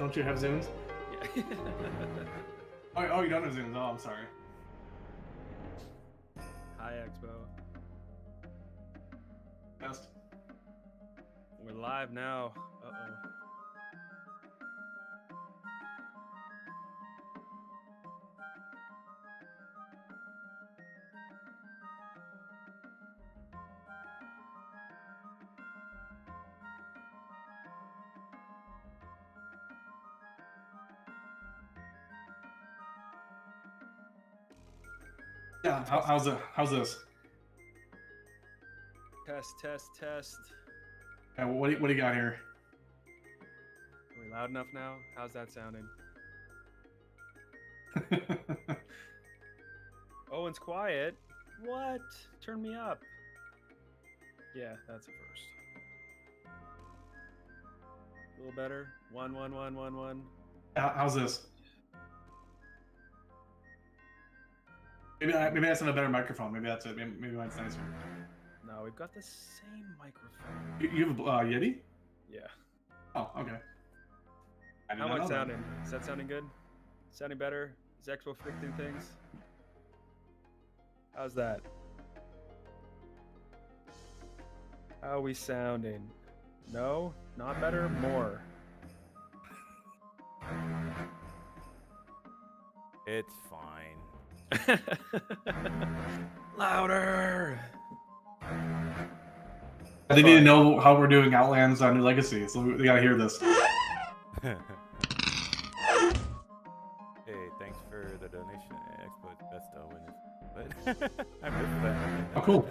Don't you have zooms? Yeah. Oh, you don't have zooms. Oh, I'm sorry. Hi, Expo. Best. We're live now. Uh-oh. Yeah. How's this? Test. Yeah, what do you got here? Are we loud enough now? How's that sounding? Owyn's quiet. What? Turn me up. Yeah, that's a first. A little better. 1 1 1 1 1. How's this? Maybe that's not a better microphone. Maybe that's it. Maybe mine's nicer. No, we've got the same microphone. You have a Yeti? Yeah. Oh, okay. How am I sounding? Is that sounding good? Sounding better? Is Expo fixing things? How's that? How are we sounding? No? Not better? More? It's fine. Louder! They need to know how we're doing Outlands on New Legacy, so they gotta hear this. Hey, thanks for the donation. Expo best Owyn. But I missed that. Oh, cool.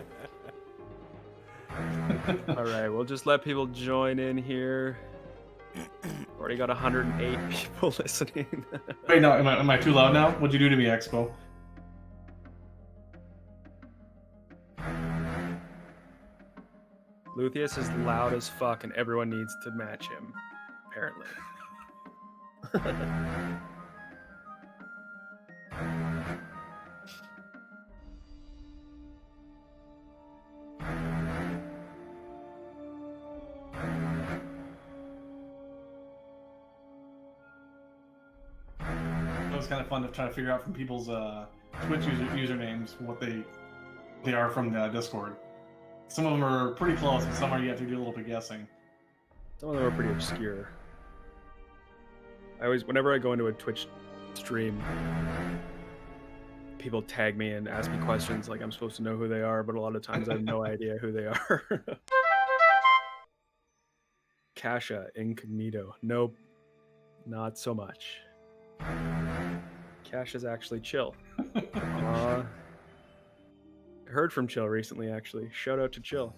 All right, we'll just let people join in here. Already got 108 people listening. Wait, no, am I too loud now? What'd you do to me, Expo? Luthius is loud as fuck, and everyone needs to match him, apparently. It was kind of fun to try to figure out from people's Twitch usernames what they are from the Discord. Some of them are pretty close, and some are you have to do a little bit guessing. Some of them are pretty obscure. Whenever I go into a Twitch stream, people tag me and ask me questions like I'm supposed to know who they are, but a lot of times I have no idea who they are. Kasha, incognito. Nope, not so much. Kasha's actually chill. Heard from Chill recently, actually. Shout out to Chill.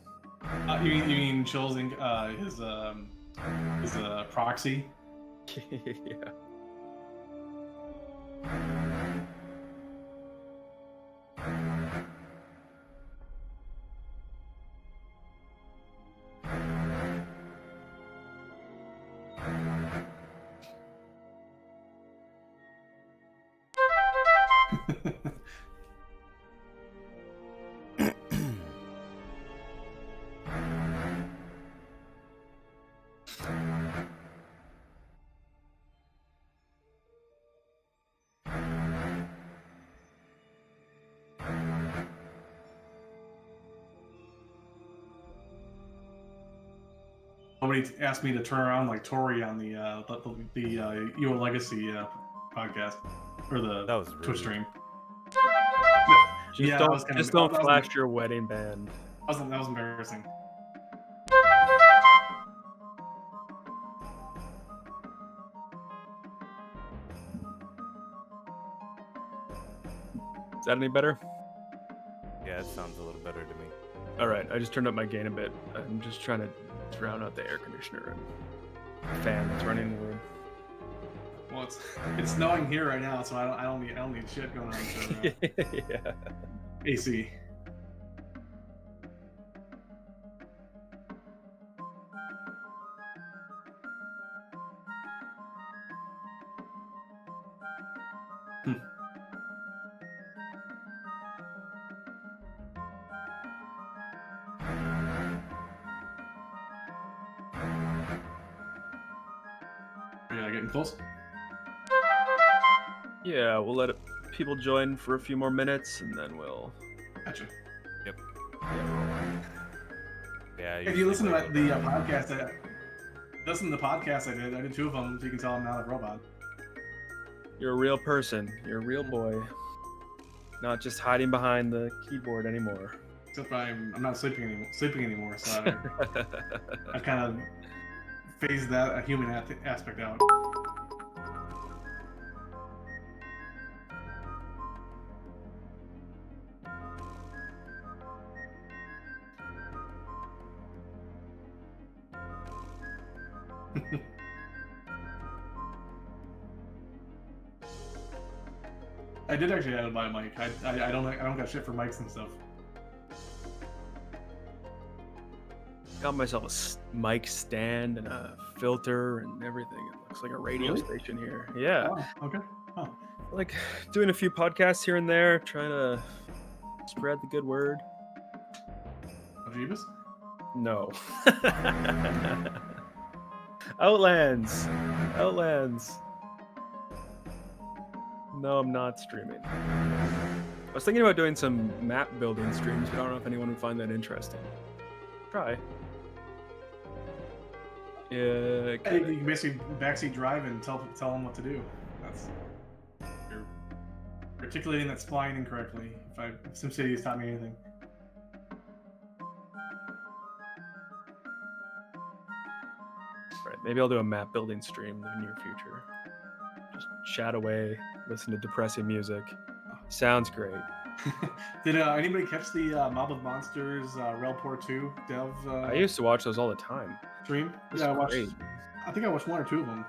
You mean Chill's his proxy? Yeah. Nobody asked me to turn around like Tori on the UO Legacy podcast or the That was rude. Twitch stream. Just don't flash your wedding band. That was embarrassing. Is that any better? Yeah, it sounds a little better to me. All right, I just turned up my gain a bit. I'm just trying to drown out the air conditioner and fan that's running in the room. Well, it's snowing here right now, so I don't need shit going on. So, Yeah. AC. getting close. Yeah, we'll let people join for a few more minutes, and then we'll. Gotcha. Yep. Yeah. If you listen to the podcast, I did 2 of them, so you can tell I'm not a robot. You're a real person. You're a real boy. Not just hiding behind the keyboard anymore. Except I'm not sleeping anymore, so I kind of phased that human aspect out. I did actually have to buy a mic. I don't got shit for mics and stuff. Got myself a mic stand and a filter and everything. It looks like a radio station here. Yeah. Oh, okay. Oh. Like doing a few podcasts here and there, trying to spread the good word. Oh, Jeebus? No. Outlands. No, I'm not streaming. I was thinking about doing some map building streams, but I don't know if anyone would find that interesting. Try. Yeah. You can basically backseat drive and tell them what to do. You're articulating that spline incorrectly. If SimCity has taught me anything. Right, maybe I'll do a map building stream in the near future. Just chat away, listen to depressing music. Sounds great. Did anybody catch the Mob of Monsters Relport 2 dev? I used to watch those all the time. Stream? Yeah, I think I watched 1 or 2 of them.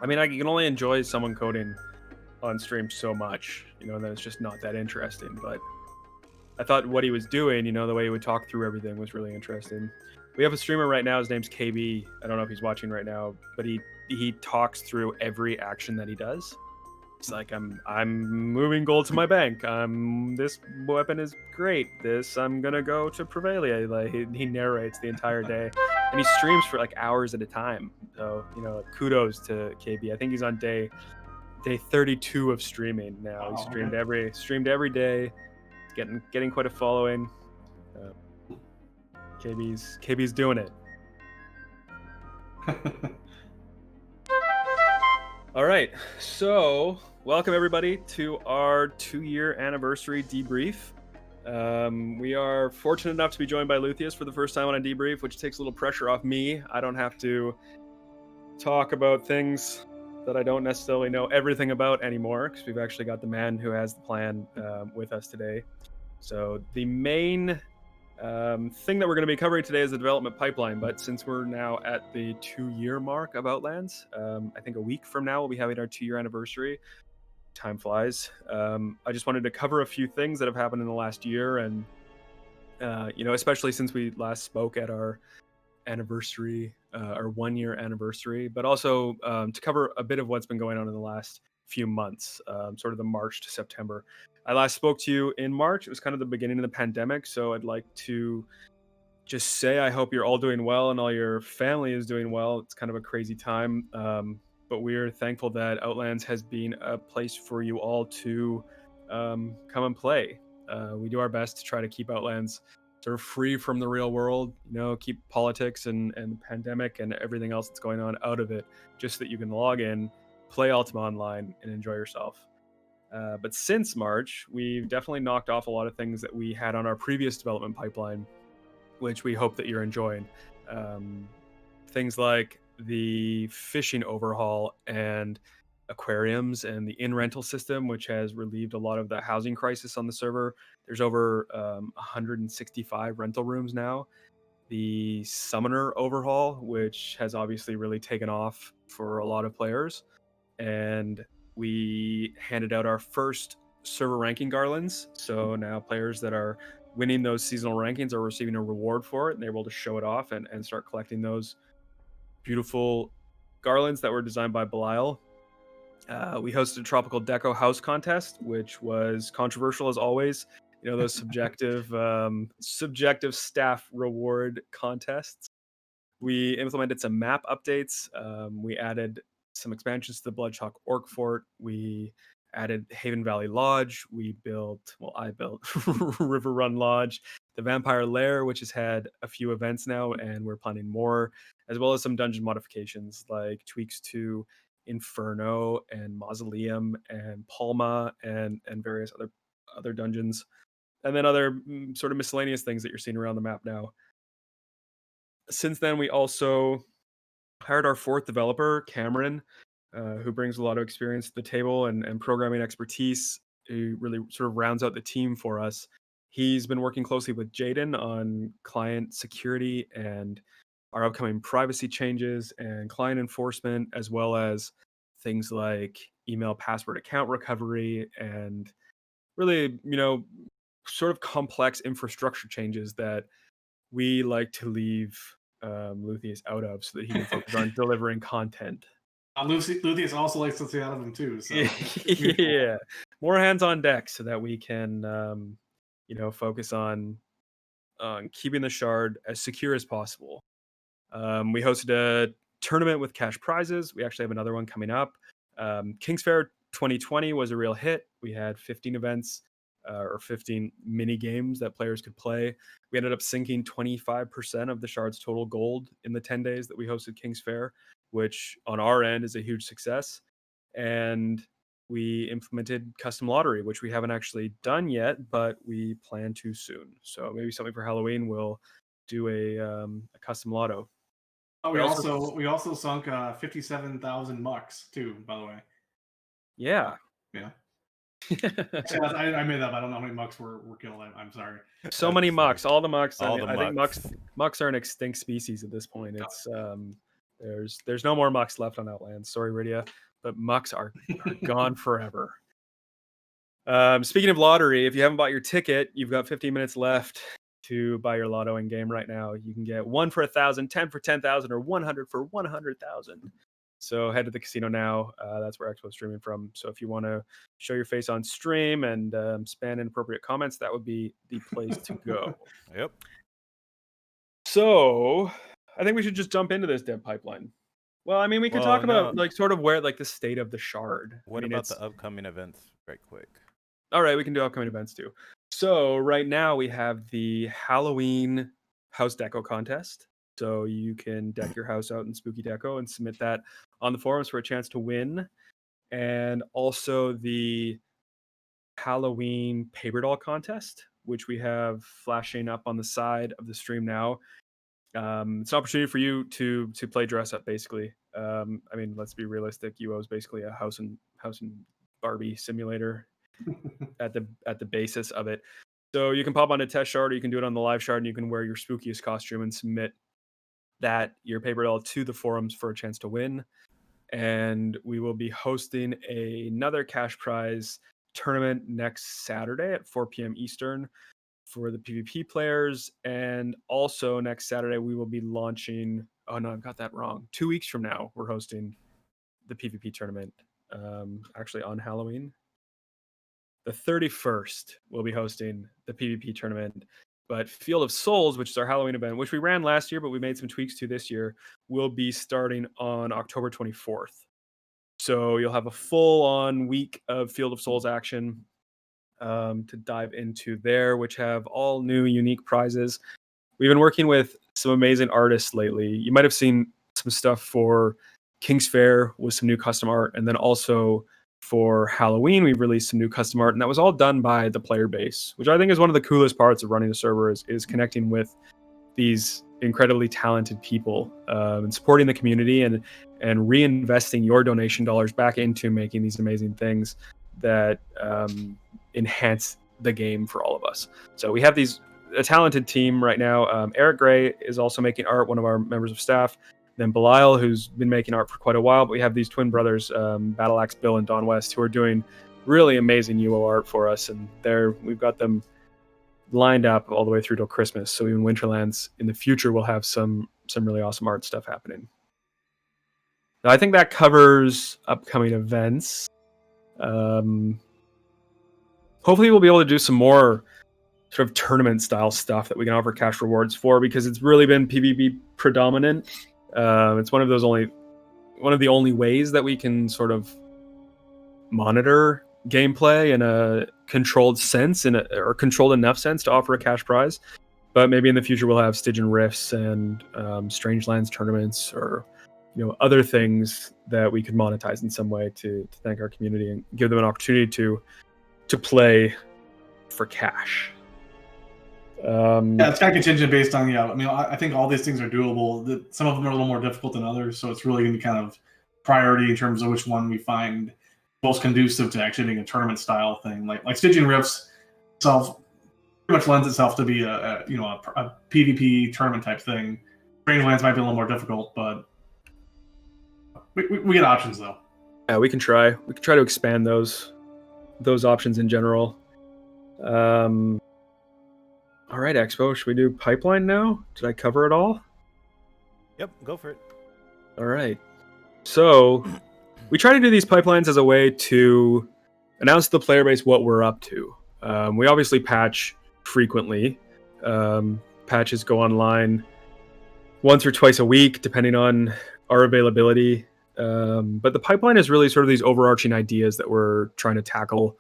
I mean, I can only enjoy someone coding on stream so much, and then it's just not that interesting. But I thought what he was doing, the way he would talk through everything was really interesting. We have a streamer right now. His name's KB. I don't know if he's watching right now, but he talks through every action that he does. It's like I'm moving gold to my bank. This weapon is great. I'm gonna go to Prevalia. Like he narrates the entire day, and he streams for like hours at a time. So kudos to KB. I think he's on day 32 of streaming now. He streamed every day, getting quite a following. KB's doing it. All right, so welcome everybody to our 2-year anniversary debrief. We are fortunate enough to be joined by Luthius for the first time on a debrief, which takes a little pressure off me. I don't have to talk about things that I don't necessarily know everything about anymore, because we've actually got the man who has the plan with us today. So the main thing that we're going to be covering today is the development pipeline, but since we're now at the 2-year mark of Outlands, I think a week from now we'll be having our 2-year anniversary. Time flies. I just wanted to cover a few things that have happened in the last year, and especially since we last spoke at our anniversary, our 1-year anniversary, but also to cover a bit of what's been going on in the last few months, sort of the March to September. I last spoke to you in March. It was kind of the beginning of the pandemic, so I'd like to just say I hope you're all doing well and all your family is doing well. It's kind of a crazy time, but we're thankful that Outlands has been a place for you all to come and play. We do our best to try to keep Outlands sort of free from the real world, keep politics and the pandemic and everything else that's going on out of it, just so that you can log in, play Ultima Online, and enjoy yourself. But since March, we've definitely knocked off a lot of things that we had on our previous development pipeline, which we hope that you're enjoying. Things like the fishing overhaul and aquariums and the in-rental system, which has relieved a lot of the housing crisis on the server. There's over 165 rental rooms now. The summoner overhaul, which has obviously really taken off for a lot of players. And we handed out our first server ranking garlands. So now players that are winning those seasonal rankings are receiving a reward for it, and they're able to show it off and start collecting those beautiful garlands that were designed by Belial. We hosted a tropical deco house contest, which was controversial as always. Those subjective staff reward contests. We implemented some map updates. We added some expansions to the Bloodchalk Orc Fort. We added Haven Valley Lodge. We built, well, I built River Run Lodge, the Vampire Lair, which has had a few events now, and we're planning more, as well as some dungeon modifications like tweaks to Inferno and Mausoleum and Palma and various other dungeons, and then other sort of miscellaneous things that you're seeing around the map now. Since then, we also hired our 4th developer, Cameron, who brings a lot of experience to the table and programming expertise. He really sort of rounds out the team for us. He's been working closely with Jaden on client security and our upcoming privacy changes and client enforcement, as well as things like email password account recovery and really, sort of complex infrastructure changes that we like to leave Luthius out of so that he can focus on delivering content. Luthius also likes to stay out of them too. So yeah, more hands on deck so that we can, focus on keeping the shard as secure as possible. We hosted a tournament with cash prizes. We actually have another one coming up. King's Fair 2020 was a real hit. We had 15 events or 15 mini games that players could play. We ended up sinking 25% of the shard's total gold in the 10 days that we hosted King's Fair, which on our end is a huge success. And we implemented custom lottery, which we haven't actually done yet, but we plan to soon. So maybe something for Halloween. We'll do a custom lotto. Oh, we also sunk 57,000 mucks too, by the way. Yeah. Yeah. I made that up. I don't know how many mucks were killed. I'm sorry. So many mucks. All the mucks. I think mucks are an extinct species at this point. It's there's no more mucks left on Outlands. Sorry, Rydia, but mucks are gone forever. Speaking of lottery, if you haven't bought your ticket, you've got 15 minutes left to buy your lotto in game right now. You can get 1 for 1,000, 10 for 10,000, or 100 for 100,000. So head to the casino now. That's where Expo's streaming from. So if you want to show your face on stream and spam inappropriate comments, that would be the place to go. Yep. So I think we should just jump into this dev pipeline. Well, I mean, we could talk about sort of where the state of the shard. What about the upcoming events, right quick? All right, we can do upcoming events too. So right now we have the Halloween house deco contest. So you can deck your house out in spooky deco and submit that on the forums for a chance to win. And also the Halloween paper doll contest, which we have flashing up on the side of the stream now. It's an opportunity for you to play dress up, basically. I mean, let's be realistic. UO is basically a house and Barbie simulator at the basis of it. So you can pop on a test shard, or you can do it on the live shard, and you can wear your spookiest costume and submit your paper doll to the forums for a chance to win. And we will be hosting another cash prize tournament next Saturday at 4 p.m. Eastern for the PvP players. And also next Saturday, we will be launching... Oh, no, I've got that wrong. 2 weeks from now, we're hosting the PvP tournament, actually on Halloween. The 31st, we'll be hosting the PvP tournament. But Field of Souls, which is our Halloween event, which we ran last year, but we made some tweaks to this year, will be starting on October 24th. So you'll have a full-on week of Field of Souls action to dive into there, which have all new unique prizes. We've been working with some amazing artists lately. You might have seen some stuff for King's Fair with some new custom art, and then also for Halloween, we've released some new custom art, and that was all done by the player base, which I think is one of the coolest parts of running the server is connecting with these incredibly talented people and supporting the community and reinvesting your donation dollars back into making these amazing things that enhance the game for all of us. So we have a talented team right now. Eric Gray is also making art, one of our members of staff. Then Belial, who's been making art for quite a while, but we have these twin brothers, Battle Axe Bill and Don West, who are doing really amazing UO art for us, and we've got them lined up all the way through till Christmas. So even Winterlands in the future will have some really awesome art stuff happening. Now, I think that covers upcoming events. Hopefully we'll be able to do some more sort of tournament style stuff that we can offer cash rewards for, because it's really been PvP predominant. It's one of those only one of the only ways that we can sort of monitor gameplay in a controlled sense, or controlled enough sense to offer a cash prize. But maybe in the future we'll have Stygian Rifts and Strangelands tournaments, or other things that we could monetize in some way to thank our community and give them an opportunity to play for cash. It's kind of contingent based on I think all these things are doable. Some of them are a little more difficult than others, so it's really going to be kind of priority in terms of which one we find most conducive to actually being a tournament style thing. Like Stygian Rifts itself pretty much lends itself to be a PvP tournament type thing. Strangelands might be a little more difficult, but we get options though. Yeah, we can try. We can try to expand those options in general. All right, Expo, should we do pipeline now? Did I cover it all? Yep, go for it. All right. So we try to do these pipelines as a way to announce to the player base what we're up to. We obviously patch frequently. Patches go online once or twice a week, depending on our availability. But the pipeline is really sort of these overarching ideas that we're trying to tackle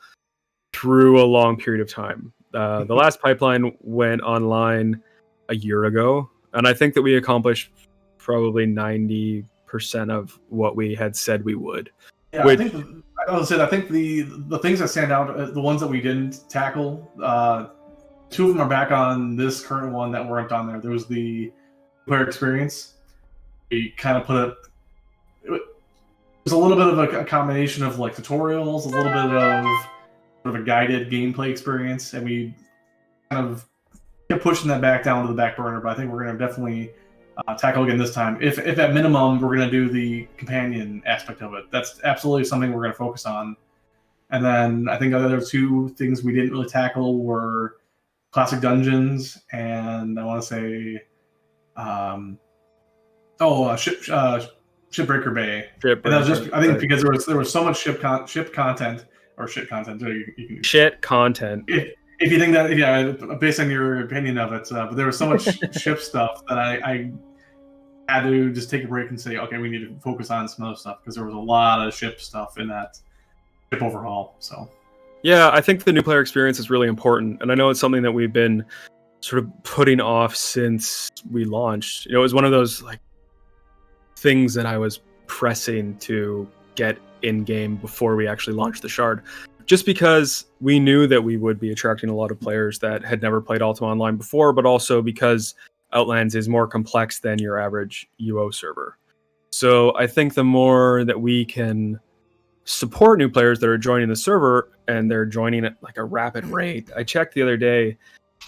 through a long period of time. The last pipeline went online a year ago, and I think that we accomplished probably 90% of what we had said we would. Yeah, I think the things that stand out, the ones that we didn't tackle, two of them are back on this current one that weren't on there. There was the player experience. We kind of put it was a little bit of a combination of like tutorials, a little bit of sort of a guided gameplay experience, and we kind of kept pushing that back down to the back burner. But I think we're going to definitely tackle again this time. If at minimum we're going to do the companion aspect of it, that's absolutely something we're going to focus on. And then I think the other two things we didn't really tackle were classic dungeons, and I want to say, Shipbreaker Bay. And that was just, I think, because there was so much ship content. Or shit content. Shit content. If you think that, based on your opinion of it, but there was so much ship stuff that I had to just take a break and say, okay, we need to focus on some other stuff, because there was a lot of ship stuff in that ship overhaul. So, yeah, I think the new player experience is really important, and I know it's something that we've been sort of putting off since we launched. It was one of those like things that I was pressing to get in game before we actually launched the shard, just because we knew that we would be attracting a lot of players that had never played Ultima Online before, but also because Outlands is more complex than your average UO server. So I think the more that we can support new players that are joining the server, and they're joining at like a rapid rate. I checked the other day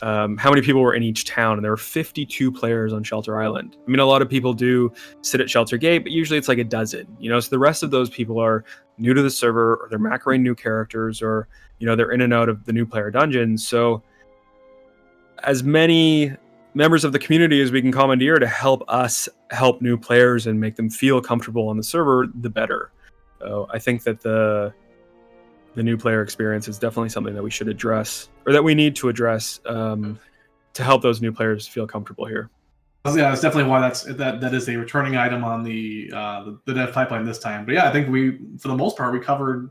how many people were in each town, and there were 52 players on Shelter Island. I mean, a lot of people do sit at Shelter Gate, but usually it's like a dozen, so the rest of those people are new to the server, or they're macroing new characters, or they're in and out of the new player dungeons. So as many members of the community as we can commandeer to help us help new players and make them feel comfortable on the server, the better. So I think that the new player experience is definitely something that we should address, or that we need to address, to help those new players feel comfortable here. Yeah, that's definitely why that is a returning item on the dev pipeline this time. But yeah, I think for the most part, we covered,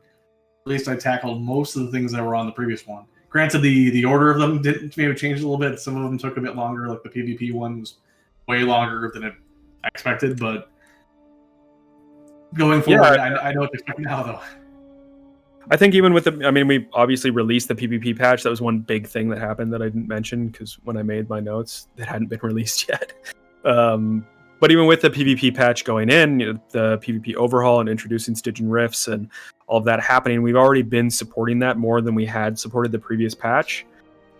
at least I tackled most of the things that were on the previous one. Granted, the order of them didn't maybe change a little bit. Some of them took a bit longer, like the PvP one was way longer than I expected, but going forward, yeah, I know what to expect now, though. I think even with we obviously released the PvP patch. That was one big thing that happened that I didn't mention, because when I made my notes, it hadn't been released yet. But even with the PvP patch going in, the PvP overhaul and introducing Stygian Rifts and all of that happening, we've already been supporting that more than we had supported the previous patch.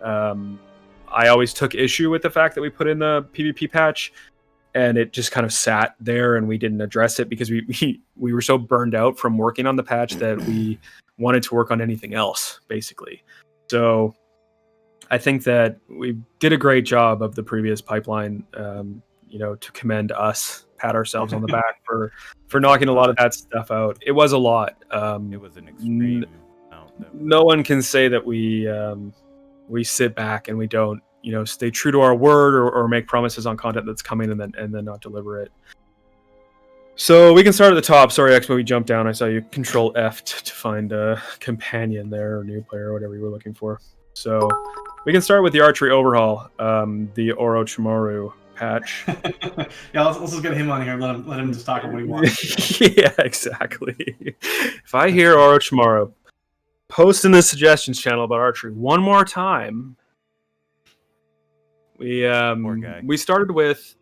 I always took issue with the fact that we put in the PvP patch, and it just kind of sat there and we didn't address it because we were so burned out from working on the patch that we wanted to work on anything else, basically. So I think that we did a great job of the previous pipeline, to commend us, pat ourselves on the back for knocking a lot of that stuff out. It was a lot. It was an extreme amount. No one can say that we sit back and we don't, stay true to our word or make promises on content that's coming and then not deliver it. So we can start at the top. Sorry, Expo, we jumped down. I saw you Control F to find a companion there, or new player, or whatever you were looking for. So we can start with the Archery Overhaul, the Orochimaru patch. Yeah, let's just get him on here. Let him just talk about what he wants. Yeah, exactly. If I hear Orochimaru post in the suggestions channel about archery one more time, we started with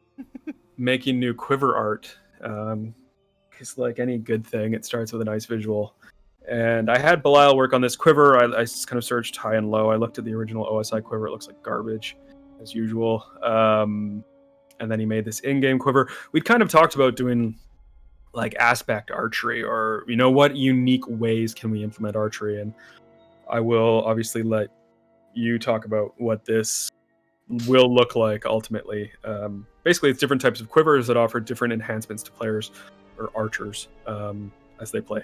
making new Quiver Art. Because like any good thing, it starts with a nice visual. And I had Belial work on this quiver. I just kind of searched high and low. I looked at the original OSI quiver. It looks like garbage, as usual. And then he made this in-game quiver. We'd kind of talked about doing like aspect archery, or what unique ways can we implement archery. And I will obviously let you talk about what this will look like ultimately. Basically, it's different types of quivers that offer different enhancements to players or archers as they play.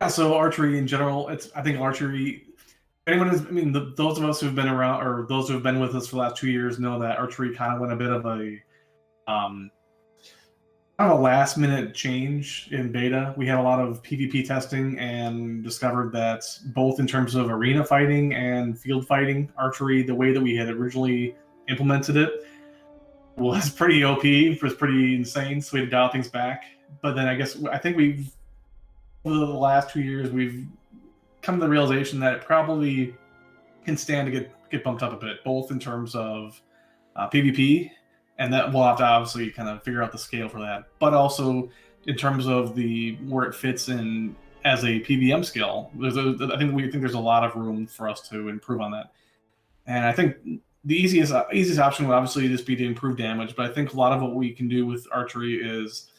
Yeah, so archery in general, I think archery. Those of us who've been around, or those who have been with us for the last 2 years, know that archery kind of went a bit of a kind of a last minute change in beta. We had a lot of PvP testing and discovered that both in terms of arena fighting and field fighting, archery, the way that we had originally implemented it, was pretty OP, was pretty insane. So we had to dial things back. But then I think over the last 2 years, we've come to the realization that it probably can stand to get bumped up a bit, both in terms of PvP, and that we'll have to obviously kind of figure out the scale for that, but also in terms of where it fits in as a PVM skill. We think there's a lot of room for us to improve on that. And I think the easiest option would obviously just be to improve damage, but I think a lot of what we can do with archery is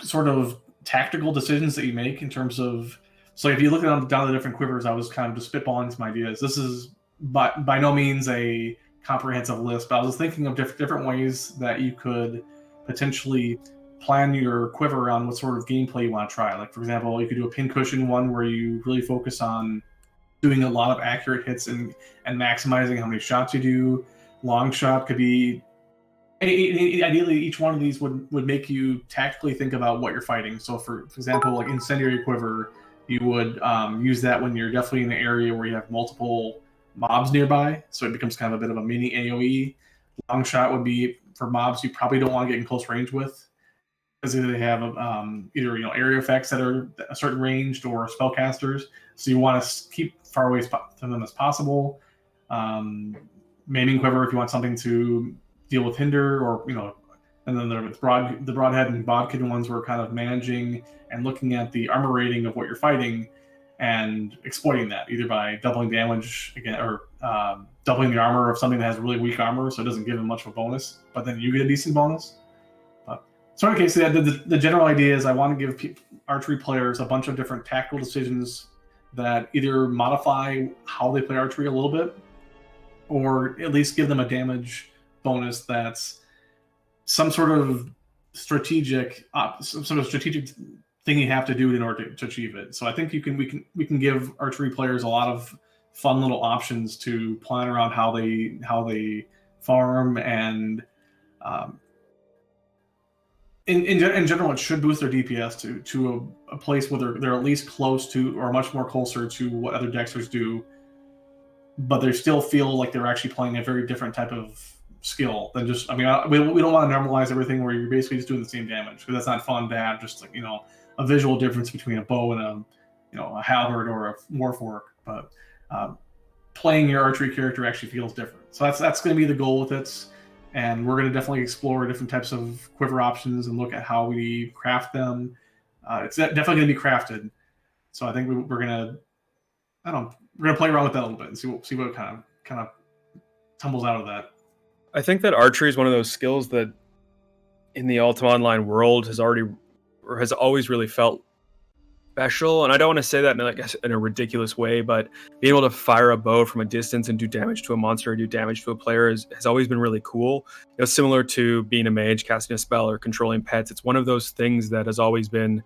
sort of tactical decisions that you make in terms of, so if you look down the different quivers, I was kind of just spitballing some ideas. This is by no means a comprehensive list, but I was thinking of different ways that you could potentially plan your quiver around what sort of gameplay you want to try. Like, for example, you could do a pincushion one where you really focus on doing a lot of accurate hits and maximizing how many shots you do. Long shot could be, ideally, each one of these would make you tactically think about what you're fighting. So for example, like incendiary quiver, you would use that when you're definitely in an area where you have multiple mobs nearby, so it becomes kind of a bit of a mini AoE. Long shot would be for mobs you probably don't want to get in close range with, because they have either area effects that are a certain ranged, or spellcasters, so you want to keep far away from them as possible. Maiming quiver if you want something to deal with hinder, or and then the broadhead and bodkin ones were kind of managing and looking at the armor rating of what you're fighting and exploiting that, either by doubling damage again, or doubling the armor of something that has really weak armor, so it doesn't give them much of a bonus, but then you get a decent bonus. So in any case, the general idea is I want to give archery players a bunch of different tactical decisions that either modify how they play archery a little bit, or at least give them a damage bonus that's some sort of strategic thing you have to do in order to achieve it. So I think we can give archery players a lot of fun little options to plan around how they farm, and in general, it should boost their DPS to a place where they're at least close to, or much more closer to, what other Dexters do, but they still feel like they're actually playing a very different type of skill than just, we don't want to normalize everything where you're basically just doing the same damage, because that's not fun to have just like, a visual difference between a bow and a halberd or a warfork. But playing your archery character actually feels different. So that's going to be the goal with it. And we're going to definitely explore different types of quiver options and look at how we craft them. It's definitely going to be crafted. So I think we're going to play around with that a little bit and see what kind of tumbles out of that. I think that archery is one of those skills that in the Ultima Online world has always really felt special. And I don't want to say that in a ridiculous way, but being able to fire a bow from a distance and do damage to a monster or do damage to a player has always been really cool. Similar to being a mage, casting a spell, or controlling pets. It's one of those things that has always been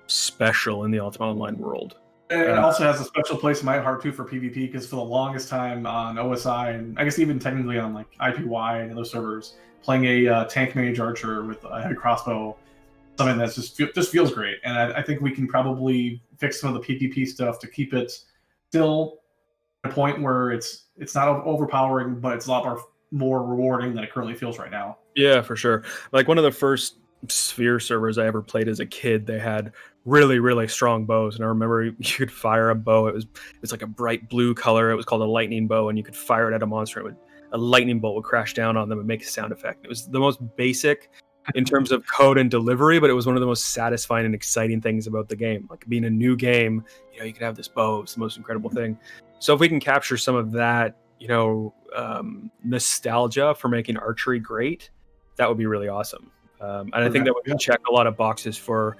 special in the Ultima Online world. And it also has a special place in my heart too for PvP, because for the longest time on OSI, and I guess even technically on like IPY and other servers, playing a tank mage archer with a heavy crossbow, something that just feels great. And I think we can probably fix some of the PvP stuff to keep it still at a point where it's not overpowering, but it's a lot more rewarding than it currently feels right now. Yeah, for sure. Like one of the first Sphere servers I ever played as a kid, they had really, really strong bows. And I remember you could fire a bow. It was like a bright blue color. It was called a lightning bow, and you could fire it at a monster. A lightning bolt would crash down on them and make a sound effect. It was the most basic in terms of code and delivery, but it was one of the most satisfying and exciting things about the game. Like being a new game, you could have this bow. It's the most incredible thing. So if we can capture some of that, nostalgia for making archery great, that would be really awesome. And I think that would check a lot of boxes for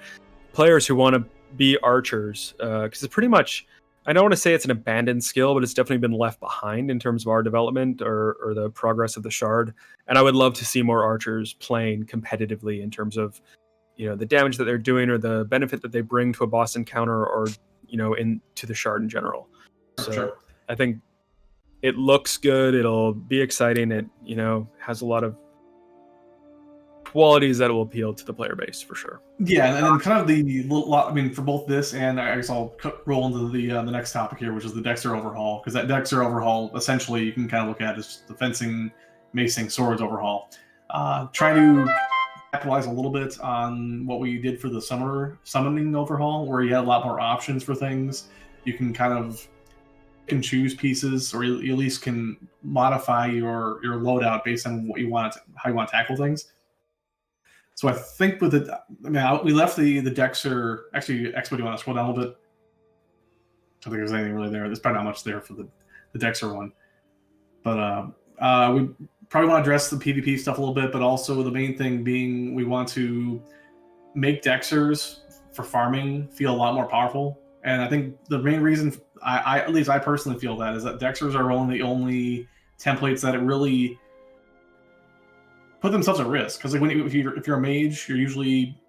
players who want to be archers, because it's pretty much, I don't want to say it's an abandoned skill, but it's definitely been left behind in terms of our development or the progress of the Shard. And I would love to see more archers playing competitively in terms of, the damage that they're doing or the benefit that they bring to a boss encounter or, into the Shard in general. So Sure. I think it looks good. It'll be exciting. It, has a lot of qualities that will appeal to the player base for sure. Yeah, and then kind of for both this and I guess I'll roll into the next topic here, which is the Dexter Overhaul, because that Dexter Overhaul essentially you can kind of look at as the fencing, macing, swords overhaul. Try to capitalize a little bit on what we did for the summoning overhaul, where you had a lot more options for things. You can kind of choose pieces, or you at least can modify your loadout based on what you want, how you want to tackle things. So I think with we left the Dexter. Actually, Expo, do you want to scroll down a little bit? I don't think there's anything really there. There's probably not much there for the Dexter one. But we probably want to address the PvP stuff a little bit, but also the main thing being we want to make Dexters for farming feel a lot more powerful. And I think the main reason, at least I personally feel that, is that Dexters are one of the only templates that it really put themselves at risk, because like if you're a mage, you're usually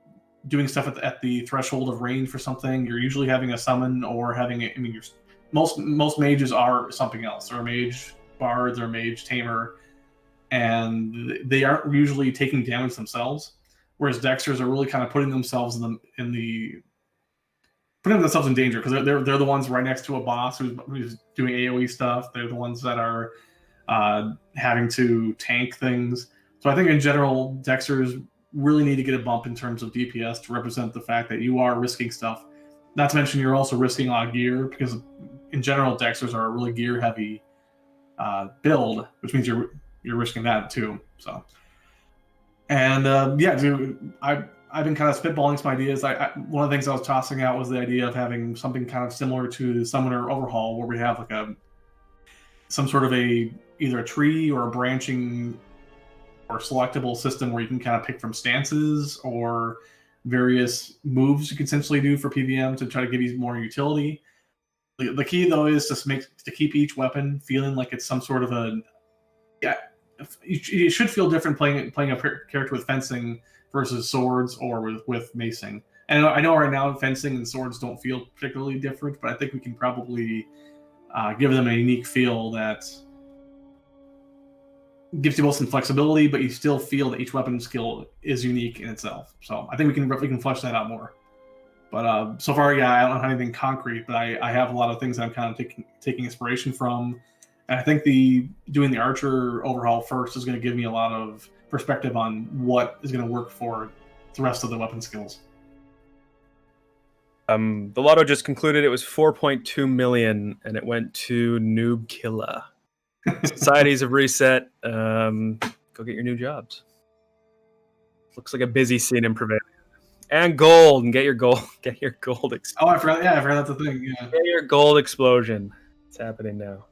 doing stuff at the threshold of range for something. You're usually having a summon or having most mages are something else. They're a mage bard, they're a mage tamer, and they aren't usually taking damage themselves. Whereas Dexters are really kind of putting themselves putting themselves in danger, because they're the ones right next to a boss who's doing AOE stuff. They're the ones that are having to tank things. So I think in general, Dexters really need to get a bump in terms of DPS to represent the fact that you are risking stuff. Not to mention you're also risking a lot of gear, because in general, Dexters are a really gear-heavy build, which means you're risking that too. So, and I've been kind of spitballing some ideas. One of the things I was tossing out was the idea of having something kind of similar to the Summoner Overhaul, where we have like some sort of either a tree or a branching or selectable system where you can kind of pick from stances or various moves you can essentially do for PVM to try to give you more utility. The key though is to keep each weapon feeling like it's some sort of it should feel different playing a character with fencing versus swords or with macing. And I know right now fencing and swords don't feel particularly different, but I think we can probably give them a unique feel that gives you both some flexibility, but you still feel that each weapon skill is unique in itself. So I think we can flesh that out more. But so far, I don't have anything concrete, but I have a lot of things that I'm kind of taking inspiration from. And I think doing the Archer Overhaul first is going to give me a lot of perspective on what is going to work for the rest of the weapon skills. The lotto just concluded. It was 4.2 million, and it went to Noob Killa. Societies have reset. Go get your new jobs. Looks like a busy scene in Prevailing. And gold, and get your gold. Get your gold explosion. Oh, I forgot. Yeah, I forgot that's the thing. Yeah. Get your gold explosion. It's happening now.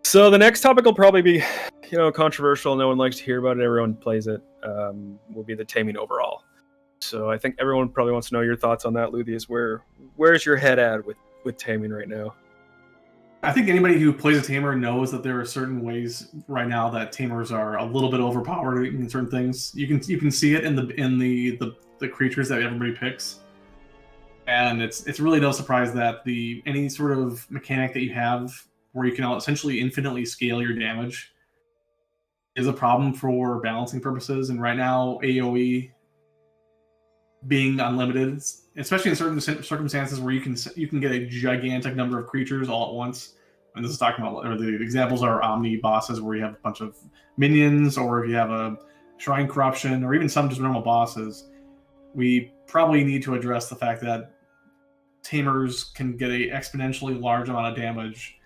So the next topic will probably be, controversial. No one likes to hear about it. Everyone plays it. Will be the Taming Overhaul. So I think everyone probably wants to know your thoughts on that, Luthius. Where's your head at with taming right now? I think anybody who plays a tamer knows that there are certain ways right now that tamers are a little bit overpowered in certain things. You can see it in the creatures that everybody picks, and it's really no surprise that any sort of mechanic that you have where you can essentially infinitely scale your damage is a problem for balancing purposes. And right now, AoE being unlimited, especially in certain circumstances where you can get a gigantic number of creatures all at once. And this is talking about, or the examples are Omnibosses, where you have a bunch of minions, or if you have a Shrine Corruption, or even some just normal bosses. We probably need to address the fact that Tamers can get a exponentially large amount of damage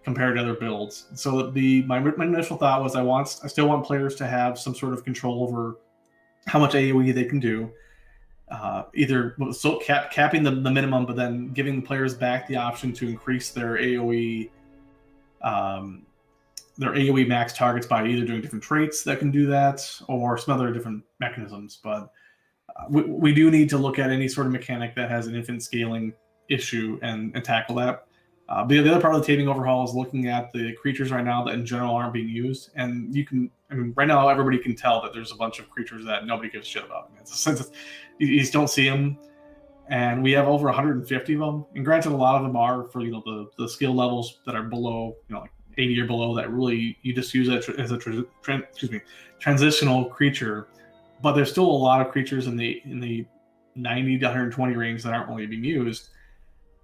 compared to other builds. So my initial thought was I still want players to have some sort of control over how much AoE they can do. Either capping the minimum, but then giving the players back the option to increase their AoE max targets by either doing different traits that can do that, or some other different mechanisms. But we do need to look at any sort of mechanic that has an infinite scaling issue and tackle that. The other part of the taming overhaul is looking at the creatures right now that in general aren't being used. And right now everybody can tell that there's a bunch of creatures that nobody gives a shit about. You just don't see them. And we have over 150 of them. And granted, a lot of them are for the skill levels that are below, like 80 or below, that really you just use it as a transitional creature. But there's still a lot of creatures in the 90 to 120 range that aren't really being used.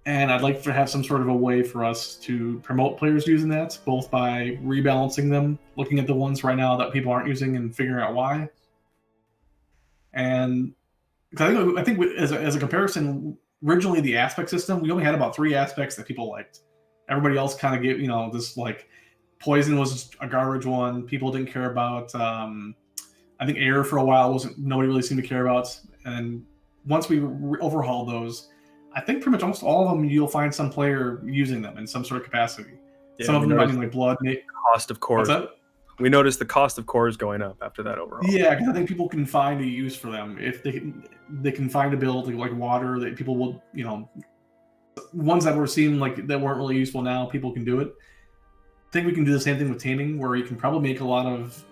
And I'd like to have some sort of a way for us to promote players using that, both by rebalancing them, looking at the ones right now that people aren't using and figuring out why. And I think as a comparison, originally the aspect system, we only had about 3 aspects that people liked. Everybody else kind of gave, this like poison was a garbage one. People didn't care about. I think air for a while nobody really seemed to care about. And once we overhauled those, I think pretty much almost all of them you'll find some player using them in some sort of capacity. Yeah, some of them running like blood. Cost of cores. We noticed the cost of cores going up after that overhaul. Yeah, because I think people can find a use for them if they can find a build like water that people will, ones that were seen like that weren't really useful now, people can do it. I think we can do the same thing with taming, where you can probably make a lot of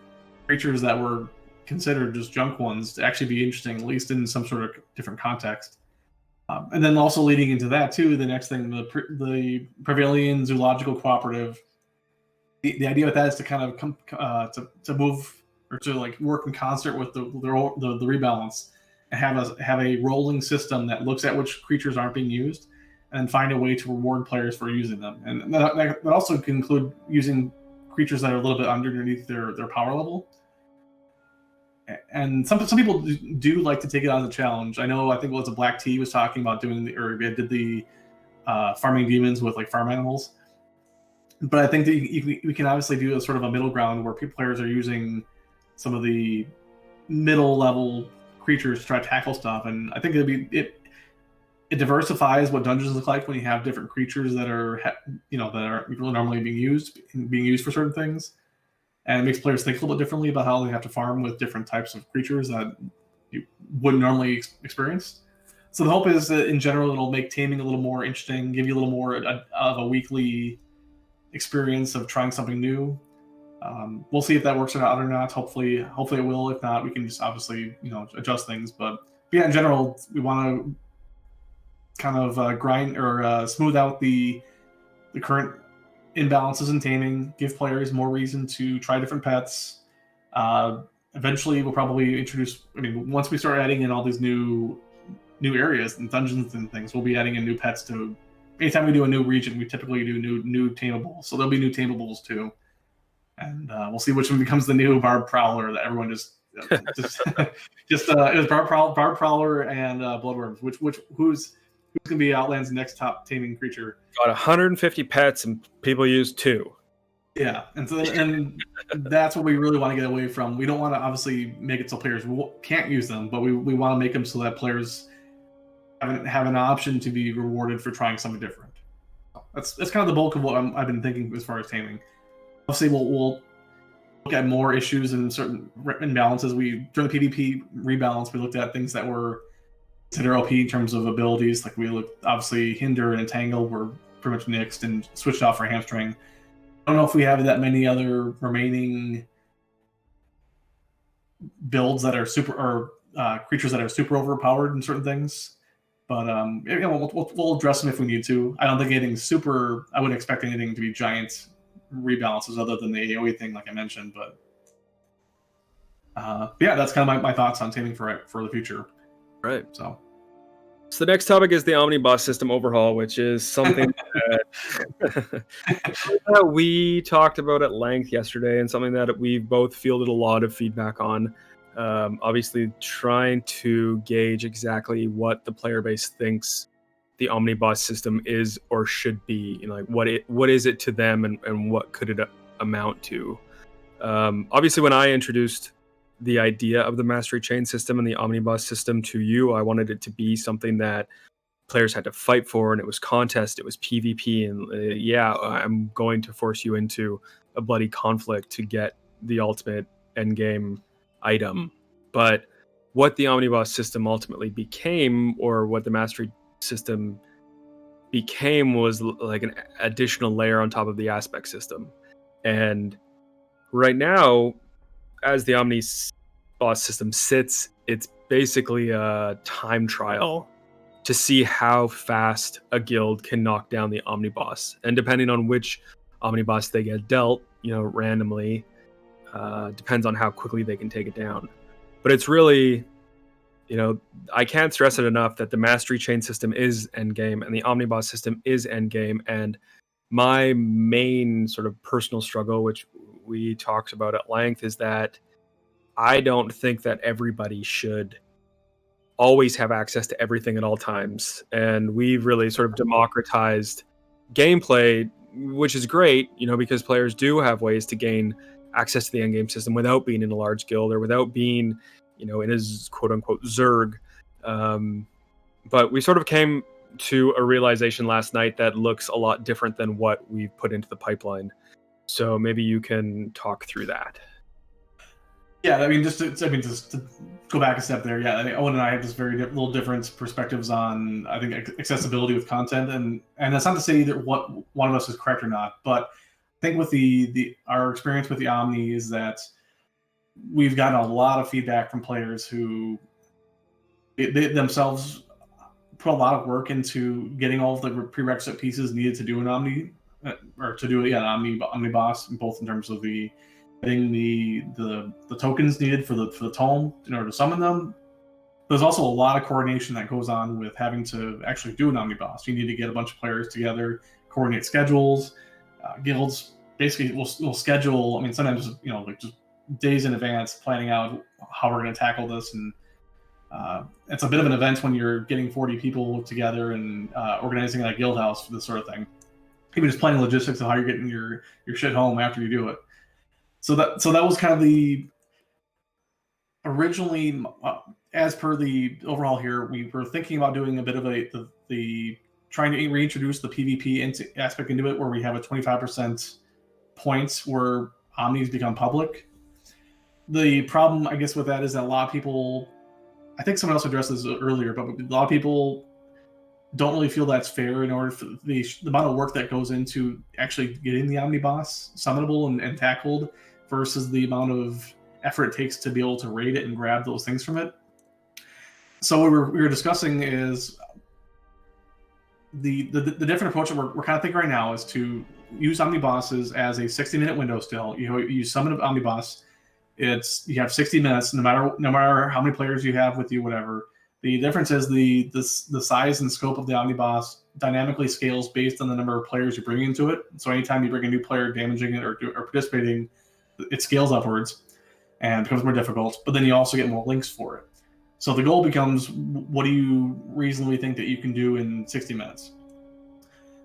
creatures that were considered just junk ones to actually be interesting, at least in some sort of different context. And then also leading into that too, the next thing, the Prevailing Zoological Cooperative. The idea with that is to kind of come to move or to like work in concert with the rebalance and have a rolling system that looks at which creatures aren't being used and find a way to reward players for using them. And that also can include using creatures that are a little bit underneath their power level. And some people do like to take it as a challenge. I think it was a Black Tea was talking about did the farming demons with like farm animals. But I think that we can obviously do a sort of a middle ground where players are using some of the middle level creatures to try to tackle stuff. And I think it diversifies what dungeons look like when you have different creatures that are normally being used for certain things. And it makes players think a little bit differently about how they have to farm with different types of creatures that you wouldn't normally experience. So the hope is that in general it'll make taming a little more interesting, give you a little more of a weekly experience of trying something new. We'll see if that works out or not. Hopefully it will. If not, we can just obviously adjust things. But yeah, in general, we want to kind of grind or smooth out the current imbalances in taming, give players more reason to try different pets. Eventually, we'll probably introduce. Once we start adding in all these new areas and dungeons and things, we'll be adding in new pets to. Anytime we do a new region, we typically do new tamables. So there'll be new tamables too, and we'll see which one becomes the new Barb Prowler that everyone just it was Barb Prowler and Bloodworms. Who's gonna be Outland's next top taming creature? Got 150 pets and people use 2. Yeah, and that's what we really want to get away from. We don't want to obviously make it so players can't use them, but we want to make them so that players have an option to be rewarded for trying something different. That's kind of the bulk of what I've been thinking as far as taming. Obviously, we'll look at more issues and certain imbalances. During the PvP rebalance, we looked at things that were considered OP in terms of abilities. Like we looked, obviously, Hinder and Entangle were pretty much nixed and switched off for Hamstring. I don't know if we have that many other remaining builds that are creatures that are super overpowered in certain things. But we'll address them if we need to. I don't think anything I wouldn't expect anything to be giant rebalances other than the AoE thing, like I mentioned. But Yeah, that's kind of my thoughts on taming for the future. Right. So the next topic is the Omniboss system overhaul, which is something that we talked about at length yesterday, and something that we've both fielded a lot of feedback on. Obviously, trying to gauge exactly what the player base thinks the Omniboss system is or should be. Like what is it to them, and what could it amount to? Obviously, when I introduced the idea of the mastery chain system and the Omniboss system to you, I wanted it to be something that players had to fight for, and it was contest, it was PvP, and yeah, I'm going to force you into a bloody conflict to get the ultimate endgame item. But what the Omniboss system ultimately became, or what the mastery system became, was like an additional layer on top of the aspect system. And right now, as the Omniboss system sits, it's basically a time trial to see how fast a guild can knock down the Omniboss. And depending on which Omniboss they get dealt, randomly, depends on how quickly they can take it down. But it's really, I can't stress it enough that the mastery chain system is endgame and the Omniboss system is endgame. And my main sort of personal struggle, which we talked about at length, is that I don't think that everybody should always have access to everything at all times. And we've really sort of democratized gameplay, which is great, because players do have ways to gain access to the endgame system without being in a large guild or without being, in his quote unquote Zerg. But we sort of came to a realization last night that looks a lot different than what we've put into the pipeline. So maybe you can talk through that. Yeah, I mean, just to go back a step there. Yeah, I think Owyn and I have just very little different perspectives on, I think, accessibility with content, and that's not to say either what one of us is correct or not. But I think with our experience with the Omni is that we've gotten a lot of feedback from players who they themselves put a lot of work into getting all of the prerequisite pieces needed to do an Omni, or to do an Omniboss, both in terms of getting the tokens needed for the tome in order to summon them. There's also a lot of coordination that goes on with having to actually do an Omniboss. You need to get a bunch of players together, coordinate schedules. Guilds basically will schedule. I mean, sometimes like just days in advance, planning out how we're going to tackle this, and it's a bit of an event when you're getting 40 people together and organizing a guild house for this sort of thing. Even just planning logistics of how you're getting your shit home after you do it. So that was kind of the originally, as per the overhaul here, we were thinking about doing a bit of the trying to reintroduce the PvP aspect into it, where we have a 25% points where Omnis become public. The problem, I guess, with that is that a lot of people, I think someone else addressed this earlier, but a lot of people don't really feel that's fair in order for the amount of work that goes into actually getting the Omniboss summonable and tackled versus the amount of effort it takes to be able to raid it and grab those things from it. So what we were discussing is the different approach that we're kind of thinking right now is to use Omnibosses as a 60-minute window still. You summon an Omniboss, you have 60 minutes, no matter how many players you have with you, whatever. The difference is the size and scope of the Omniboss dynamically scales based on the number of players you bring into it. So anytime you bring a new player damaging it or participating, it scales upwards and becomes more difficult. But then you also get more links for it. So the goal becomes, what do you reasonably think that you can do in 60 minutes?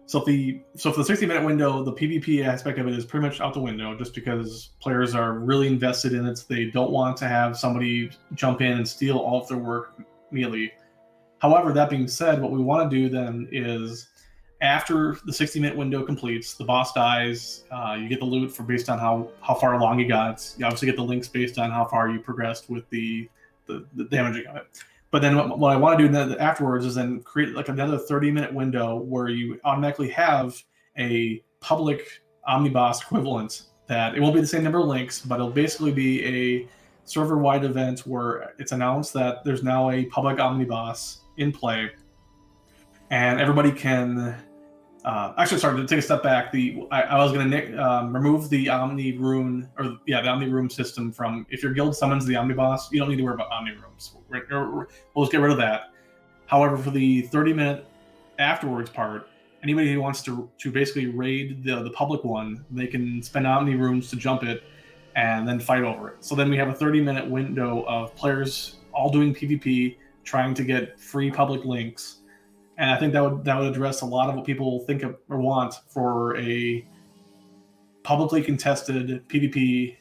So for the 60-minute window, the PvP aspect of it is pretty much out the window, just because players are really invested in it. They don't want to have somebody jump in and steal all of their work immediately. However, that being said, what we want to do then is, after the 60-minute window completes, the boss dies, you get the loot based on how far along you got. You obviously get the links based on how far you progressed with the damaging of it. But then what I want to do afterwards is then create like another 30-minute window where you automatically have a public Omniboss equivalent. That it won't be the same number of links, but it'll basically be a server-wide event where it's announced that there's now a public Omniboss in play, and everybody can Actually, sorry, to take a step back, I was going to remove the Omni Rune, the Omni Rune system from, if your guild summons the Omniboss, you don't need to worry about Omni Runes. We'll just get rid of that. However, for the 30-minute afterwards part, anybody who wants to basically raid the public one, they can spend Omni Runes to jump it and then fight over it. So then we have a 30-minute window of players all doing PvP, trying to get free public links. And I think that would address a lot of what people think of or want for a publicly contested PvP.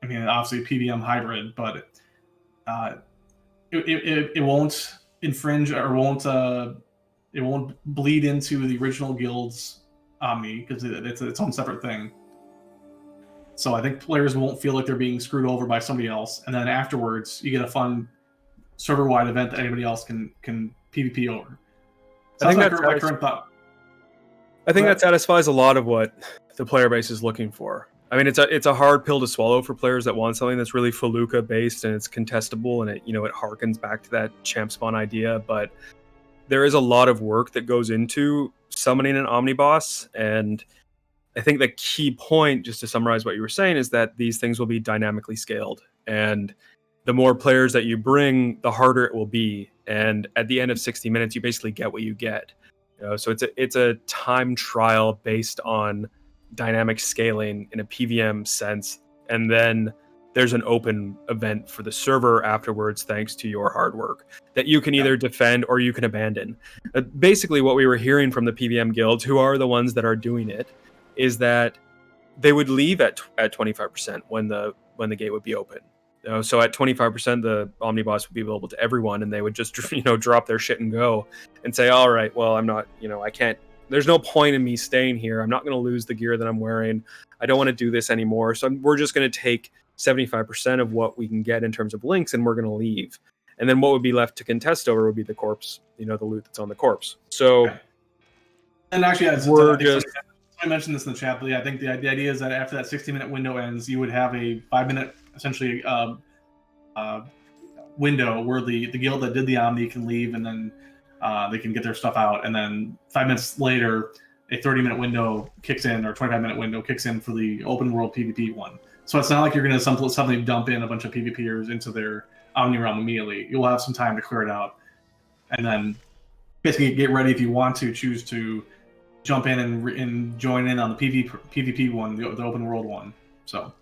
I mean, obviously PVM hybrid, but it won't infringe or it won't bleed into the original guild's Omni because it's its own separate thing. So I think players won't feel like they're being screwed over by somebody else. And then afterwards, you get a fun server-wide event that anybody else can PvP over. I think that satisfies a lot of what the player base is looking for. I mean, it's a hard pill to swallow for players that want something that's really Feluca based and it's contestable and it harkens back to that champ spawn idea. But there is a lot of work that goes into summoning an Omniboss, and I think the key point, just to summarize what you were saying, is that these things will be dynamically scaled, and the more players that you bring, the harder it will be. And at the end of 60 minutes, you basically get what you get. So it's a time trial based on dynamic scaling in a PVM sense, and then there's an open event for the server afterwards, thanks to your hard work that you can either defend or you can abandon. Basically, what we were hearing from the PVM guilds, who are the ones that are doing it, is that they would leave at 25% when the gate would be open. So at 25%, the Omniboss would be available to everyone, and they would just drop their shit and go and say, all right, well, I'm not, I can't, there's no point in me staying here. I'm not going to lose the gear that I'm wearing. I don't want to do this anymore. So we're just going to take 75% of what we can get in terms of links, and we're going to leave. And then what would be left to contest over would be the corpse, the loot that's on the corpse. So, and actually, I mentioned this in the chat, but yeah, I think the idea is that after that 60-minute window ends, you would have a 5-minute essentially window where the guild that did the Omni can leave, and then they can get their stuff out, and then 5 minutes later, a 30-minute window kicks in, or 25-minute window kicks in for the open world PvP one. So it's not like you're going to suddenly dump in a bunch of PvPers into their Omni realm immediately. You'll have some time to clear it out, and then basically get ready if you want to choose to jump in and join in on the PvP one, the open world one. So.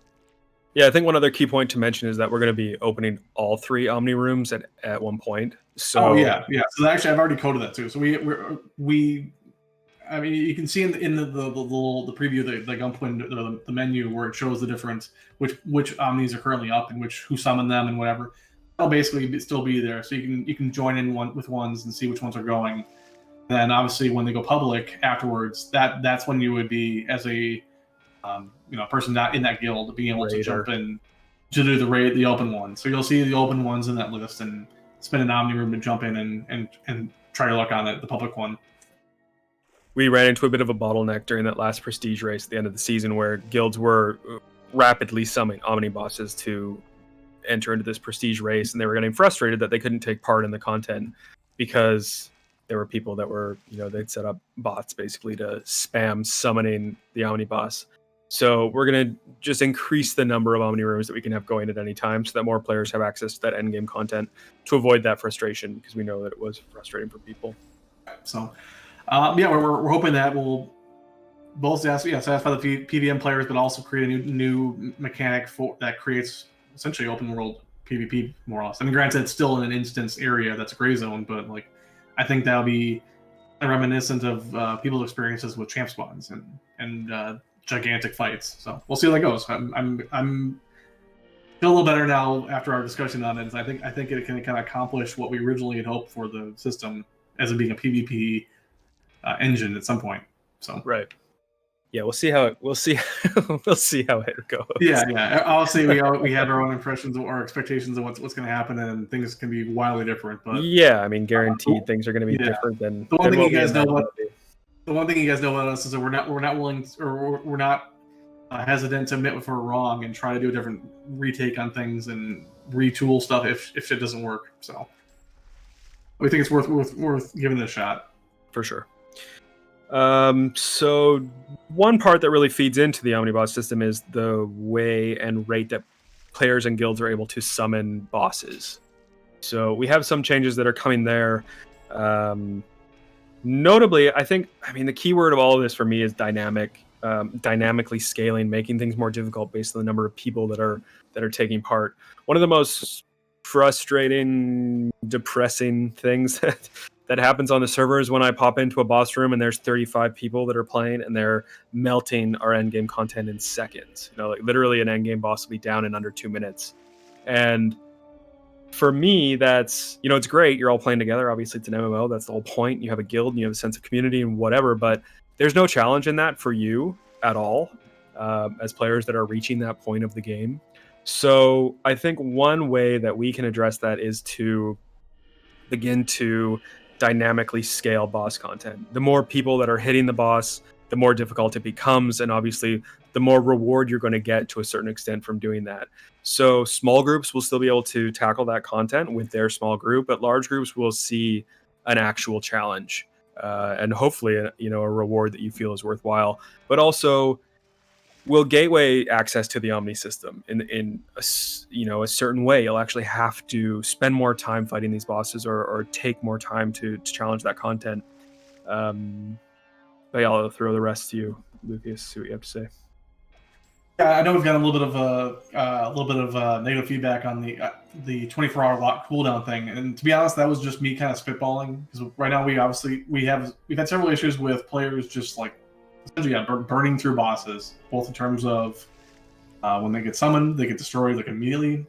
Yeah, I think one other key point to mention is that we're going to be opening all 3 Omni rooms at one point. So yeah. So actually, I've already coded that too. So we I mean, you can see in the preview, the Gump window, the menu where it shows the different which Omnis are currently up and who summoned them and whatever. They'll basically still be there, so you can join in with ones and see which ones are going. And then obviously when they go public afterwards, that's when you would be as a person not in that guild being able to jump in to do the open ones. So you'll see the open ones in that list and spend an Omni room to jump in and try your luck on the public one. We ran into a bit of a bottleneck during that last prestige race at the end of the season where guilds were rapidly summoning Omnibosses to enter into this prestige race, and they were getting frustrated that they couldn't take part in the content because there were people that were, they'd set up bots basically to spam summoning the Omniboss. So we're going to just increase the number of Omni rooms that we can have going at any time so that more players have access to that endgame content to avoid that frustration, because we know that it was frustrating for people. So, we're hoping that will both satisfy the PVM players, but also create a new mechanic that creates essentially open world PvP, more or less. I mean, granted, it's still in an instance area that's a gray zone, but I think that'll be reminiscent of people's experiences with champ spawns and gigantic fights. So we'll see how that goes. I'm feel a little better now after our discussion on it. I think it can kind of accomplish what we originally had hoped for the system as it being a PvP engine at some point. So right. Yeah, we'll see how it goes. Yeah. Obviously, we have our own impressions or expectations of what's going to happen, and things can be wildly different. But yeah, I mean, guaranteed things are going to be different than the one thing you guys know about. The one thing you guys know about us is that we're not willing, or we're not hesitant to admit if we're wrong and try to do a different retake on things and retool stuff if shit doesn't work. So we think it's worth giving it a shot for sure. So one part that really feeds into the Omniboss system is the way and rate that players and guilds are able to summon bosses. So we have some changes that are coming there. Notably, the key word of all of this for me is dynamically scaling, making things more difficult based on the number of people that are taking part. One of the most frustrating, depressing things that happens on the server is when I pop into a boss room and there's 35 people that are playing and they're melting our endgame content in seconds. Like literally an endgame boss will be down in under 2 minutes. And for me, that's, it's great. You're all playing together. Obviously, it's an MMO. That's the whole point. You have a guild and you have a sense of community and whatever, but there's no challenge in that for you at all as players that are reaching that point of the game. So I think one way that we can address that is to begin to dynamically scale boss content. The more people that are hitting the boss, the more difficult it becomes, and obviously the more reward you're going to get to a certain extent from doing that. So small groups will still be able to tackle that content with their small group, but large groups will see an actual challenge and hopefully a reward that you feel is worthwhile, but also will gateway access to the Omni system in a certain way. You'll actually have to spend more time fighting these bosses or take more time to challenge that content. But yeah, I'll throw the rest to you, Lucas. See what you have to say. Yeah, I know we've got a little bit of negative feedback on the 24-hour lock cooldown thing, and to be honest, that was just me kind of spitballing because right now we've had several issues with players just like essentially burning through bosses, both in terms of when they get summoned, they get destroyed like immediately,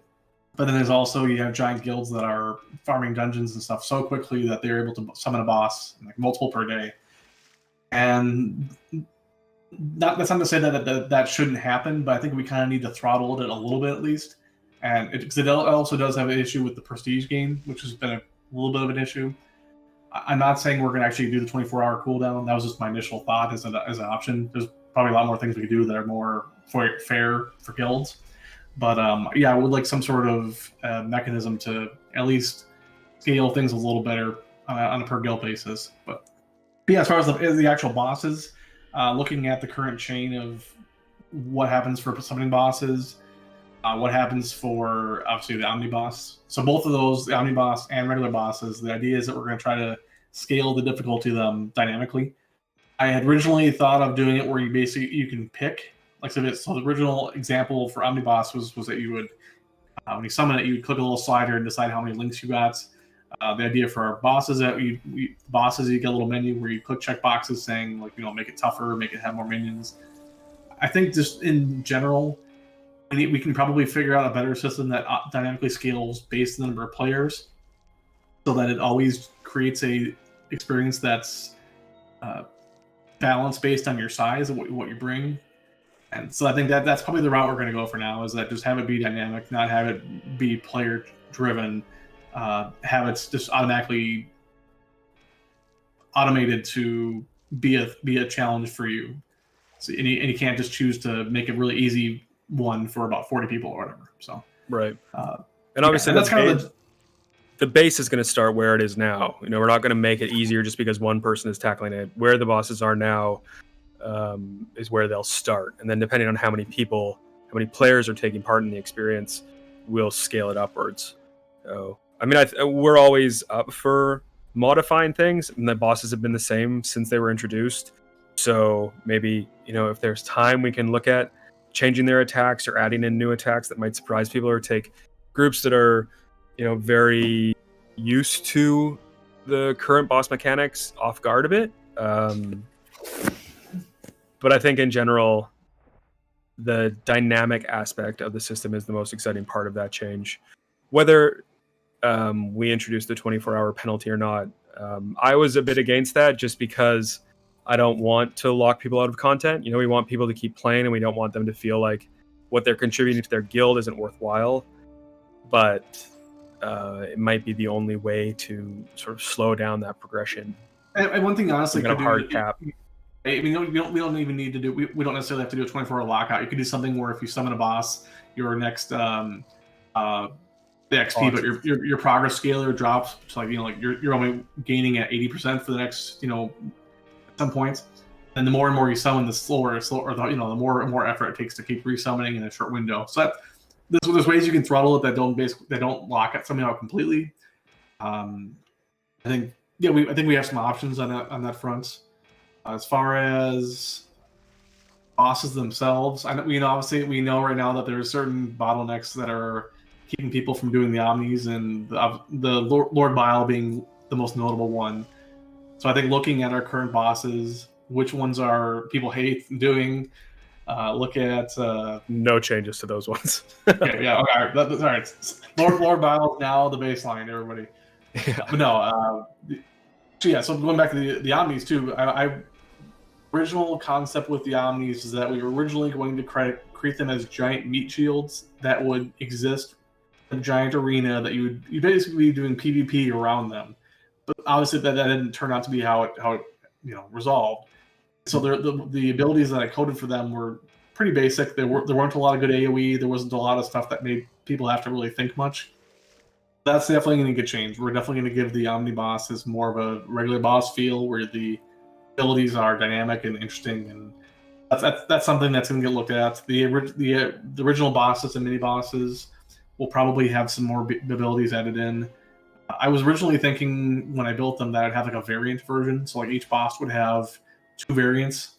but then there's also you have giant guilds that are farming dungeons and stuff so quickly that they're able to summon a boss like multiple per day, and that's not to say that shouldn't happen, but I think we kind of need to throttle it a little bit at least, and it also does have an issue with the prestige game, which has been a little bit of an issue. I'm not saying we're going to actually do the 24-hour cooldown. That was just my initial thought as an option. There's probably a lot more things we could do that are more fair for guilds. But I would like some sort of mechanism to at least scale things a little better on a per guild basis. But yeah, as far as the actual bosses, looking at the current chain of what happens for summoning bosses, what happens for obviously the Omniboss. So both of those, the Omniboss and regular bosses, the idea is that we're going to try to scale the difficulty of them dynamically. I had originally thought of doing it where you can pick, like so the original example for Omniboss was that you would when you summon it, you would click a little slider and decide how many links you got. The idea for our bosses that you get a little menu where you click check boxes saying make it tougher, make it have more minions. I think just in general, we can probably figure out a better system that dynamically scales based on the number of players, so that it always creates a experience that's balanced based on your size and what you bring. And so I think that's probably the route we're going to go for now, is that just have it be dynamic, not have it be player driven, have it just automatically automated to be a challenge for you. So, and you can't just choose to make a really easy one for about 40 people or whatever. So right. And obviously that's kind of the base is going to start where it is now. We're not going to make it easier just because one person is tackling it. Where the bosses are now is where they'll start, and then depending on how many players are taking part in the experience, we'll scale it upwards. So we're always up for modifying things, and the bosses have been the same since they were introduced. So maybe if there's time, we can look at changing their attacks or adding in new attacks that might surprise people or take groups that are very used to the current boss mechanics off guard a bit. But I think in general, the dynamic aspect of the system is the most exciting part of that change. Whether we introduce the 24-hour penalty or not, I was a bit against that just because I don't want to lock people out of content. We want people to keep playing, and we don't want them to feel like what they're contributing to their guild isn't worthwhile. But it might be the only way to sort of slow down that progression. And one thing, honestly, a hard cap. We don't even need to do. We don't necessarily have to do a 24-hour lockout. You could do something where if you summon a boss, your next the XP, but your progress scaler drops. So you're only gaining at 80% for the next some points. And the more and more you summon, the slower, the more and more effort it takes to keep resummoning in a short window. So there's ways you can throttle it that don't lock it something out completely. I think we have some options on that front. As far as bosses themselves, obviously we know right now that there are certain bottlenecks that are keeping people from doing the Omnis, and the Lord Bile being the most notable one. So I think looking at our current bosses, which ones are people hate doing, look at no changes to those ones. Okay, all right. Lord Bile is now the baseline, everybody. Yeah. But no, so going back to the Omnis too, original concept with the Omnis is that we were originally going to create them as giant meat shields that would exist in a giant arena that you basically be doing PvP around them. But obviously that didn't turn out to be how it resolved. So the abilities that I coded for them were pretty basic. There weren't a lot of good AoE. There wasn't a lot of stuff that made people have to really think much. That's definitely going to get changed. We're definitely going to give the Omnibosses more of a regular boss feel, where the abilities are dynamic and interesting, and that's something that's going to get looked at. The original bosses and mini bosses will probably have some more abilities added in. I was originally thinking when I built them that I'd have like a variant version, so like each boss would have 2 variants.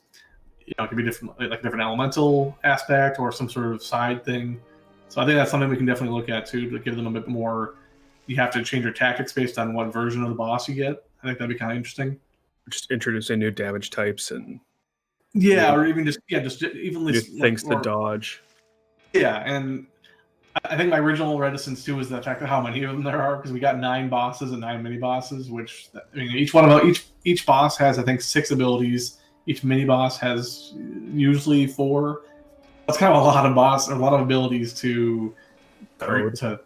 It could be different, like different elemental aspect or some sort of side thing. So I think that's something we can definitely look at too, to give them a bit more. You have to change your tactics based on what version of the boss you get. I think that'd be kind of interesting. Just introducing new damage types and or even just evenly things to dodge. Yeah, and I think my original reticence too was the fact of how many of them there are, because we got 9 bosses and 9 mini bosses, which each boss has I think 6 abilities. Each mini boss has usually 4. That's kind of a lot of abilities to code to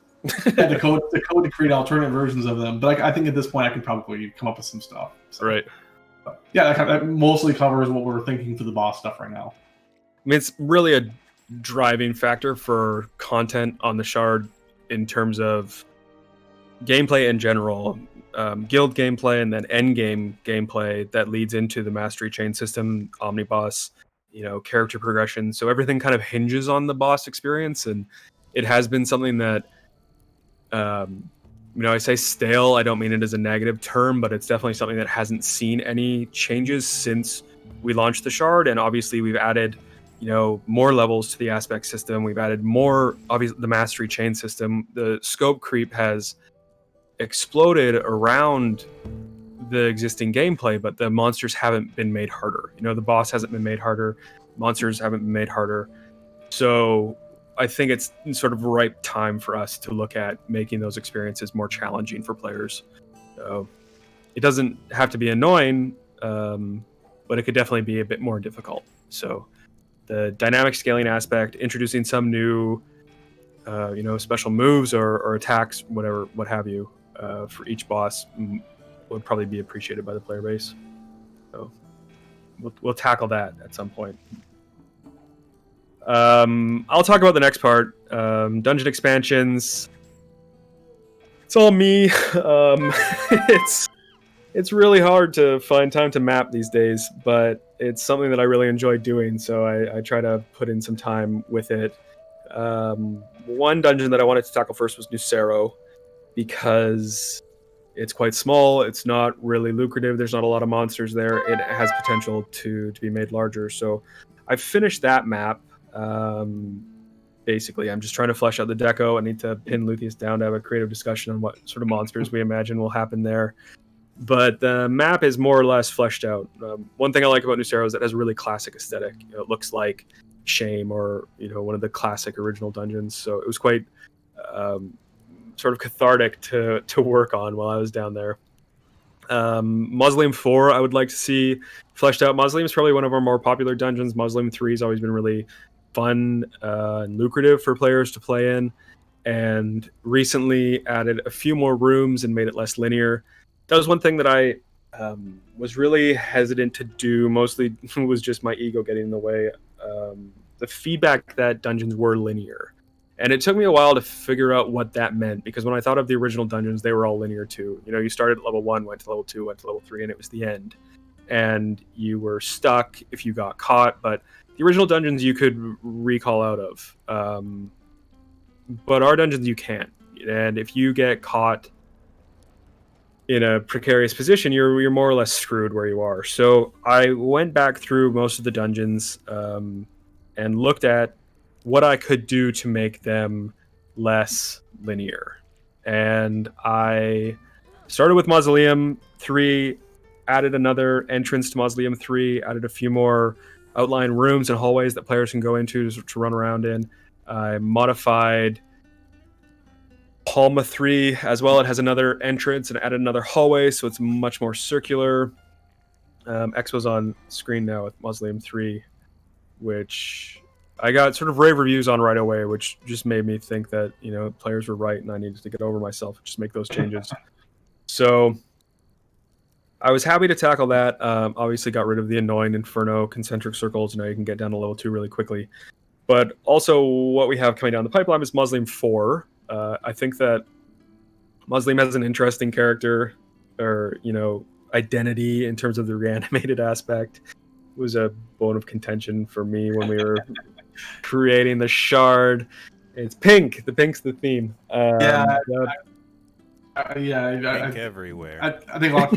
create alternate versions of them. But I think at this point I can probably come up with some stuff. So, right. Yeah, that mostly covers what we're thinking for the boss stuff right now. I mean, it's really a driving factor for content on the Shard in terms of gameplay in general, guild gameplay, and then end game gameplay that leads into the mastery chain system, Omniboss, character progression. So everything kind of hinges on the boss experience, and it has been something that, I say stale. I don't mean it as a negative term, but it's definitely something that hasn't seen any changes since we launched the Shard. And obviously we've added, more levels to the aspect system. We've added more, obviously, the mastery chain system. The scope creep has exploded around the existing gameplay, but the monsters haven't been made harder. The boss hasn't been made harder. Monsters haven't been made harder. So I think it's sort of ripe time for us to look at making those experiences more challenging for players. So it doesn't have to be annoying, but it could definitely be a bit more difficult. So the dynamic scaling aspect, introducing some new, special moves or attacks, what have you, for each boss would probably be appreciated by the player base. So we'll tackle that at some point. I'll talk about the next part. Dungeon expansions. It's all me. It's really hard to find time to map these days, but it's something that I really enjoy doing, so I try to put in some time with it. One dungeon that I wanted to tackle first was Nucero, because it's quite small, it's not really lucrative, there's not a lot of monsters there, it has potential to be made larger. So I finished that map. Basically, I'm just trying to flesh out the deco. I need to pin Luthius down to have a creative discussion on what sort of monsters we imagine will happen there. But the map is more or less fleshed out. One thing I like about Nucero is it has a really classic aesthetic. It looks like Shame or one of the classic original dungeons. So it was quite sort of cathartic to work on while I was down there. Mausoleum 4 I would like to see fleshed out. Mausoleum is probably one of our more popular dungeons. Mausoleum 3 has always been really fun and lucrative for players to play in, and recently added a few more rooms and made it less linear. That was one thing that I was really hesitant to do. Mostly was just my ego getting in the way. The feedback that dungeons were linear, and it took me a while to figure out what that meant, because when I thought of the original dungeons, they were all linear too. You started at level 1, went to level 2, went to level 3, and it was the end. and you were stuck if you got caught. But the original dungeons you could recall out of, but our dungeons you can't. And if you get caught in a precarious position, you're more or less screwed where you are. So I went back through most of the dungeons and looked at what I could do to make them less linear. And I started with Mausoleum 3, added another entrance to Mausoleum 3, added a few more outline rooms and hallways that players can go into to run around in. I modified Palma 3 as well. It has another entrance and added another hallway, so it's much more circular. Expo's on screen now with Mausoleum 3, which I got sort of rave reviews on right away, which just made me think that, you know, players were right and I needed to get over myself and just make those changes. So I was happy to tackle that. Obviously got rid of the annoying Inferno concentric circles. Now you can get down to level 2 really quickly. But also what we have coming down the pipeline is Mausoleum 4. I think that Mausoleum has an interesting character or, you know, identity in terms of the reanimated aspect. It was a bone of contention for me when we were creating the shard. It's pink. The pink's the theme. Pink everywhere. I think a lot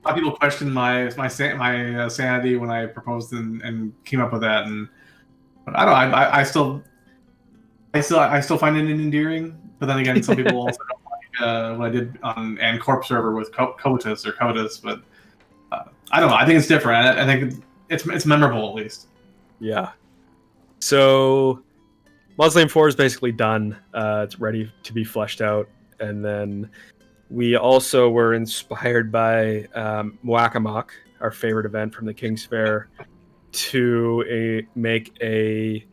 of people questioned my sanity when I proposed and came up with that, and I don't know. I still find it endearing, but then again, some people also don't like what I did on and Corp server with Covetous, but I don't know. I think it's different. I think it's memorable at least. Yeah. So Mausoleum 4 is basically done. It's ready to be fleshed out. And then we also were inspired by Whack-A-Mock, our favorite event from the King's Fair, to make a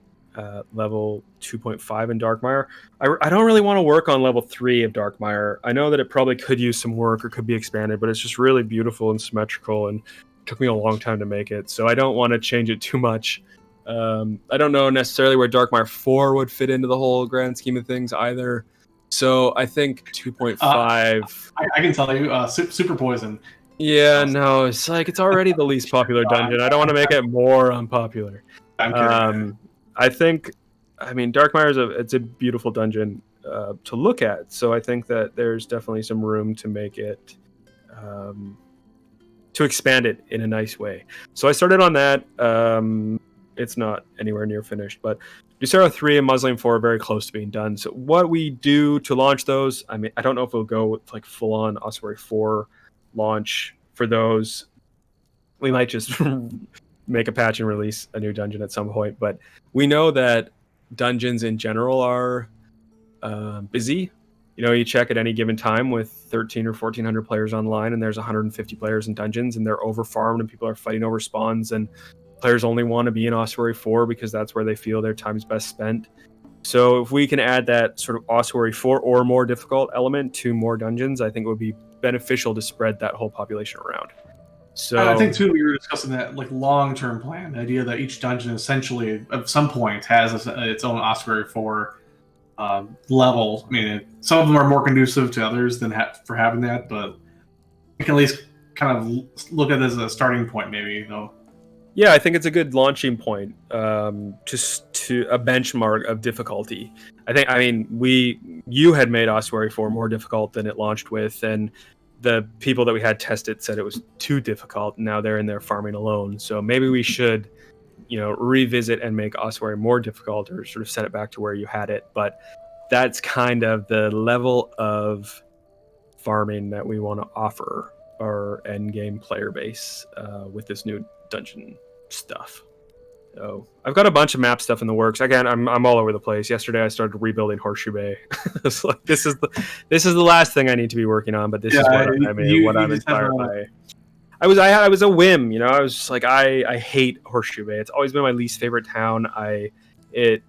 level 2.5 in Darkmire. I don't really want to work on level 3 of Darkmire. I know that it probably could use some work or could be expanded, but it's just really beautiful and symmetrical, and it took me a long time to make it. So I don't want to change it too much. I don't know necessarily where Darkmire 4 would fit into the whole grand scheme of things either. So I think 2.5. I can tell you, Super Poison. Yeah, no, it's like it's already the least popular dungeon. I don't want to make it more unpopular. I'm kidding. I mean, Darkmire it's a beautiful dungeon to look at. So I think that there's definitely some room to make it, to expand it in a nice way. So I started on that. It's not anywhere near finished, but Lucero 3 and Mausoleum 4 are very close to being done. So what we do to launch those, I mean, I don't know if we'll go with like full-on Ossuary 4 launch for those. We might just make a patch and release a new dungeon at some point, but we know that dungeons in general are busy. You know, you check at any given time with 13 or 1400 players online, and there's 150 players in dungeons, and they're overfarmed, and people are fighting over spawns, and players only want to be in Ossuary 4 because that's where they feel their time's best spent. So if we can add that sort of Ossuary 4 or more difficult element to more dungeons, I think it would be beneficial to spread that whole population around. So I think too, we were discussing that like long-term plan, the idea that each dungeon essentially at some point has its own Ossuary 4 level. I mean, some of them are more conducive to others than for having that, but we can at least kind of look at it as a starting point, maybe, you know. Yeah, I think it's a good launching point, just to a benchmark of difficulty. You had made Ossuary 4 more difficult than it launched with, and the people that we had test it said it was too difficult. Now they're in there farming alone. So maybe we should, you know, revisit and make Ossuary more difficult, or sort of set it back to where you had it. But that's kind of the level of farming that we want to offer our end game player base with this new dungeon stuff. So I've got a bunch of map stuff in the works. Again, I'm all over the place. Yesterday I started rebuilding Horseshoe Bay. It's like, this is the last thing I need to be working on, but this is what I'm inspired by. I was a whim, you know. I was just like, I hate Horseshoe Bay. It's always been my least favorite town. It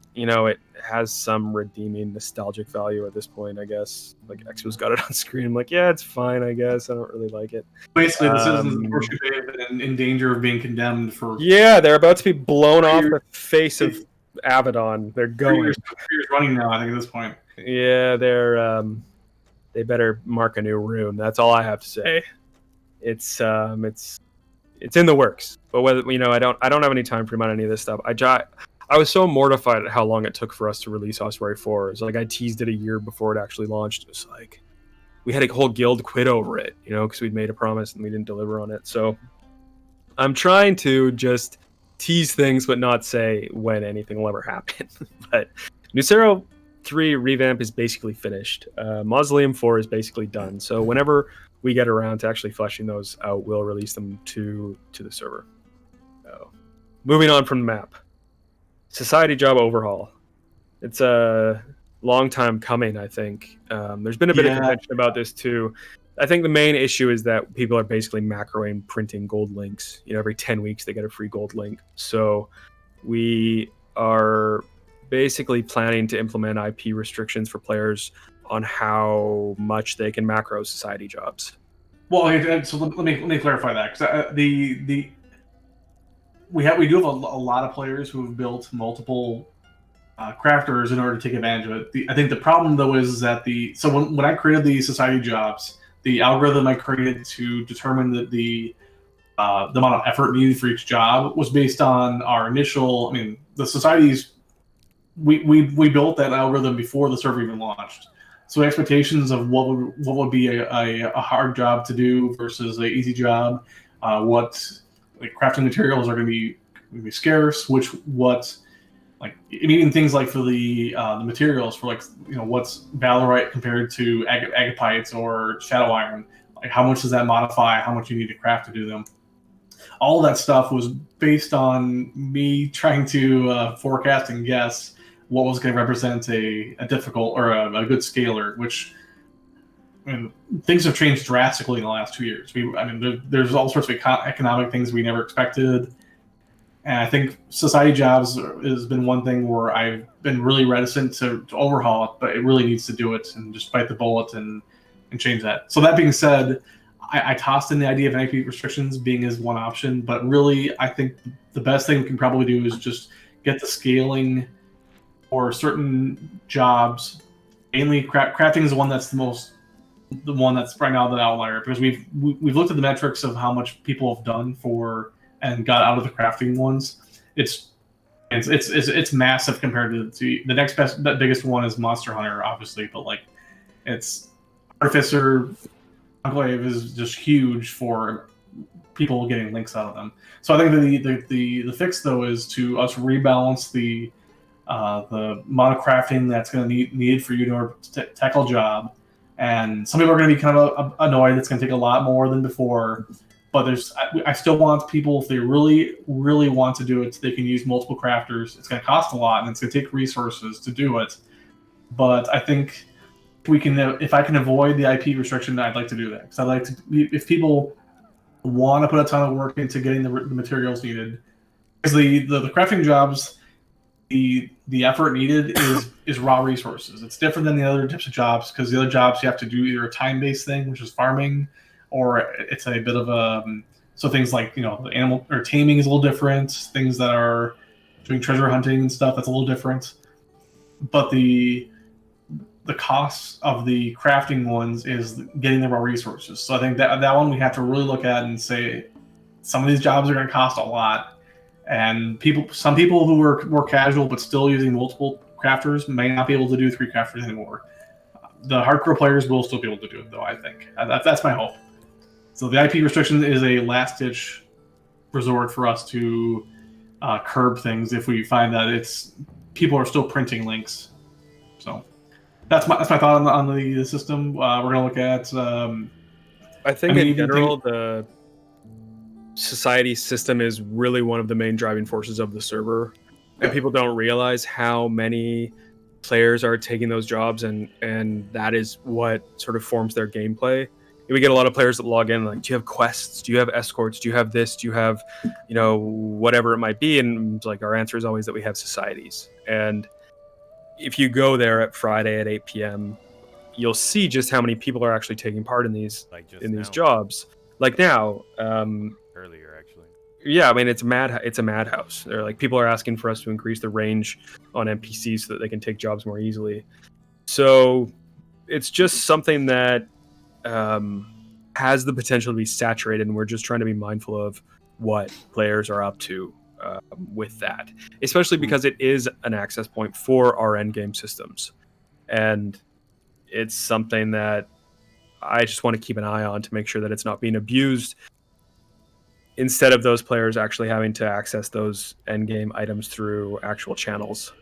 has some redeeming nostalgic value at this point, I guess. Like, Expo's got it on screen. I'm like, yeah, it's fine, I guess. I don't really like it. Basically, the citizens of Horseshoe Bay have been in danger of being condemned for... Yeah, they're about to be blown off the face of Abaddon. They're going. 3 years running now, I think, at this point. Yeah, they better mark a new rune. That's all I have to say. It's it's in the works. But whether I don't have any time frame on any of this stuff. I was so mortified at how long it took for us to release Osprey 4. It's like I teased it a year before it actually launched. It was like we had a whole guild quit over it, because we'd made a promise and we didn't deliver on it. So I'm trying to just tease things but not say when anything will ever happen. But Nucero 3 revamp is basically finished. Mausoleum 4 is basically done. So whenever we get around to actually fleshing those out, we'll release them to the server. So, moving on from the map. Society Job Overhaul. It's a long time coming, I think. There's been a bit of contention about this too. I think the main issue is that people are basically macroing printing gold links. Every 10 weeks they get a free gold link. So we are basically planning to implement IP restrictions for players on how much they can macro society jobs. Well, so let me clarify that, because we do have a lot of players who have built multiple crafters in order to take advantage of it. I think the problem though is that when I created the society jobs, the algorithm I created to determine the amount of effort needed for each job was based on our initial. The societies. We built that algorithm before the server even launched. So expectations of what would be a hard job to do versus an easy job, what crafting materials are going to be scarce, even things like for the materials for what's Valorite compared to agapites or shadow iron, how much does that modify, how much you need to craft to do them. All that stuff was based on me trying to forecast and guess what was going to represent a difficult or a good scaler, which things have changed drastically in the last 2 years. There's all sorts of economic things we never expected. And I think society jobs has been one thing where I've been really reticent to overhaul it, but it really needs to do it and just bite the bullet and change that. So that being said, I tossed in the idea of IP restrictions being as one option, but really I think the best thing we can probably do is just get the scaling for certain jobs. Mainly crafting is the one that's the one that's right now the outlier, because we've looked at the metrics of how much people have done and got out of the crafting ones. It's massive compared to the next biggest one is Monster Hunter, obviously, but it's Artificer Enclave is just huge for people getting links out of them. So I think the fix though is to us rebalance the amount of crafting that's going to needed for you to tackle a job. And some people are going to be kind of annoyed. It's going to take a lot more than before. But I still want people, if they really, really want to do it, they can use multiple crafters. It's going to cost a lot, and it's going to take resources to do it. But I think if I can avoid the IP restriction, I'd like to do that. Because I'd like to, if people want to put a ton of work into getting the materials needed, because the crafting jobs, the effort needed is raw resources. It's different than the other types of jobs, because the other jobs you have to do either a time-based thing, which is farming, or it's a bit of so things like the animal or taming is a little different. Things that are doing treasure hunting and stuff, that's a little different. But the cost of the crafting ones is getting the raw resources. So I think that one we have to really look at and say some of these jobs are going to cost a lot. And some people who are more casual but still using multiple crafters may not be able to do 3 crafters anymore. The hardcore players will still be able to do it, though, I think. That's my hope. So the IP restriction is a last-ditch resort for us to curb things if we find that people are still printing links. So that's my thought on the system. We're going to look at... I think in general, the society system is really one of the main driving forces of the server, and people don't realize how many players are taking those jobs, and that is what sort of forms their gameplay. We get a lot of players that log in like, do you have quests, do you have escorts, do you have this, do you have whatever it might be, and our answer is always that we have societies. And if you go there at Friday at 8 p.m, you'll see just how many people are actually taking part in these these jobs. Like now, earlier actually. Yeah, it's a madhouse. They're people are asking for us to increase the range on NPCs so that they can take jobs more easily. So it's just something that has the potential to be saturated, and we're just trying to be mindful of what players are up to with that, especially because it is an access point for our endgame systems. And it's something that I just want to keep an eye on to make sure that it's not being abused, instead of those players actually having to access those endgame items through actual channels.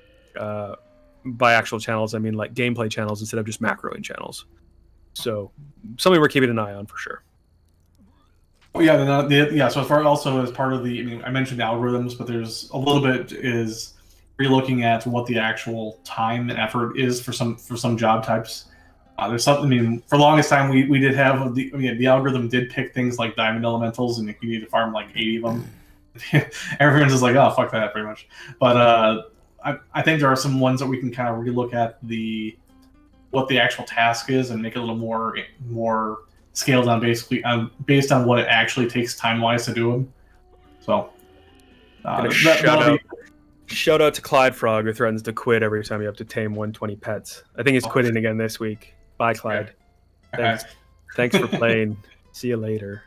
By actual channels, I mean like gameplay channels instead of just macroing channels. So something we're keeping an eye on for sure. Yeah, so as far also as part of the, I mean, I mentioned algorithms, but there's a little bit is relooking at what the actual time and effort is for some job types. There's something. I mean, for the longest time, we did have the algorithm did pick things like diamond elementals, and you need to farm like 80 of them. Everyone's just like, oh, fuck that, pretty much. But I think there are some ones that we can kind of relook at what the actual task is and make it a little more scaled down, basically based on what it actually takes time wise to do them. So shout out to Clyde Frog, who threatens to quit every time you have to tame 120 pets. I think he's quitting again this week. Bye, Clyde. Thanks for playing. See you later.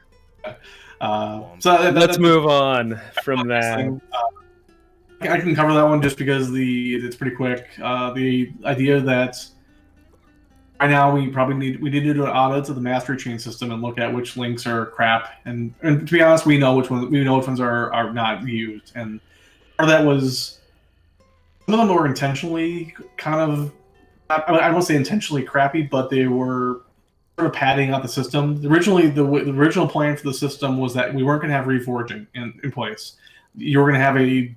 Let's move on from that. I can cover that one just because it's pretty quick. The idea that right now we need to do an audit of the mastery chain system and look at which links are crap. And to be honest, we know which ones are not used. And part of that was some of them were intentionally kind of, I won't say intentionally crappy, but they were sort of padding out the system. Originally, the original plan for the system was that we weren't going to have reforging in place. You were going to have a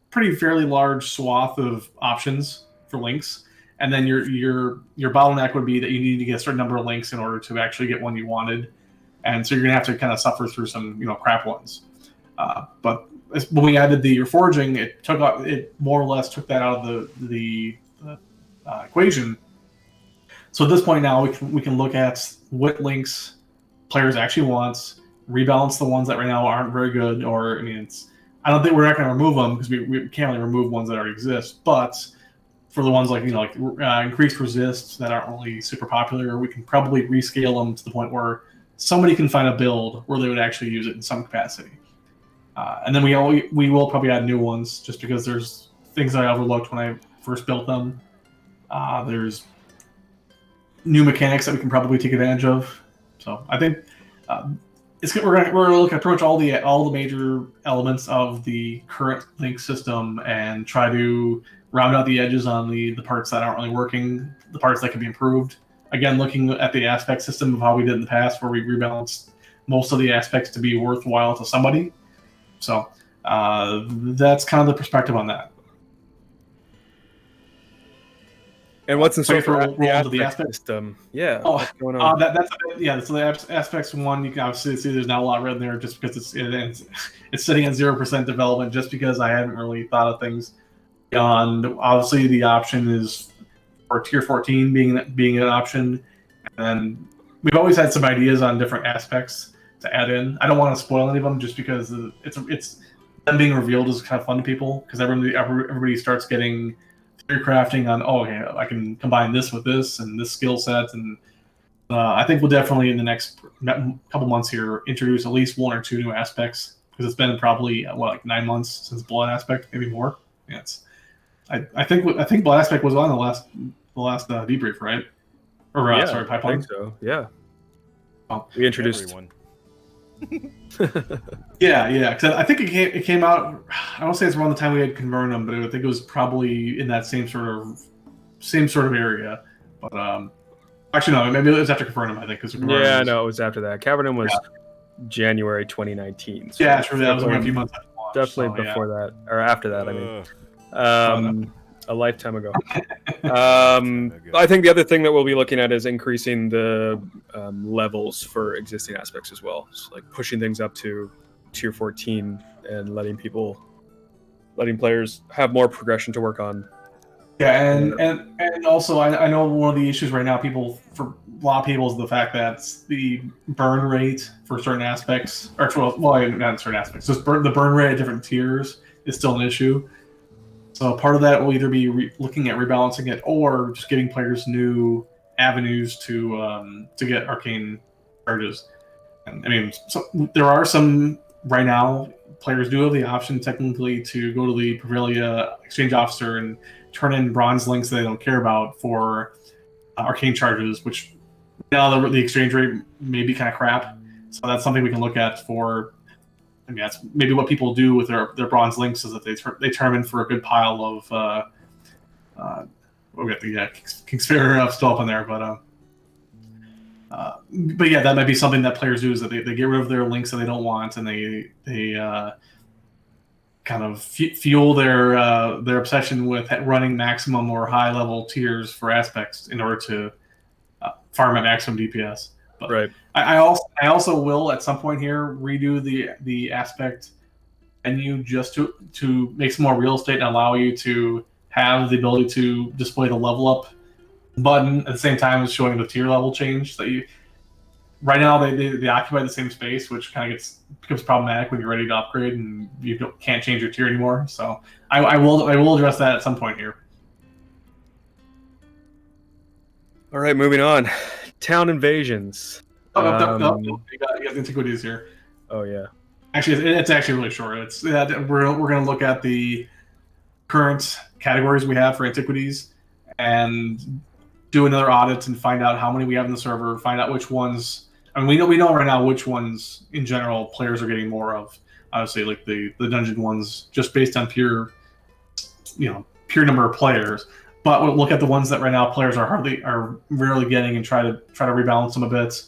pretty fairly large swath of options for links, and then your bottleneck would be that you need to get a certain number of links in order to actually get one you wanted, and so you're going to have to kind of suffer through some crap ones. But when we added the reforging, it more or less took that out of the equation. So at this point now, we can look at what links players actually want, rebalance the ones that right now aren't very good, or I don't think we're not going to remove them because we can't really remove ones that already exist. But for the ones like increased resist that aren't really super popular, we can probably rescale them to the point where somebody can find a build where they would actually use it in some capacity. And then we will probably add new ones just because there's things I overlooked when I first built them. There's new mechanics that we can probably take advantage of. So I think we're gonna look at pretty much all the major elements of the current link system and try to round out the edges on the parts that aren't really working, the parts that can be improved. Again, looking at the aspect system of how we did in the past, where we rebalanced most of the aspects to be worthwhile to somebody. So that's kind of the perspective on that. And what's in store for the aspect system? Yeah. What's going on? So the aspects one, you can obviously see there's not a lot written there just because it's sitting at 0% development, just because I haven't really thought of things beyond. Obviously, the option is for tier 14 being an option, and we've always had some ideas on different aspects to add in. I don't want to spoil any of them just because it's them being revealed is kind of fun to people, because everybody starts getting theory crafting on, I can combine this with this and this skill set, and I think we'll definitely in the next couple months here introduce at least one or two new aspects, because it's been probably 9 months since Blood aspect, maybe more. Yeah, I think Blood aspect was on the last debrief, right? Or sorry, pipeline. I think so. Yeah. We introduced everyone. Yeah. Because I think it came out. I don't say it's around the time we had Convernum, but I think it was probably in that same sort of area. But actually, no, maybe it was after Convernum. I think it was after that. Cavernum was January 2019. So yeah, sure. That was a few months after launch. Definitely before that, or after that. I mean, a lifetime ago. I think the other thing that we'll be looking at is increasing the levels for existing aspects as well. So like pushing things up to tier 14 and letting players have more progression to work on. Yeah, and also I know one of the issues right now, for a lot of people, is the fact that the burn rate for certain aspects, or not certain aspects, just the burn rate at different tiers is still an issue. So part of that will either be looking at rebalancing it, or just giving players new avenues to get arcane charges. And I mean, there are some right now, players do have the option technically to go to the Pavilia exchange officer and turn in bronze links that they don't care about for arcane charges, which now the exchange rate may be kind of crap. So that's something we can look at for. I mean, that's maybe what people do with their bronze links is that they turn them in for a good pile of. We got the Kingspire stuff in there, but yeah, that might be something that players do is that they get rid of their links that they don't want, and they kind of fuel their obsession with running maximum or high level tiers for aspects in order to farm at maximum DPS. But Right. I also will at some point here redo the aspect menu just to make some more real estate and allow you to have the ability to display the level up button at the same time as showing the tier level change. That you right now they occupy the same space, which kind of becomes problematic when you're ready to upgrade and you can't change your tier anymore. So I will address that at some point here. All right, moving on. Town invasions. No, you got antiquities here. Oh yeah. Actually, it's actually really short. We're going to look at the current categories we have for antiquities and do another audit and find out how many we have in the server. Find out which ones. I mean, we know right now which ones in general players are getting more of. Obviously, like the dungeon ones, just based on pure number of players. But we'll look at the ones that right now players are rarely getting and try to rebalance them a bit.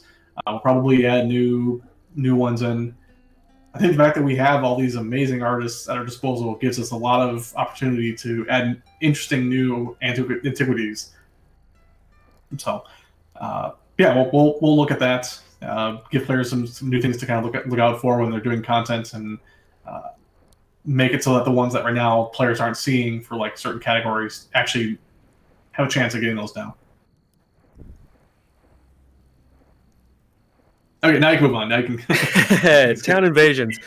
We'll probably add new ones in. I think the fact that we have all these amazing artists at our disposal gives us a lot of opportunity to add interesting new antiquities. So, yeah, we'll look at that. Give players some new things to kind of look out for when they're doing content, and make it so that the ones that right now players aren't seeing for like certain categories actually have a chance of getting those down. Okay, now you can move on. Now you can. Town invasions.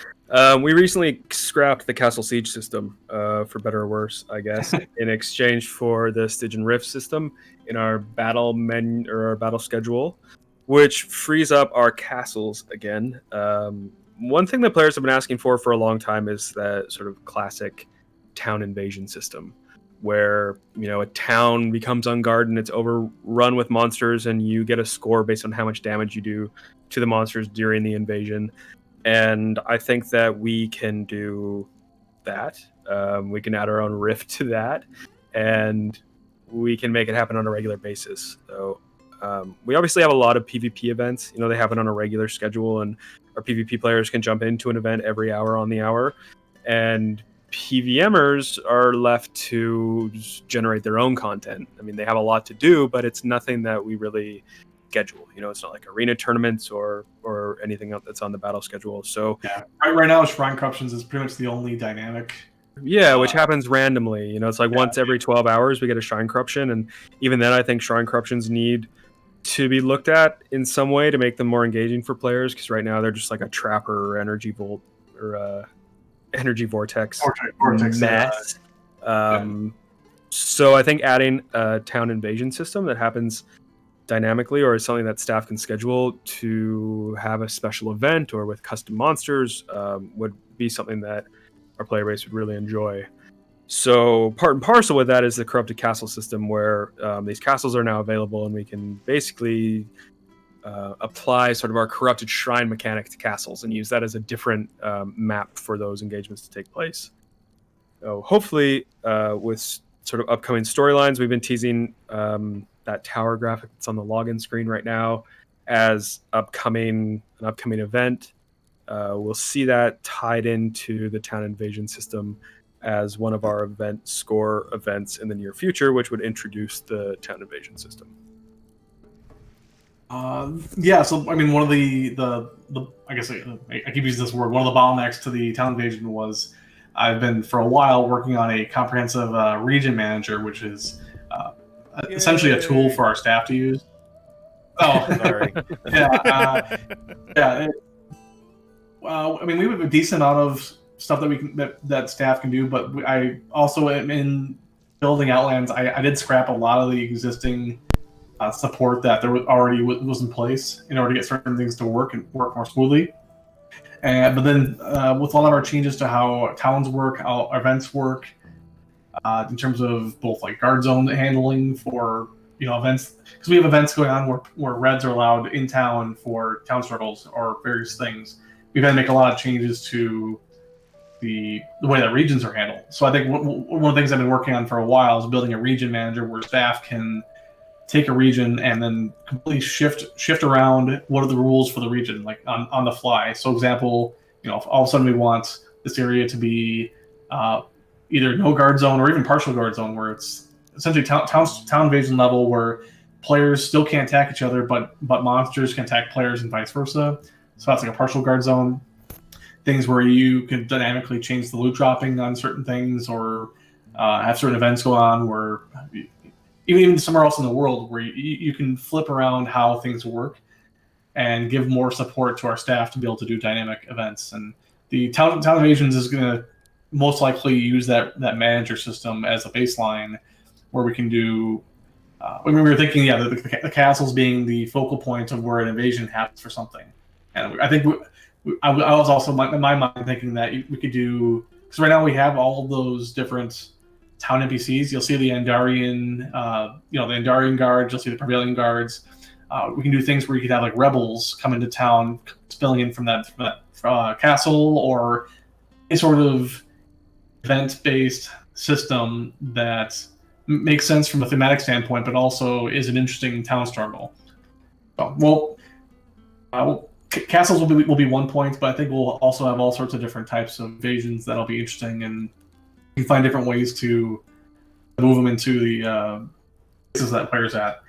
We recently scrapped the Castle Siege system, for better or worse, I guess, in exchange for the Stygian Rift system in our battle menu or our battle schedule, which frees up our castles again. One thing that players have been asking for a long time is that sort of classic town invasion system, where a town becomes unguarded and it's overrun with monsters, and you get a score based on how much damage you do to the monsters during the invasion. And I think that we can do that. We can add our own rift to that, and we can make it happen on a regular basis. So we obviously have a lot of PvP events. They happen on a regular schedule, and our PvP players can jump into an event every hour on the hour. And PVMers are left to generate their own content. I mean, they have a lot to do, but it's nothing that we really schedule. It's not like arena tournaments or anything else that's on the battle schedule. So yeah, right now Shrine Corruptions is pretty much the only dynamic. Yeah, which happens randomly. It's like once every 12 hours we get a Shrine Corruption, and even then I think Shrine Corruptions need to be looked at in some way to make them more engaging for players, because right now they're just like a trapper or energy vortex mess. So I think adding a town invasion system that happens dynamically, or is something that staff can schedule to have a special event or with custom monsters, would be something that our player base would really enjoy. So part and parcel with that is the corrupted castle system, where these castles are now available, and we can basically apply sort of our corrupted shrine mechanic to castles and use that as a different map for those engagements to take place. So hopefully with sort of upcoming storylines, we've been teasing that tower graphic that's on the login screen right now as an upcoming event. We'll see that tied into the town invasion system as one of our event score events in the near future, which would introduce the town invasion system. Yeah, so I mean, one of the I guess I keep using this word. One of the bottlenecks to the town invasion was I've been for a while working on a comprehensive region manager, which is essentially a tool for our staff to use. Oh, sorry. I mean, we have a decent amount of stuff that staff can do, but I also am in building Outlands. I did scrap a lot of the existing support that there already was in place in order to get certain things to work more smoothly. But then with all of our changes to how towns work, how events work, in terms of both like guard zone handling for events, because we have events going on where reds are allowed in town for town struggles or various things. We've had to make a lot of changes to the way that regions are handled. So I think one of the things I've been working on for a while is building a region manager where staff can take a region and then completely shift around what are the rules for the region, like on the fly. So example, if all of a sudden we want this area to be either no guard zone or even partial guard zone, where it's essentially town invasion level, where players still can't attack each other, but monsters can attack players and vice versa. So that's like a partial guard zone. Things where you can dynamically change the loot dropping on certain things, or have certain events go on where even somewhere else in the world where you can flip around how things work and give more support to our staff to be able to do dynamic events. And the town invasions is going to most likely use that manager system as a baseline, where we can do. When we were thinking, the castles being the focal point of where an invasion happens for something, and I think I was also in my mind thinking that we could do, because right now we have all of those different town NPCs. You'll see the Andarian, the Andarian guards. You'll see the Prevailing guards. We can do things where you could have like rebels come into town, spilling in from that castle, or any sort of event-based system that makes sense from a thematic standpoint, but also is an interesting town struggle. So, castles will be one point, but I think we'll also have all sorts of different types of invasions that'll be interesting, and you can find different ways to move them into the places that players at.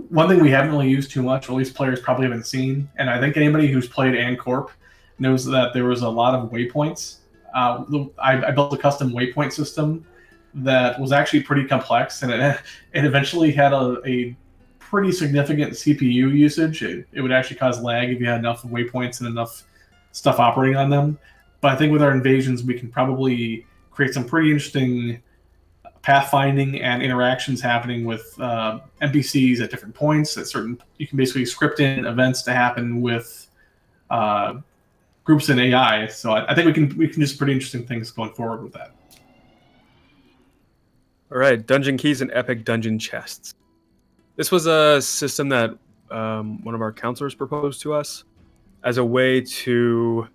One thing we haven't really used too much, or at least players probably haven't seen, and I think anybody who's played Ancorp knows that there was a lot of waypoints. I built a custom waypoint system that was actually pretty complex, and it eventually had a pretty significant CPU usage. It would actually cause lag if you had enough waypoints and enough stuff operating on them. But I think with our invasions, we can probably create some pretty interesting pathfinding and interactions happening with NPCs at different points. You can basically script in events to happen with groups in AI. So I think we can do some pretty interesting things going forward with that. All right, dungeon keys and epic dungeon chests. This was a system that one of our counselors proposed to us as a way to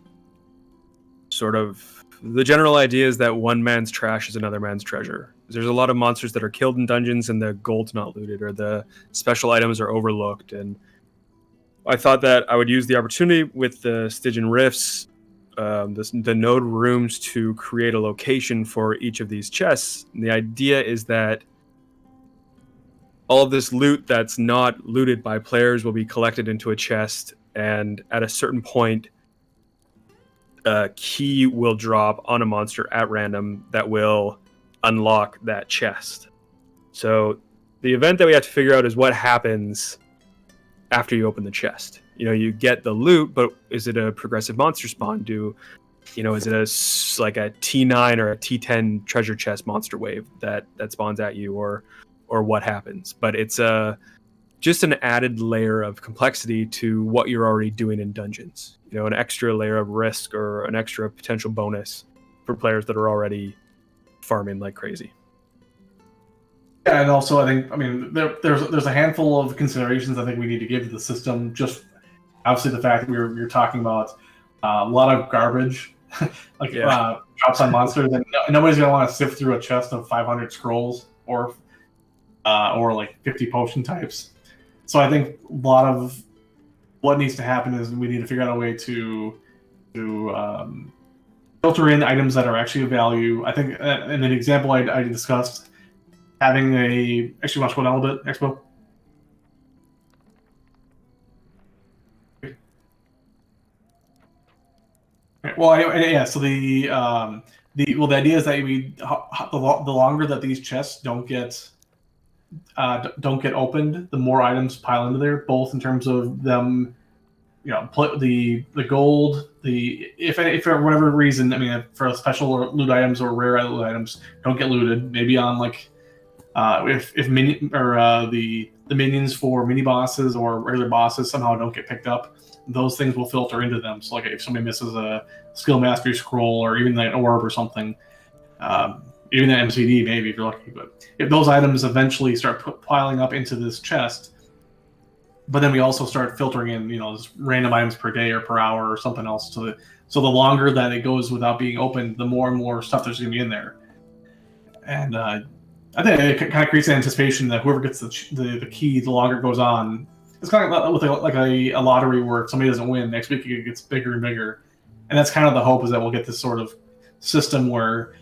sort of... The general idea is that one man's trash is another man's treasure. There's a lot of monsters that are killed in dungeons and the gold's not looted, or the special items are overlooked. And I thought that I would use the opportunity with the Stygian Rifts, the node rooms, to create a location for each of these chests. And the idea is that all of this loot that's not looted by players will be collected into a chest, and at a certain point, a key will drop on a monster at random that will unlock that chest. So the event that we have to figure out is what happens after you open the chest. You get the loot, but is it a progressive monster spawn? Is it like a T9 or a T10 treasure chest monster wave that spawns at you, or what happens? But it's just an added layer of complexity to what you're already doing in dungeons. An extra layer of risk or an extra potential bonus for players that are already farming like crazy. Yeah, and also there's a handful of considerations I think we need to give to the system. Just obviously the fact that you're talking about a lot of garbage, drops on monsters, and nobody's gonna want to sift through a chest of 500 scrolls or like 50 potion types. So I think a lot of what needs to happen is we need to figure out a way to filter in items that are actually of value. I think, in an example I discussed, having actually want to go down a little bit, Expo? Well, anyway, yeah. So the idea is that the longer that these chests don't get opened, the more items pile into there, both in terms of them, the gold, if for whatever reason, for special loot items or rare loot items don't get looted, maybe on like if the minions for mini bosses or regular bosses somehow don't get picked up, those things will filter into them. So like if somebody misses a skill mastery scroll or even an orb or something, even an MCD maybe if you're lucky, but if those items eventually start piling up into this chest, but then we also start filtering in, just random items per day or per hour or something else. So the longer that it goes without being opened, the more and more stuff there's going to be in there. And I think it kind of creates an anticipation that whoever gets the key, the longer it goes on. It's kind of like a lottery where if somebody doesn't win, next week it gets bigger and bigger. And that's kind of the hope, is that we'll get this sort of system where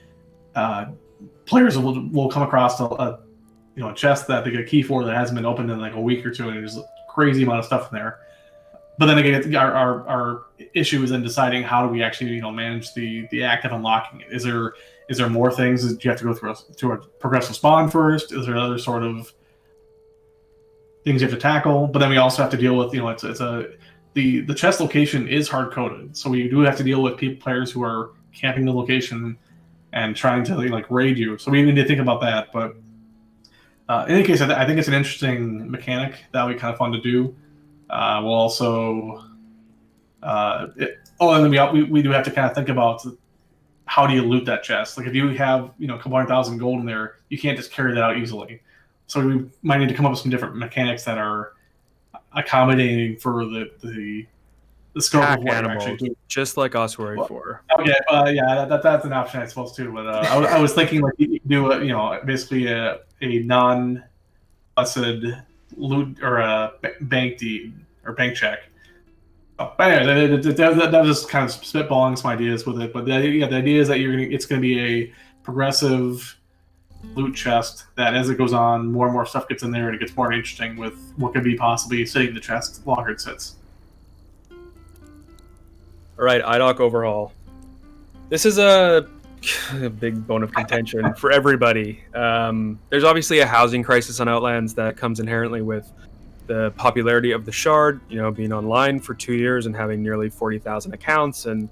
players will come across a chest that they get a key for that hasn't been opened in like a week or two, and there's a crazy amount of stuff in there. But then again, our issue is then deciding how do we actually manage the act of unlocking it. Is there more things? Do you have to go through a progressive spawn first? Is there other sort of things you have to tackle? But then we also have to deal with the chest location is hard coded, so we do have to deal with players who are camping the location and trying to raid you. So we need to think about that. But in any case, I think it's an interesting mechanic that would be kind of fun to do. We'll also, and then we do have to kind of think about how do you loot that chest. Like if you have a couple 100,000 gold in there, you can't just carry that out easily. So we might need to come up with some different mechanics that are accommodating for the scope of what you're actually doing. Just like Ossuary 4. Okay, yeah, that's an option I suppose too. But I was thinking like you do basically a non-blessed loot or a bank deed or bank check. But anyway, that was just kind of spitballing some ideas with it. But the idea is that it's going to be a progressive loot chest that as it goes on, more and more stuff gets in there, and it gets more interesting with what could be possibly sitting in the chest the longer it sits. All right, Idoc Overhaul. This is a big bone of contention for everybody. There's obviously a housing crisis on Outlands that comes inherently with the popularity of the Shard, being online for 2 years and having nearly 40,000 accounts and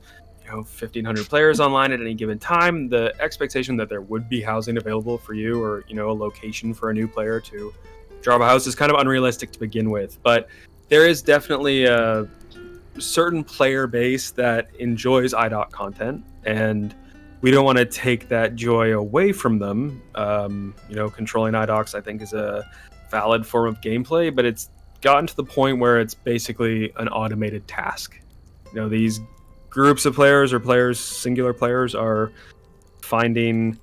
1,500 players online at any given time. The expectation that there would be housing available for you, or a location for a new player to drop a house, is kind of unrealistic to begin with. But there is definitely a certain player base that enjoys Idoc content, and we don't want to take that joy away from them. Controlling Idocs, I think, is a valid form of gameplay, but it's gotten to the point where it's basically an automated task. These groups of players or singular players are finding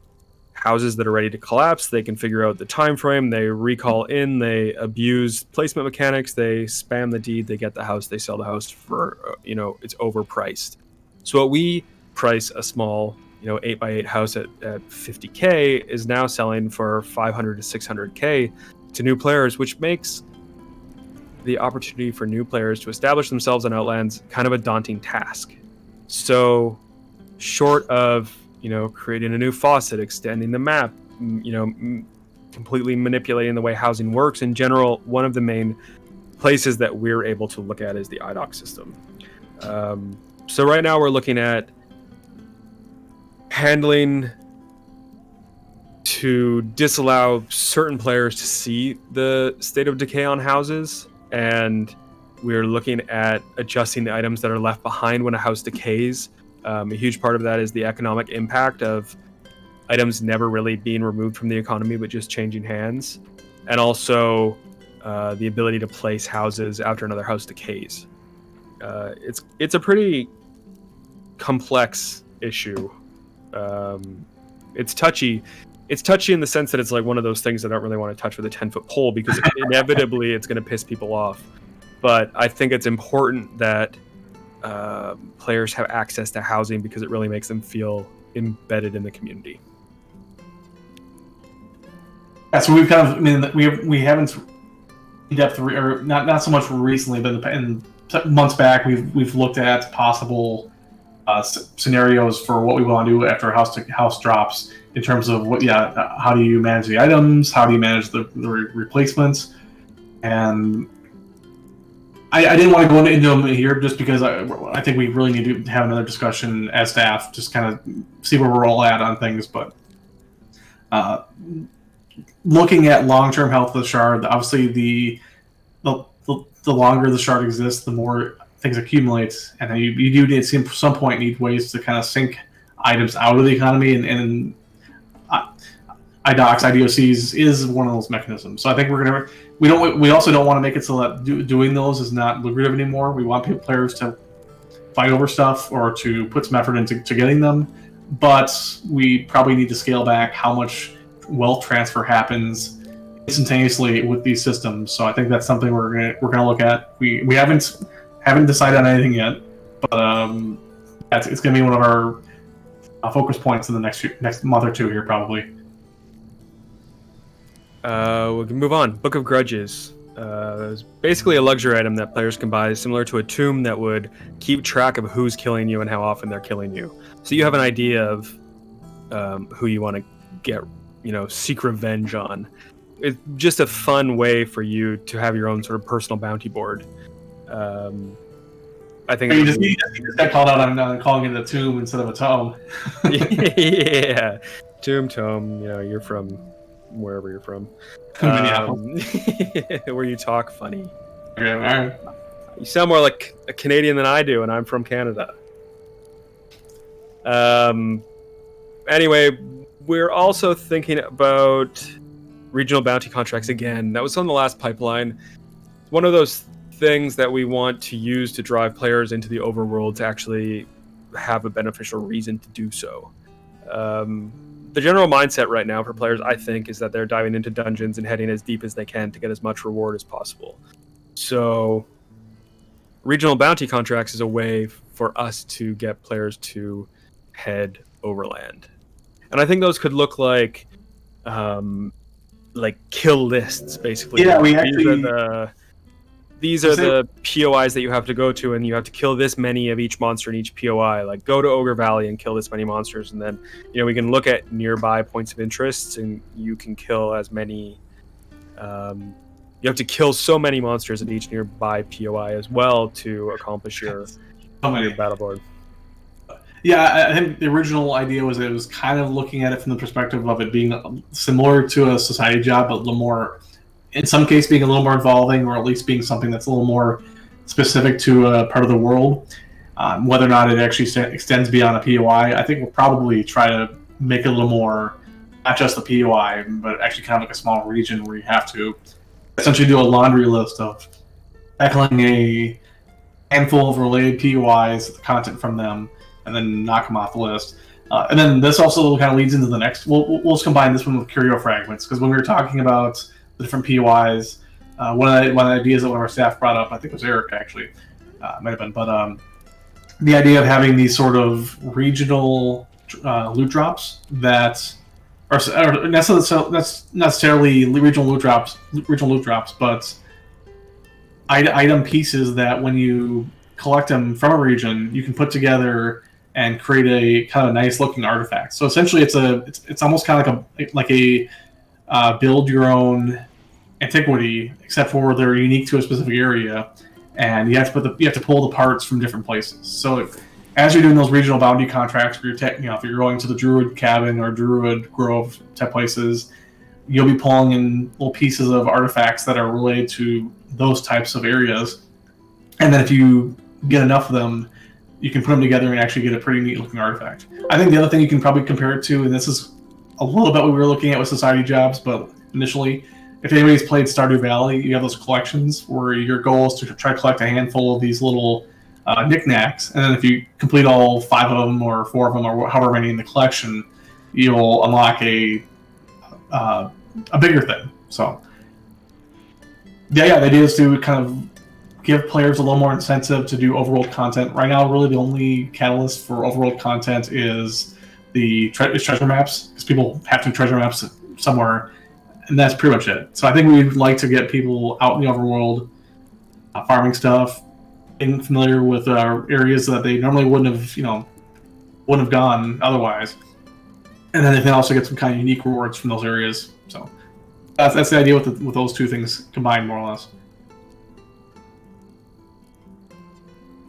houses that are ready to collapse. They can figure out the time frame, they recall in, they abuse placement mechanics, they spam the deed, they get the house, they sell the house for it's overpriced. So what we price a small 8x8 house at 50k is now selling for 500 to 600k to new players, which makes the opportunity for new players to establish themselves on Outlands kind of a daunting task. So short of creating a new faucet, extending the map, completely manipulating the way housing works in general, one of the main places that we're able to look at is the Idoc system. So right now we're looking at handling to disallow certain players to see the state of decay on houses, and we're looking at adjusting the items that are left behind when a house decays. A huge part of that is the economic impact of items never really being removed from the economy but just changing hands, and also the ability to place houses after another house decays. It's a pretty complex issue. It's touchy. It's touchy in the sense that it's like one of those things I don't really want to touch with a 10-foot pole, because inevitably it's going to piss people off. But I think it's important that players have access to housing, because it really makes them feel embedded in the community. Yeah, so we've kind of, we haven't in depth, or not so much recently, but in months back, we've looked at possible scenarios for what we want to do after house drops, in terms of how do you manage the items, how do you manage the replacements, and I didn't want to go into them here just because I think we really need to have another discussion as staff, just kind of see where we're all at on things. But looking at long-term health of the shard, obviously the longer the shard exists, the more things accumulate, and then you do need, at some point, need ways to kind of sink items out of the economy, and IDOCs, IDOCs is one of those mechanisms. So I think we also don't want to make it so that doing those is not lucrative anymore. We want players to fight over stuff or to put some effort into getting them, but we probably need to scale back how much wealth transfer happens instantaneously with these systems. So I think that's something we're gonna look at. We haven't decided on anything yet, but it's gonna be one of our focus points in the next month or two here, probably. We can move on. Book of Grudges. It's basically a luxury item that players can buy, similar to a tomb that would keep track of who's killing you and how often they're killing you. So you have an idea of who you want to get, seek revenge on. It's just a fun way for you to have your own sort of personal bounty board. I think you just got called out on calling it a tomb instead of a tome. Yeah, tome. You're from wherever you're from. Where you talk funny. Okay, all right. You sound more like a Canadian than I do, and I'm from Canada. Anyway, we're also thinking about regional bounty contracts again. That was on the last pipeline. It's one of those things that we want to use to drive players into the overworld to actually have a beneficial reason to do so. The general mindset right now for players, I think, is that they're diving into dungeons and heading as deep as they can to get as much reward as possible. So regional bounty contracts is a way for us to get players to head overland. And I think those could look like kill lists, basically. Yeah, these are the POIs that you have to go to, and you have to kill this many of each monster in each POI. Like, go to Ogre Valley and kill this many monsters, and then we can look at nearby points of interest, and you can kill as many. You have to kill so many monsters at each nearby POI as well to accomplish your battle board. Yeah, I think the original idea was it was kind of looking at it from the perspective of it being similar to a society job, but a little more, in some case, being a little more involving, or at least being something that's a little more specific to a part of the world. Whether or not it actually extends beyond a POI, I think we'll probably try to make it a little more, not just the POI, but actually kind of like a small region where you have to essentially do a laundry list of tackling a handful of related POIs, the content from them, and then knock them off the list. And then this also kind of leads into the next. We'll just combine this one with curio fragments, because when we were talking about the different POIs, one of the ideas that one of our staff brought up, I think it was Eric actually, might have been, but the idea of having these sort of regional loot drops that are that's necessarily regional loot drops, but item pieces that when you collect them from a region, you can put together and create a kind of nice looking artifact. So essentially, it's almost kind of like a build your own antiquity, except for they're unique to a specific area, and you have to pull the parts from different places. So as you're doing those regional bounty contracts, if you're going to the Druid cabin or Druid Grove type places, you'll be pulling in little pieces of artifacts that are related to those types of areas, and then if you get enough of them, you can put them together and actually get a pretty neat looking artifact. I think the other thing you can probably compare it to, and this is a little bit what we were looking at with society jobs, but initially, if anybody's played Stardew Valley, you have those collections where your goal is to try to collect a handful of these little knickknacks, and then if you complete all 5 of them or 4 of them or however many in the collection, you'll unlock a bigger thing. So the idea is to kind of give players a little more incentive to do overworld content. Right now, really the only catalyst for overworld content is the treasure maps, because people have to do treasure maps somewhere, and that's pretty much it. So I think we'd like to get people out in the overworld, farming stuff, being familiar with areas that they normally wouldn't have gone otherwise, and then they can also get some kind of unique rewards from those areas. So that's the idea with those two things combined, more or less.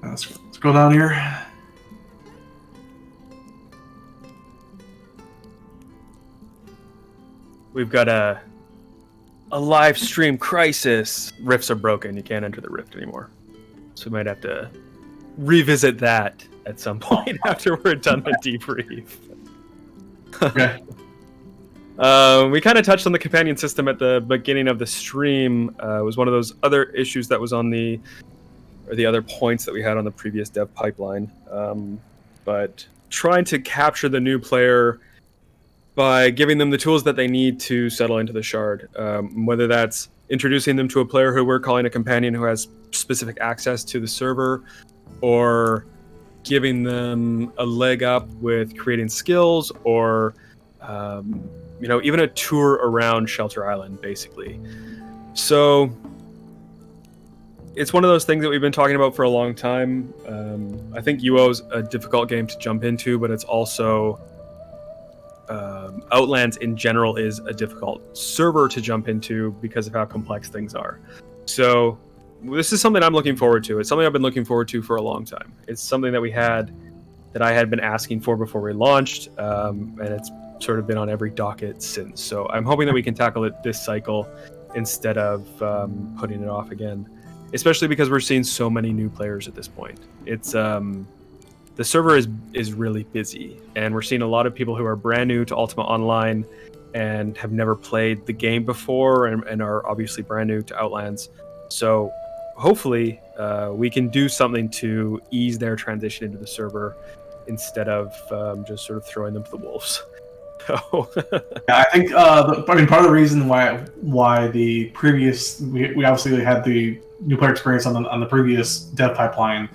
Let's go down here. We've got a a live stream crisis. Rifts are broken. You can't enter the rift anymore. So we might have to revisit that at some point after we're done the debrief. Okay. We kind of touched on the companion system at the beginning of the stream. It was one of those other issues that was on the other points that we had on the previous dev pipeline. But trying to capture the new player by giving them the tools that they need to settle into the shard, whether that's introducing them to a player who we're calling a companion who has specific access to the server, or giving them a leg up with creating skills, or even a tour around Shelter Island, basically. So it's one of those things that we've been talking about for a long time. I think UO's a difficult game to jump into, but it's also Outlands in general is a difficult server to jump into because of how complex things are. So this is something I'm looking forward to. It's something I've been looking forward to for a long time. It's something that I had been asking for before we launched, and it's sort of been on every docket since. So I'm hoping that we can tackle it this cycle instead of putting it off again, especially because we're seeing so many new players at this point. It's the server is really busy, and we're seeing a lot of people who are brand new to Ultima Online and have never played the game before and are obviously brand new to Outlands. So hopefully we can do something to ease their transition into the server instead of just sort of throwing them to the wolves. So Yeah, I think part of the reason why the previous we obviously had the new player experience on the previous dev pipeline.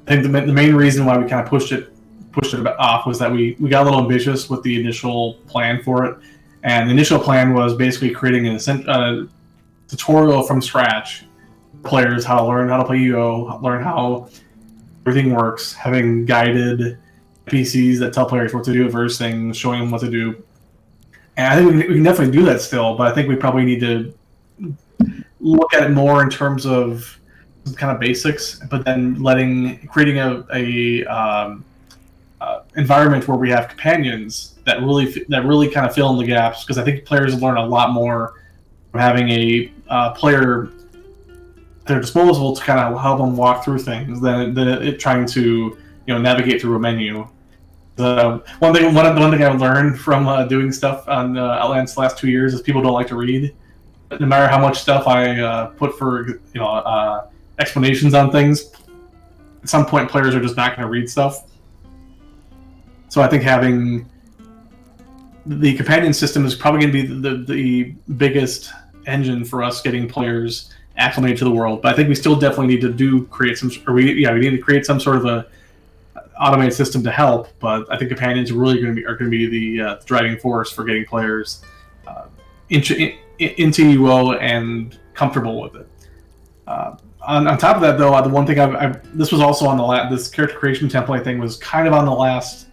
I think the main reason why we kind of pushed it off was that we got a little ambitious with the initial plan for it, and the initial plan was basically creating a tutorial from scratch, players how to learn how to play UO, learn how everything works, having guided PCs that tell players what to do at first thing, showing them what to do. And I think we can definitely do that still, but I think we probably need to look at it more in terms of kind of basics, but then creating a environment where we have companions that really kind of fill in the gaps, because I think players learn a lot more from having a player at their disposal to kind of help them walk through things than it trying to navigate through a menu. One thing I've learned from doing stuff on Outlands the last 2 years is people don't like to read. No matter how much stuff I put for explanations on things, at some point players are just not going to read stuff. So I think having the companion system is probably going to be the biggest engine for us getting players acclimated to the world. But I think we still definitely need to create some sort of a automated system to help. But I think companions are going to be the driving force for getting players into UO and comfortable with it. On top of that, though, the one thing this was also on this character creation template thing was kind of on the last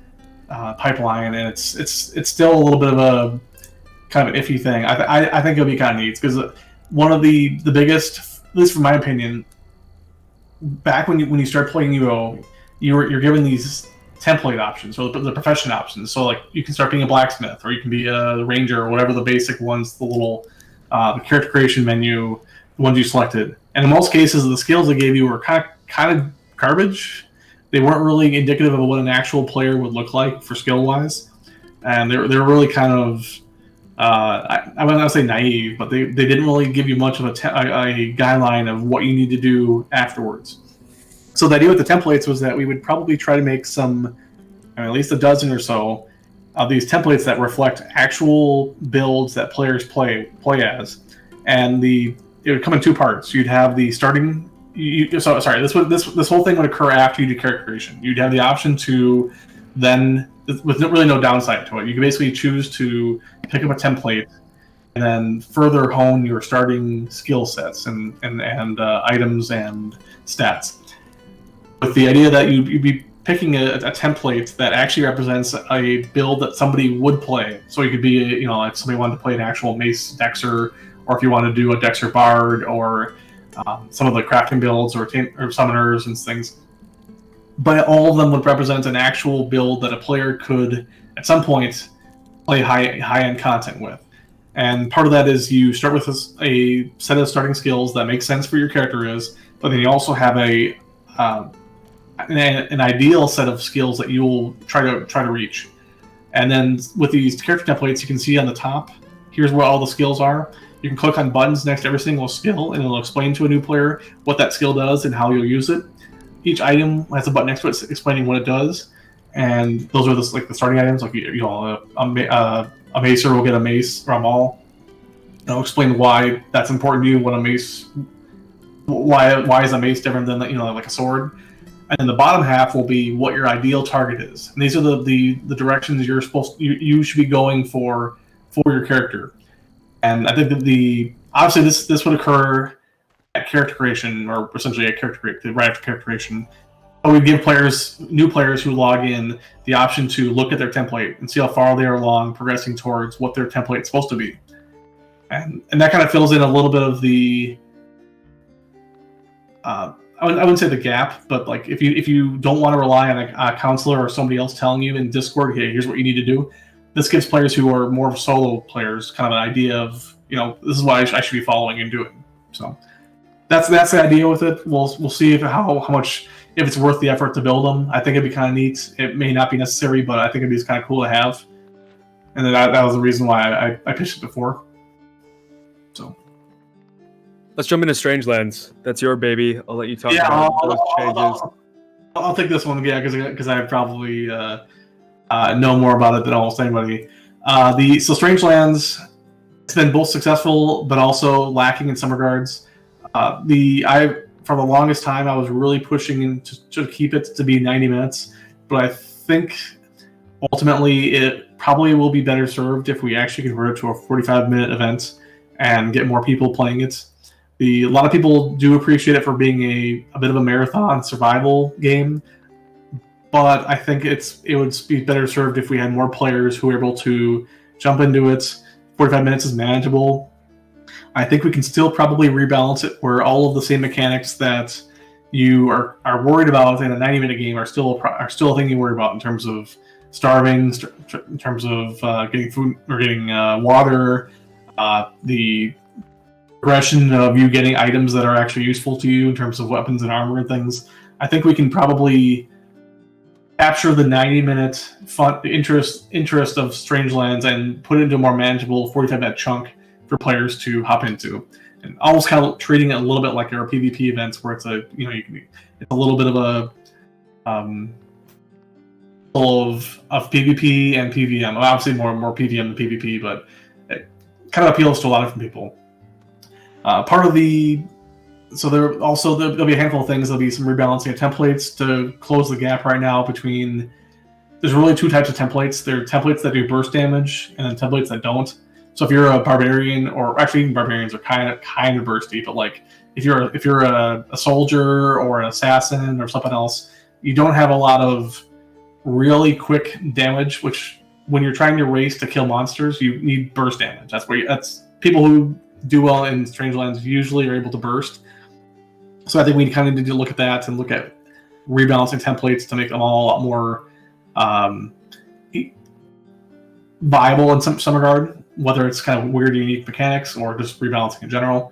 pipeline, and it's still a little bit of a kind of an iffy thing. I think it'll be kind of neat, because one of the biggest, at least from my opinion, back when you start playing UO, you're given these template options, or the profession options. So like you can start being a blacksmith, or you can be a ranger, or whatever the basic ones, the little the character creation menu, the ones you selected. And in most cases, the skills they gave you were kind of garbage. They weren't really indicative of what an actual player would look like for skill-wise. And they're really kind of, I wouldn't want to say naive, but they didn't really give you much of a guideline of what you need to do afterwards. So the idea with the templates was that we would probably try to make at least a dozen or so of these templates that reflect actual builds that players play as. And it would come in two parts. You'd have the starting. This whole thing would occur after you do character creation. You'd have the option to then, with really no downside to it, you could basically choose to pick up a template and then further hone your starting skill sets and items and stats. With the idea that you'd be picking a template that actually represents a build that somebody would play. So you could be, like somebody wanted to play an actual Mace Dexter, or if you want to do a Dexter Bard, or some of the crafting builds or summoners and things. But all of them would represent an actual build that a player could, at some point, play high-end content with. And part of that is you start with a set of starting skills that make sense for your character but then you also have an ideal set of skills that you will try to reach. And then with these character templates, you can see on the top, here's where all the skills are. You can click on buttons next to every single skill, and it'll explain to a new player what that skill does and how you'll use it. Each item has a button next to it explaining what it does, and those are the starting items. Like a macer will get a mace or a maul. It'll explain why that's important to you. What a mace, why is a mace different than like a sword? And then the bottom half will be what your ideal target is. And these are the directions you should be going for your character. And I think that obviously this would occur at character creation, or essentially at right after character creation. But we give new players who log in the option to look at their template and see how far they are along progressing towards what their template is supposed to be. And that kind of fills in a little bit of the I wouldn't say the gap, but like if you don't want to rely on a counselor or somebody else telling you in Discord, hey, here's what you need to do. This gives players who are more solo players kind of an idea of, this is what I should be following and doing. So that's the idea with it. We'll see how much, if it's worth the effort to build them. I think it'd be kind of neat. It may not be necessary, but I think it'd be kind of cool to have. And then that was the reason why I pitched it before. So let's jump into Strangelands. That's your baby. I'll let you talk about those changes. I'll take this one, because I probably know more about it than almost anybody. So Strangelands, it's been both successful but also lacking in some regards. For the longest time, I was really pushing to keep it to be 90 minutes, but I think ultimately it probably will be better served if we actually convert it to a 45-minute event and get more people playing it. A lot of people do appreciate it for being a bit of a marathon survival game, but I think it would be better served if we had more players who are able to jump into it. 45 minutes is manageable. I think we can still probably rebalance it where all of the same mechanics that you are worried about in a 90-minute game are still a thing you worry about in terms of starving, in terms of getting food or getting water, the progression of you getting items that are actually useful to you in terms of weapons and armor and things. I think we can probably capture the 90-minute fun interest of Strangelands and put it into a more manageable 45-minute chunk for players to hop into, and almost kind of treating it a little bit like our PvP events, where it's it's a little bit of a of PvP and PvM. Obviously more PvM than PvP, but it kind of appeals to a lot of different people. There'll be a handful of things. There'll be some rebalancing of templates to close the gap right now between. There's really two types of templates. There are templates that do burst damage, and then templates that don't. So if you're a barbarian, or actually even barbarians are kind of bursty, but like if you're a soldier or an assassin or something else, you don't have a lot of really quick damage. Which when you're trying to race to kill monsters, you need burst damage. That's people who do well in Strangelands usually are able to burst. So I think we kind of need to look at that and look at rebalancing templates to make them all a lot more viable in some regard, whether it's kind of weird, unique mechanics or just rebalancing in general.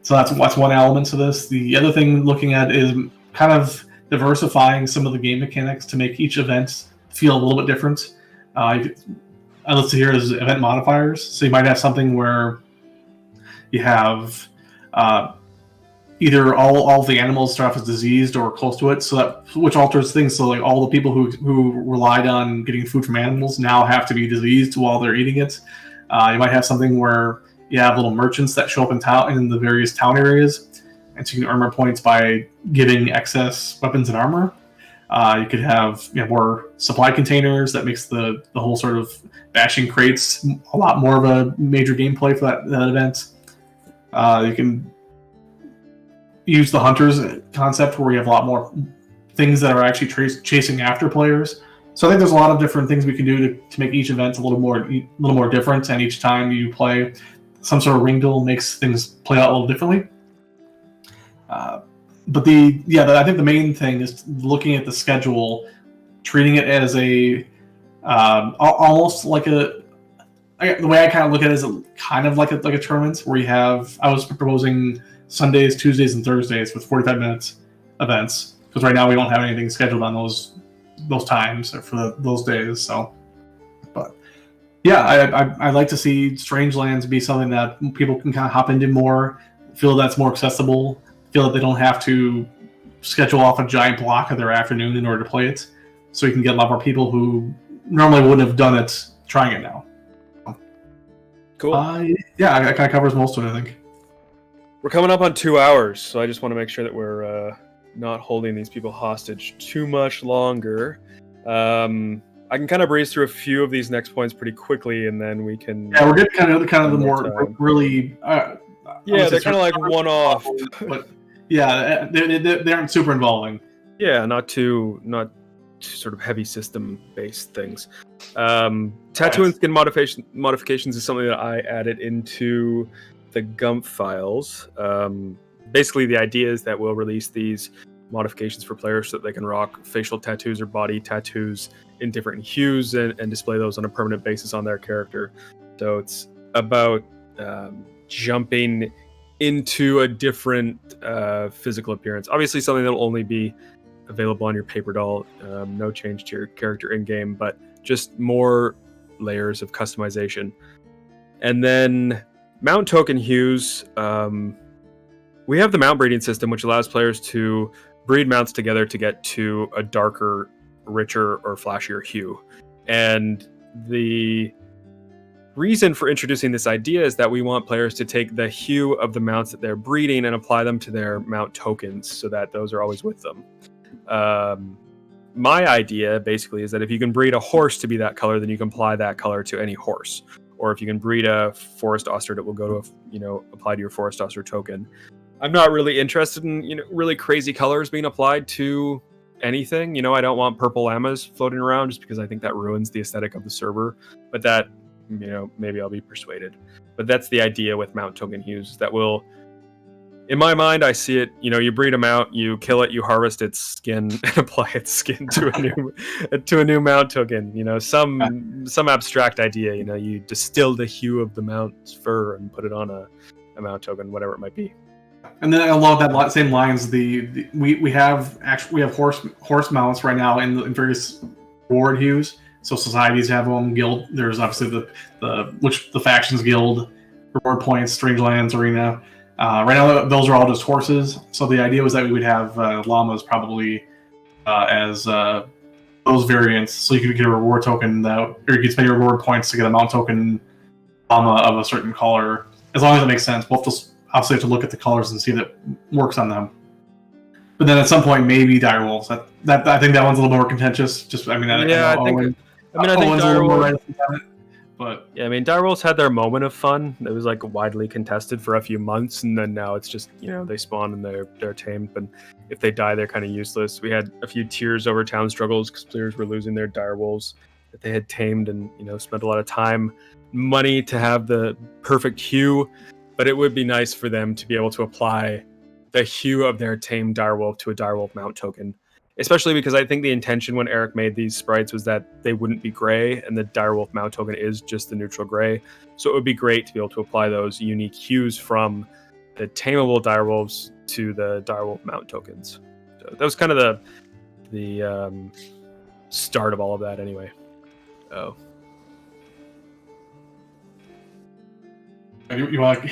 So that's one element to this. The other thing looking at is kind of diversifying some of the game mechanics to make each event feel a little bit different. I listed here as event modifiers. So you might have something where you have either all the animals start off as diseased or close to it, which alters things. So like all the people who relied on getting food from animals now have to be diseased while they're eating it. You might have something where you have little merchants that show up in the various town areas, and so you can earn more points by giving excess weapons and armor. You could have more supply containers that makes the whole sort of bashing crates a lot more of a major gameplay for that event. You can use the hunters concept where you have a lot more things that are actually chasing after players. So I think there's a lot of different things we can do to make each event a little more different, and each time you play some sort of ringdle makes things play out a little differently. I think the main thing is looking at the schedule, treating it as a almost like the way I kind of look at it is kind of like a tournament where you have. I was proposing Sundays, Tuesdays, and Thursdays with 45-minute events because right now we don't have anything scheduled on those times or for those days. So, but yeah, I like to see Strangelands be something that people can kind of hop into more, feel that's more accessible, feel that they don't have to schedule off a giant block of their afternoon in order to play it, so you can get a lot more people who normally wouldn't have done it trying it now. Cool. Yeah, that kind of covers most of it, I think. We're coming up on 2 hours, so I just want to make sure that we're not holding these people hostage too much longer. I can kind of breeze through a few of these next points pretty quickly, and then we can. Yeah, we're getting kind of the more really. Yeah, they're kind of like one-off. But yeah, they aren't super involving. Yeah, not too sort of heavy system-based things. Tattoo and skin modifications is something that I added into the GUMP files. Basically, the idea is that we'll release these modifications for players so that they can rock facial tattoos or body tattoos in different hues and display those on a permanent basis on their character. So it's about jumping into a different physical appearance. Obviously, something that'll only be available on your paper doll. No change to your character in-game, but just more layers of customization. And then mount token hues. We have the mount breeding system, which allows players to breed mounts together to get to a darker, richer, or flashier hue. And the reason for introducing this idea is that we want players to take the hue of the mounts that they're breeding and apply them to their mount tokens so that those are always with them. My idea basically is that if you can breed a horse to be that color, then you can apply that color to any horse. Or if you can breed a forest ostrich, it will go to apply to your forest ostrich token. I'm not really interested in really crazy colors being applied to anything. I don't want purple llamas floating around just because I think that ruins the aesthetic of the server. But that maybe I'll be persuaded. But that's the idea with mount token hues. That will, in my mind, I see it. You breed a mount, you kill it, you harvest its skin, and apply its skin to a new mount token. Some abstract idea. You distill the hue of the mount's fur and put it on a mount token, whatever it might be. And then along that same lines, we have horse mounts right now in various reward hues. So societies have them. Guild, there's obviously the factions guild, reward points, Strangelands, arena. Right now, those are all just horses. So the idea was that we would have llamas probably as those variants. So you could get a reward token or you could spend your reward points to get a mount token llama of a certain color. As long as it makes sense. We'll just obviously have to look at the colors and see if it works on them. But then at some point, maybe direwolves. That I think that one's a little more contentious. I think Owyn's a little more reticent on it. But yeah, direwolves had their moment of fun. It was widely contested for a few months, and then now it's just they spawn and they're tamed. But if they die, they're kind of useless. We had a few tears over town struggles because players were losing their direwolves that they had tamed and spent a lot of time, money to have the perfect hue. But it would be nice for them to be able to apply the hue of their tamed direwolf to a direwolf mount token. Especially because I think the intention when Eric made these sprites was that they wouldn't be gray, and the direwolf mount token is just the neutral gray. So it would be great to be able to apply those unique hues from the tameable direwolves to the direwolf mount tokens. So that was kind of the start of all of that anyway. Oh. You want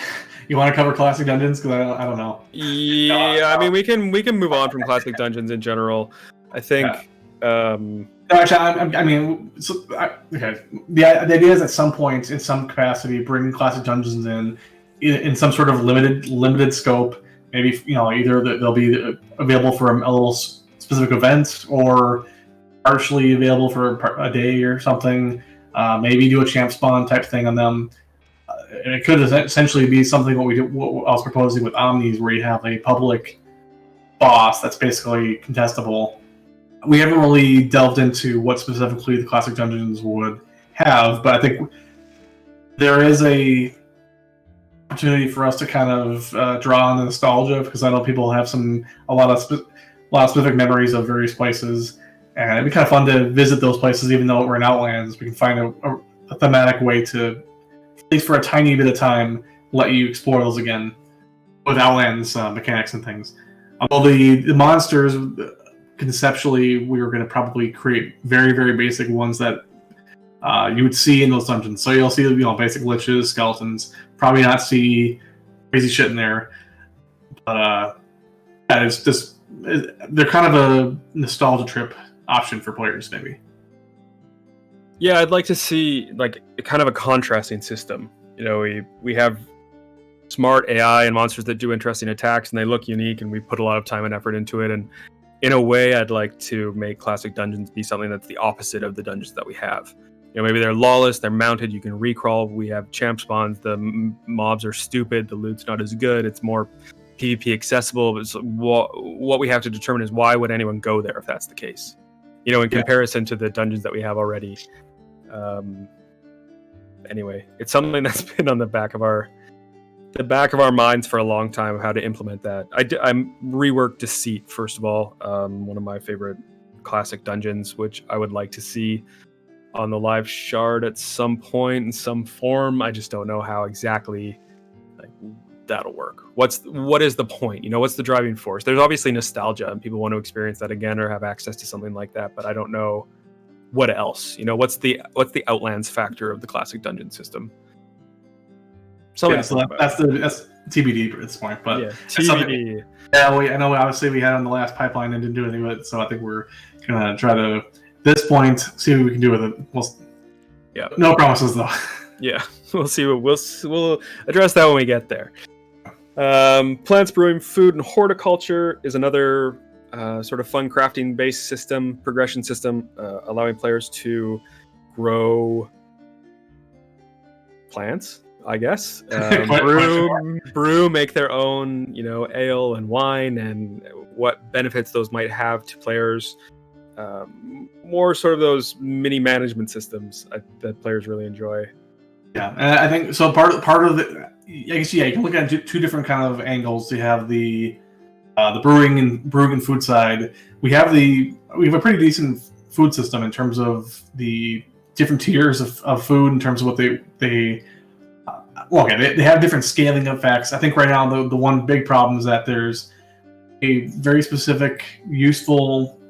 to cover classic dungeons? Because I don't know. Yeah, we can move on from classic dungeons in general. I think. Yeah. No, actually, okay. The idea is at some point, in some capacity, bring classic dungeons in some sort of limited scope. Maybe either they'll be available for a little specific event or partially available for a day or something. Maybe do a champ spawn type thing on them. And it could essentially be something what I was proposing with Omnis, where you have a public boss that's basically contestable. We haven't really delved into what specifically the classic dungeons would have, but I think there is a opportunity for us to kind of draw on the nostalgia, because I know people have a lot of specific memories of various places, and it'd be kind of fun to visit those places. Even though we're in Outlands, we can find a thematic way to at least for a tiny bit of time, let you explore those again with Outlands mechanics and things. Although the monsters, conceptually, we were going to probably create very, very basic ones that you would see in those dungeons. So you'll see, basic liches, skeletons. Probably not see crazy shit in there. But it's just they're kind of a nostalgia trip option for players, maybe. Yeah, I'd like to see like kind of a contrasting system. We have smart AI and monsters that do interesting attacks, and they look unique, and we put a lot of time and effort into it. And in a way, I'd like to make classic dungeons be something that's the opposite of the dungeons that we have. Maybe they're lawless, they're mounted, you can recrawl. We have champ spawns, the mobs are stupid, the loot's not as good, it's more PvP accessible. But what we have to determine is why would anyone go there if that's the case? In comparison to the dungeons that we have already. Anyway, it's something that's been on the back of our minds for a long time of how to implement that. I reworked Deceit, first of all, one of my favorite classic dungeons, which I would like to see on the live shard at some point in some form. I just don't know how exactly that'll work. What is the point? What's the driving force? There's obviously nostalgia and people want to experience that again or have access to something like that, but I don't know what else. What's the Outlands factor of the classic dungeon system? So that's TBD at this point, but TBD. I know obviously we had on the last pipeline and didn't do anything with it, so I think we're gonna try to this point see what we can do with it. No promises though. Yeah, we'll see. We'll address that when we get there. Plants, brewing, food, and horticulture is another sort of fun crafting based system, progression system, allowing players to grow plants, I guess. Brew, make their own, ale and wine, and what benefits those might have to players. More sort of those mini management systems that players really enjoy. Yeah, and I think so. Part of the, I guess, you can look at two different kind of angles. You have the brewing and food side. We have a pretty decent food system in terms of the different tiers of food in terms of what they have different scaling effects. I think right now the one big problem is that there's a very specific useful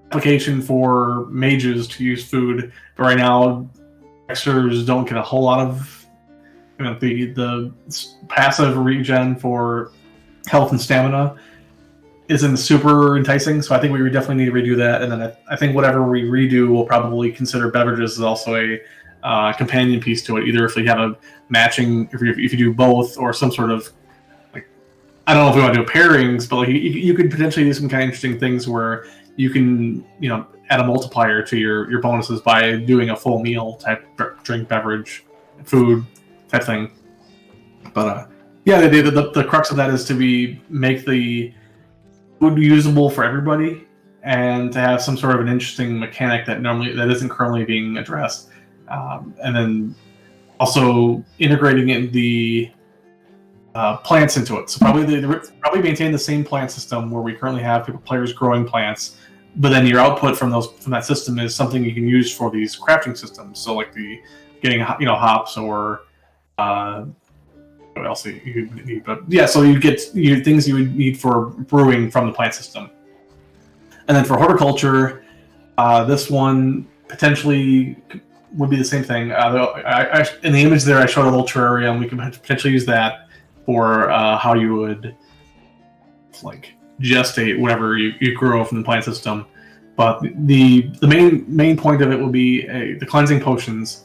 application for mages to use food, but right now Dexters don't get a whole lot of the passive regen for health and stamina isn't super enticing, so I think we definitely need to redo that. And then I think whatever we redo, we'll probably consider beverages as also a companion piece to it. Either if we have a matching, if you do both, or some sort of I don't know if we want to do pairings, but you could potentially do some kind of interesting things where you can add a multiplier to your bonuses by doing a full meal type drink, beverage, food type thing. But the crux of that is to make the food usable for everybody and to have some sort of an interesting mechanic that isn't currently being addressed, and then also integrating in the plants into it. So probably maintain the same plant system where we currently have players growing plants, but then your output from that system is something you can use for these crafting systems. So like getting hops or what else you need. But yeah, so you get things you would need for brewing from the plant system. And then for horticulture, this one potentially would be the same thing. In the image there, I showed a little terrarium. We could potentially use that for how you would gestate whatever you grow from the plant system. But the main point of it will be the cleansing potions,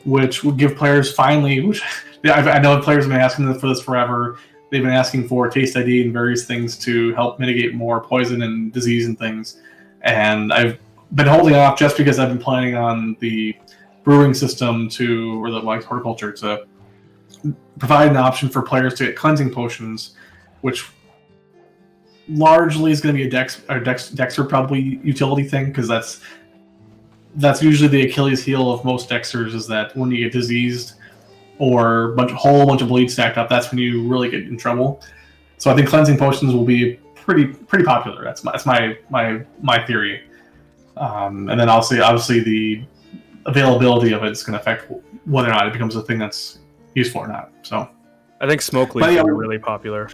which will give players which I know players have been asking for this forever. They've been asking for Taste ID and various things to help mitigate more poison and disease and things. And I've been holding off just because I've been planning on the brewing system or the horticulture to provide an option for players to get cleansing potions, which largely is going to be a Dexter probably utility thing, because that's usually the Achilles heel of most Dexters, is that when you get diseased or a whole bunch of bleed stacked up, that's when you really get in trouble. So I think cleansing potions will be pretty popular. That's my theory. And then obviously the availability of it is going to affect whether or not it becomes a thing that's useful or not. So I think smoke leaves are really popular.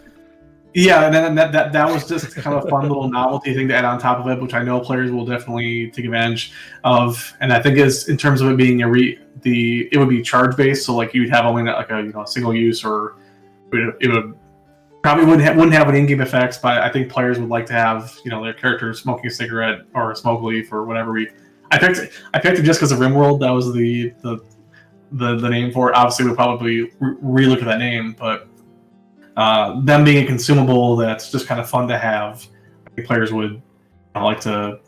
Yeah, and then that was just kind of a fun little novelty thing to add on top of it, which I know players will definitely take advantage of. And I think is in terms of it being it would be charge based, so like you'd have only like a single use, or it would probably wouldn't have an in-game effects, but I think players would like to have their character smoking a cigarette or a smoke leaf or whatever. I picked it just because of RimWorld. That was the name for it. Obviously, we'll probably relook at that name, but. Them being a consumable that's just kind of fun to have, I think players would like to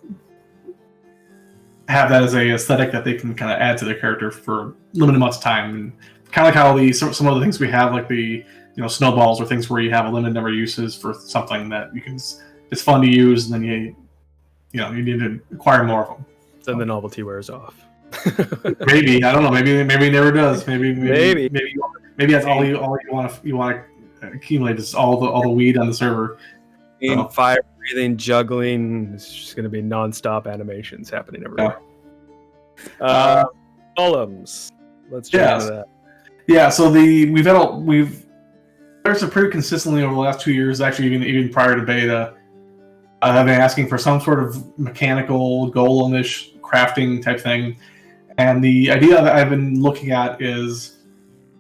have that as a aesthetic that they can kind of add to their character for limited amounts of time. And kind of like how some of the things we have, like the snowballs, or things where you have a limited number of uses for something that it's fun to use, and then you need to acquire more of them. Then the novelty wears off. Maybe, I don't know. Maybe it never does. Maybe that's all you want to accumulate is all the weed on the server. Fire breathing, juggling. It's just going to be non-stop animations happening everywhere. Yeah. Golems. Let's jump into that. Yeah. So we've pretty consistently over the last 2 years, actually even prior to beta, I've been asking for some sort of mechanical golem-ish crafting type thing, and the idea that I've been looking at is,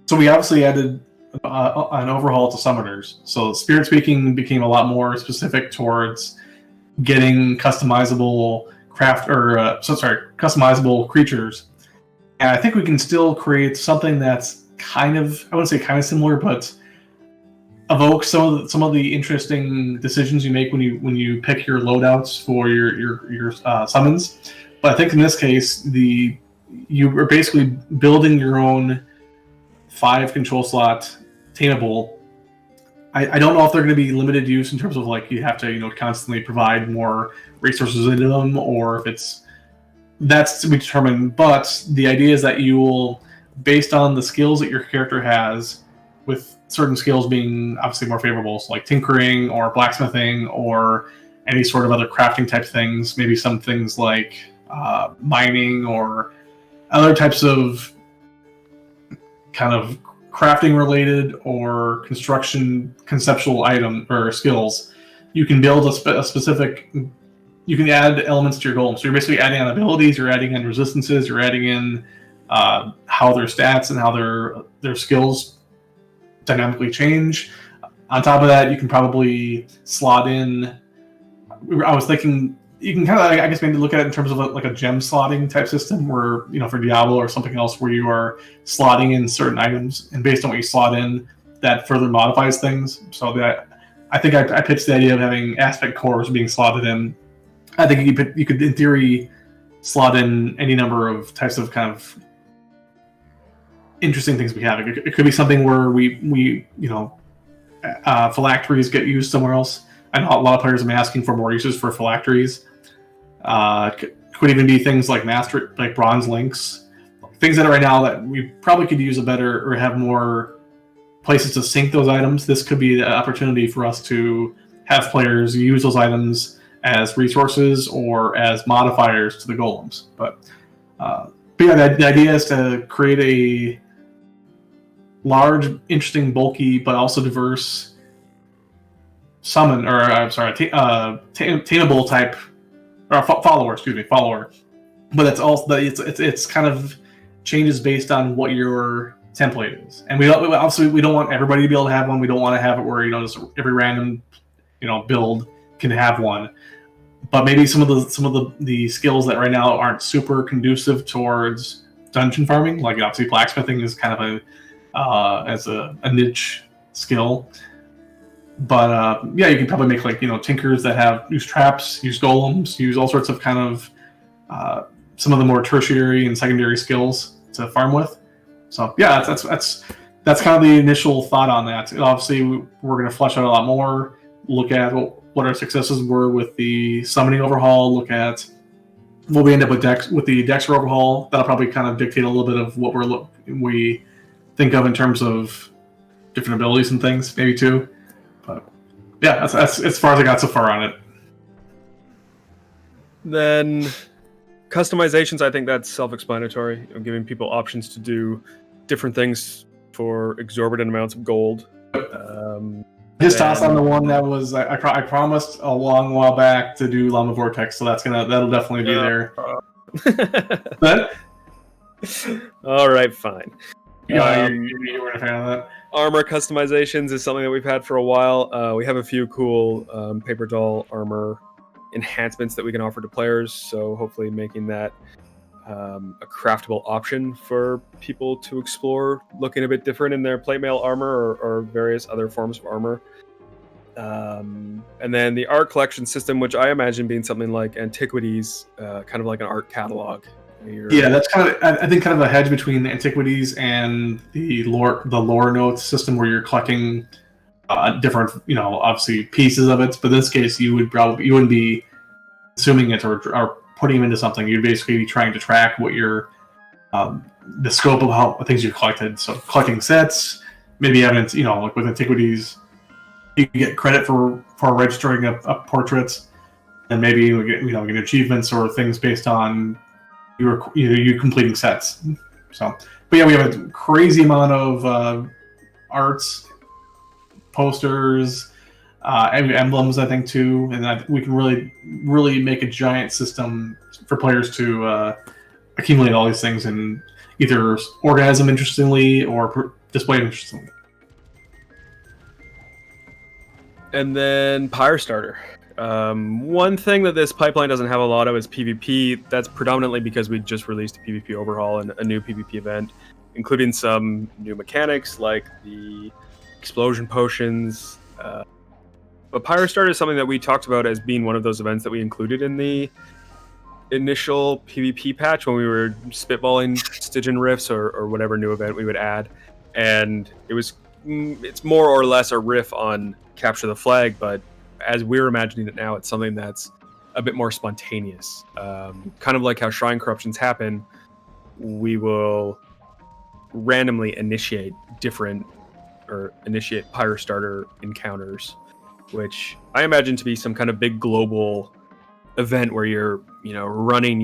so we obviously added an overhaul to summoners. So Spirit Speaking became a lot more specific towards getting customizable customizable creatures. And I think we can still create something that's I wouldn't say kind of similar, but evoke some of the interesting decisions you make when you pick your loadouts for your summons. But I think in this case, you are basically building your own 5 control slot tameable. I don't know if they're going to be limited use in terms of like you have to constantly provide more resources into them, or if that's to be determined. But the idea is that you will, based on the skills that your character has, with certain skills being obviously more favorable, so like tinkering or blacksmithing or any sort of other crafting type things, maybe some things like mining or other types of kind of crafting related or construction conceptual item or skills, you can build a specific. You can add elements to your golem. So you're basically adding on abilities, you're adding in resistances, you're adding in how their stats and how their skills dynamically change. On top of that, you can probably slot in. I was thinking you can kind of, I guess, maybe look at it in terms of like a gem slotting type system, where for Diablo or something else, where you are slotting in certain items, and based on what you slot in, that further modifies things. So that I think I pitched the idea of having aspect cores being slotted in. I think you could in theory slot in any number of types of kind of interesting things we have. It could be something where we phylacteries get used somewhere else. I know a lot of players have been asking for more uses for phylacteries. Could even be things like bronze links, things that are right now that we probably could use a better or have more places to sync those items. This could be the opportunity for us to have players use those items as resources or as modifiers to the golems. But yeah, the idea is to create a large, interesting, bulky, but also diverse summon, or tameable type, or follower. But it's also it's kind of changes based on what your template is, and we don't want everybody to be able to have one. We don't want to have it where just every random build can have one. But maybe some of the skills that right now aren't super conducive towards dungeon farming, like obviously blacksmithing is kind of a niche skill. But yeah, you can probably make tinkers that use traps, use golems, use all sorts of kind of some of the more tertiary and secondary skills to farm with. So yeah, that's kind of the initial thought on that. Obviously, we're going to flesh out a lot more. Look at what our successes were with the summoning overhaul. Look at what we end up with the Dexter Overhaul. That'll probably kind of dictate a little bit of what we think of in terms of different abilities and things, maybe too. But yeah, that's as far as I got so far on it. Then customizations, I think that's self-explanatory. Giving people options to do different things for exorbitant amounts of gold. Just toss on the one that was I promised a long while back to do Llama Vortex, so that'll definitely be there. But all right, fine. you weren't a fan of that. Armor customizations is something that we've had for a while. We have a few cool paper doll armor enhancements that we can offer to players, so hopefully making that a craftable option for people to explore, looking a bit different in their plate mail armor or various other forms of armor. And then the art collection system, which I imagine being something like Antiquities, kind of like an art catalog. Yeah, that's kind of, I think, kind of a hedge between the Antiquities and the lore notes system, where you're collecting different, obviously pieces of it. But in this case, you wouldn't be consuming it or putting them into something. You'd basically be trying to track what the scope of how things you collected. So collecting sets, maybe having, like with Antiquities, you can get credit for registering a portrait, and maybe you get achievements or things based on you completing sets. So, but yeah, we have a crazy amount of arts, posters, emblems, I think, too, and we can really make a giant system for players to accumulate all these things and either organize them interestingly or display them interestingly. And then Pyre Starter. One thing that this pipeline doesn't have a lot of is PvP. That's predominantly because we just released a PvP overhaul and a new PvP event, including some new mechanics like the explosion potions. But Pyre Starter is something that we talked about as being one of those events that we included in the initial PvP patch when we were spitballing Stygian Rifts or whatever new event we would add. And it's more or less a riff on Capture the Flag, but as we're imagining it now, it's something that's a bit more spontaneous. Kind of like how Shrine Corruptions happen, we will randomly initiate Pyre Starter encounters, which I imagine to be some kind of big global event where you're, running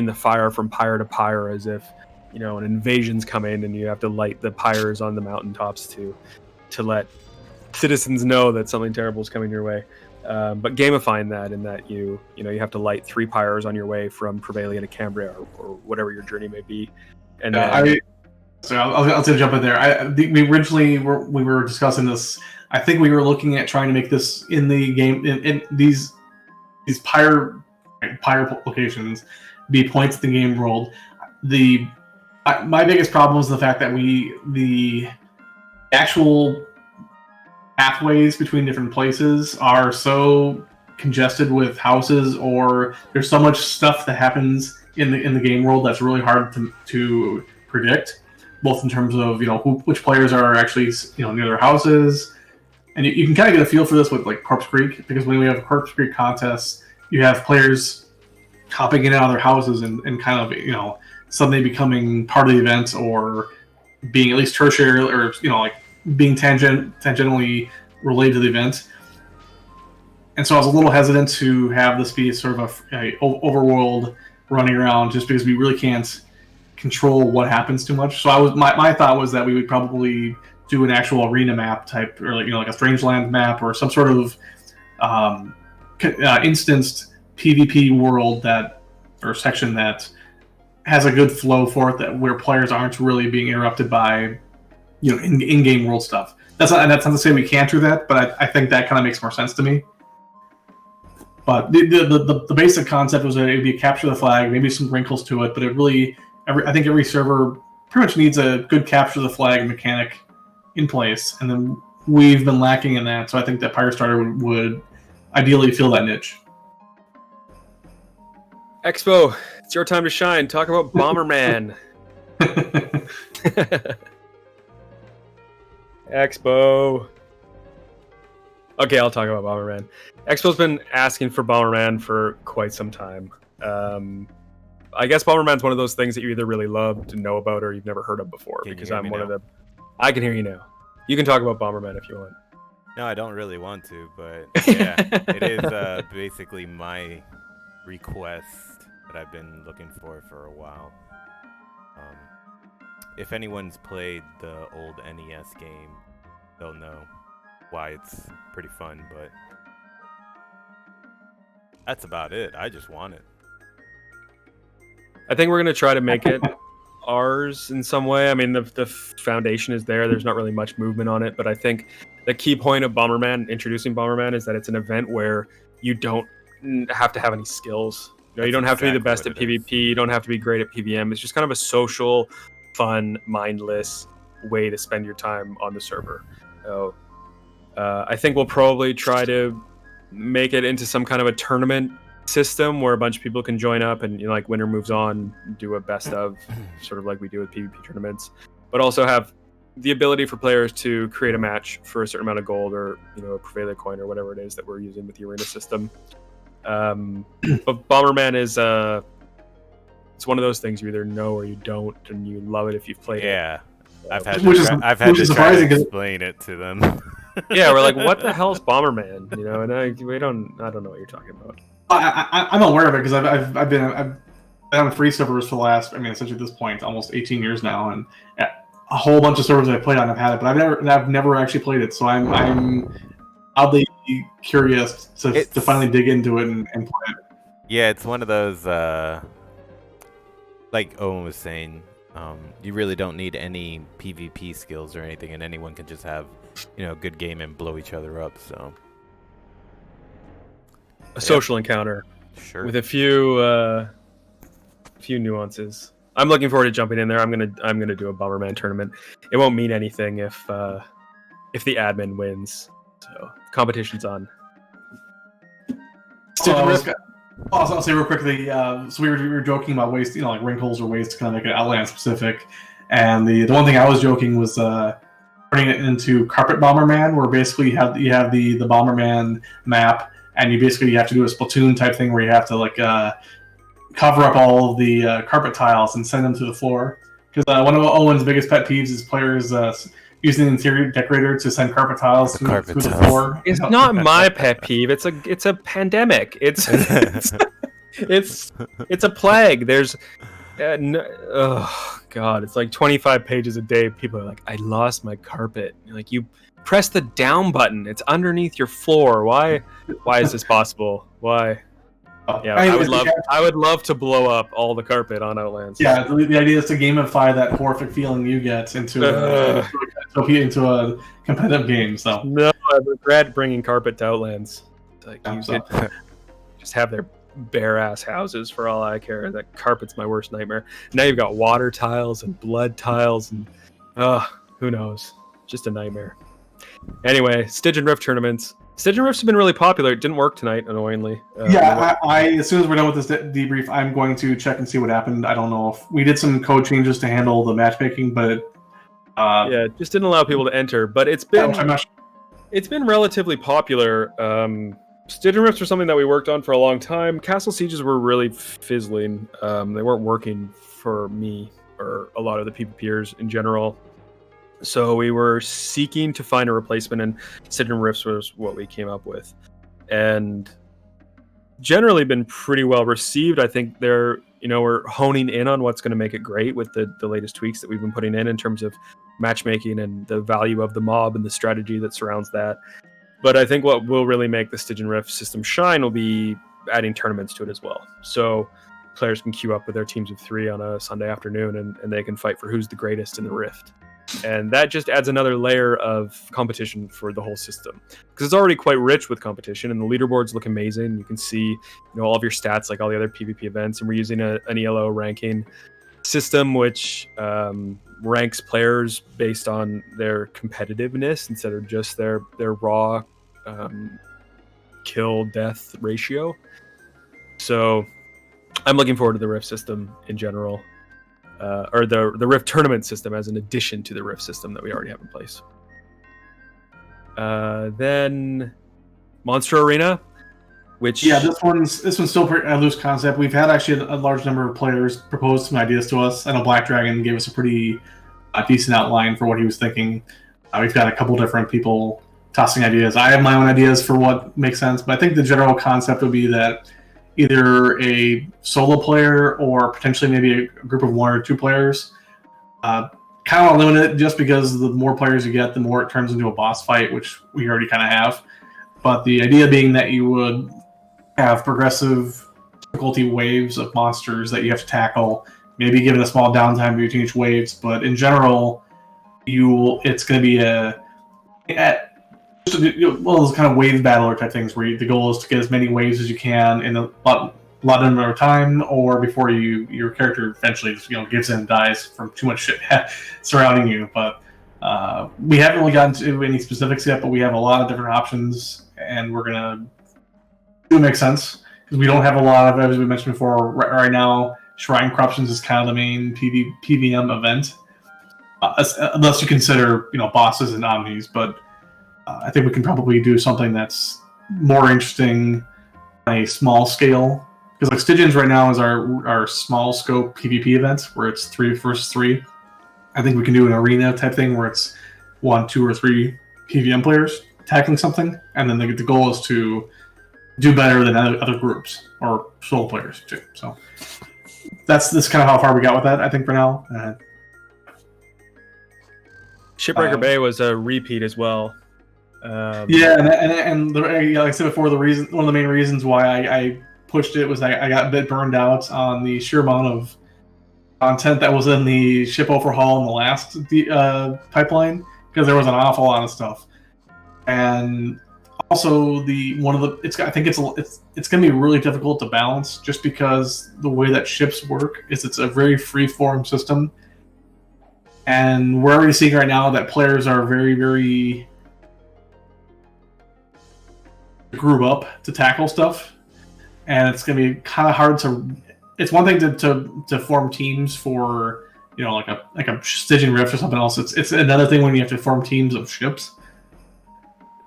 the fire from pyre to pyre as if, an invasion's coming and you have to light the pyres on the mountaintops to let citizens know that something terrible is coming your way. But gamifying that in that you have to light 3 pyres on your way from Prevalia to Cambria or whatever your journey may be. And I'll jump in there. We originally we were discussing this. I think we were looking at trying to make this in the game in these pyre locations be points in the game world. My biggest problem is the fact that the actual pathways between different places are so congested with houses, or there's so much stuff that happens in the game world that's really hard to predict, both in terms of which players are actually near their houses, and you can kind of get a feel for this with like Corpse Creek, because when we have Corpse Creek contests, you have players hopping in and out of their houses and kind of suddenly becoming part of the event or being at least tertiary or being tangentially related to the event. And so I was a little hesitant to have this be sort of a overworld running around, just because we really can't control what happens too much. So my thought was that we would probably do an actual arena map type, or like a Strangeland map or some sort of instanced PvP world or section that has a good flow for it, where players aren't really being interrupted by in-game world stuff. That's not to say we can't do that, but I think that kind of makes more sense to me. But the basic concept was that it would be capture the flag, maybe some wrinkles to it, but I think every server pretty much needs a good capture the flag mechanic in place, and then we've been lacking in that, so I think that Pyre Starter would ideally fill that niche. Expo, it's your time to shine. Talk about Bomberman. Expo. Okay, I'll talk about Bomberman. Expo's been asking for Bomberman for quite some time. I guess Bomberman's one of those things that you either really love to know about or you've never heard of before. Because I'm one of the. I can hear you now. You can talk about Bomberman if you want. No, I don't really want to, but yeah, it is basically my request that I've been looking for a while. if anyone's played the old NES game, they'll know why it's pretty fun, but that's about it. I just want it. I think we're going to try to make it ours in some way. I mean, the foundation is there. There's not really much movement on it, but I think the key point of introducing Bomberman, is that it's an event where you don't have to have any skills. You don't have to be the best at PvP. You don't have to be great at PvM. It's just kind of a social, fun, mindless way to spend your time on the server. So I think we'll probably try to make it into some kind of a tournament system where a bunch of people can join up and, like, winner moves on, do a best of, sort of like we do with PvP tournaments, but also have the ability for players to create a match for a certain amount of gold, or a Prevailer coin, or whatever it is that we're using with the arena system. But Bomberman is it's one of those things you either know or you don't, and you love it if you've played it. Yeah, I've had which to is try to surprising, explain it to them. Yeah, we're like, what the hell's Bomberman? And I don't know what you're talking about. I'm aware of it because I've been on free servers for the last, essentially at this point, almost 18 years now, and a whole bunch of servers I've played on have had it, but I've never actually played it, so I'm oddly curious to finally dig into it and play it. Yeah, it's one of those, like Owyn was saying, you really don't need any PvP skills or anything, and anyone can just have, a good game and blow each other up. So a social encounter, sure, with a few nuances. I'm looking forward to jumping in there. I'm gonna do a Bomberman tournament. It won't mean anything if the admin wins. So competition's on. I'll say real quickly. So we were joking about ways, like wrinkles or ways to kind of make it Outlands specific. And the one thing I was joking was turning it into Carpet Bomberman, where basically you have the Bomberman map, and you have to do a Splatoon type thing where you have to cover up all of the carpet tiles and send them to the floor. Because one of Owen's biggest pet peeves is players using the interior decorator to send carpet tiles through the floor. It's not my pet peeve. It's a pandemic. It's a plague. There's oh god, it's like 25 pages a day. People are like, I lost my carpet. You're like, you press the down button. It's underneath your floor. Why is this possible? Why? Yeah, I would love to blow up all the carpet on Outlands. Yeah, the idea is to gamify that horrific feeling you get into a competitive game. So no, I regret bringing carpet to Outlands. Like, just have their bare ass houses for all I care. That carpet's my worst nightmare. Now you've got water tiles and blood tiles, and who knows? Just a nightmare. Anyway, Stitch and Rift tournaments. Stitch and Rifts have been really popular. It didn't work tonight, annoyingly. I as soon as we're done with this debrief, I'm going to check and see what happened. I don't know if we did some code changes to handle the matchmaking, but it just didn't allow people to enter. But it's been relatively popular. Stitch and Rifts are something that we worked on for a long time. Castle Sieges were really fizzling. They weren't working for me or a lot of the PvPers in general. So we were seeking to find a replacement, and Stitch and Rifts was what we came up with. And generally been pretty well received. I think we're honing in on what's going to make it great with the latest tweaks that we've been putting in terms of matchmaking and the value of the mob and the strategy that surrounds that. But I think what will really make the Stitch and Rift system shine will be adding tournaments to it as well. So players can queue up with their teams of 3 on a Sunday afternoon, and they can fight for who's the greatest in the Rift. And that just adds another layer of competition for the whole system, because it's already quite rich with competition, and the leaderboards look amazing. You can see, all of your stats like all the other PvP events, and we're using an ELO ranking system which ranks players based on their competitiveness instead of just their raw kill death ratio. So I'm looking forward to the Rift system in general. Or the Rift tournament system as an addition to the Rift system that we already have in place. Then Monster Arena, which this one's still a loose concept. We've had actually a large number of players propose some ideas to us. I know Black Dragon gave us a pretty decent outline for what he was thinking. We've got a couple different people tossing ideas. I have my own ideas for what makes sense, but I think the general concept would be that either a solo player or potentially maybe a group of 1 or 2 players Kind of limit it just because the more players you get, the more it turns into a boss fight, which we already kind of have. But the idea being that you would have progressive difficulty waves of monsters that you have to tackle, maybe given a small downtime between each waves. But in general, it's going to be one of those kind of wave battler type things where the goal is to get as many waves as you can in a lot number of time, or before your character eventually just, gives in and dies from too much shit surrounding you. But we haven't really gotten to any specifics yet, but we have a lot of different options, and we're gonna do it makes sense because we don't have a lot of, as we mentioned before, right now. Shrine Corruptions is kind of the main PVM event, unless you consider bosses and omnis. But I think we can probably do something that's more interesting on a small scale. Because like Stygians right now is our small scope PvP event where it's 3 versus 3. I think we can do an arena type thing where it's 1, 2, or 3 PVM players tackling something, and then the goal is to do better than other groups or solo players too. So that's kind of how far we got with that, I think, for now. Shipbreaker Bay was a repeat as well. Yeah, and like I said before, one of the main reasons why I pushed it was I got a bit burned out on the sheer amount of content that was in the ship overhaul in the last pipeline, because there was an awful lot of stuff. And also I think it's going to be really difficult to balance, just because the way that ships work is it's a very free form system, and we're already seeing right now that players are very, very grew up to tackle stuff. And it's going to be kind of hard to. It's one thing to form teams for like a Stygian Rift or something else. It's another thing when you have to form teams of ships,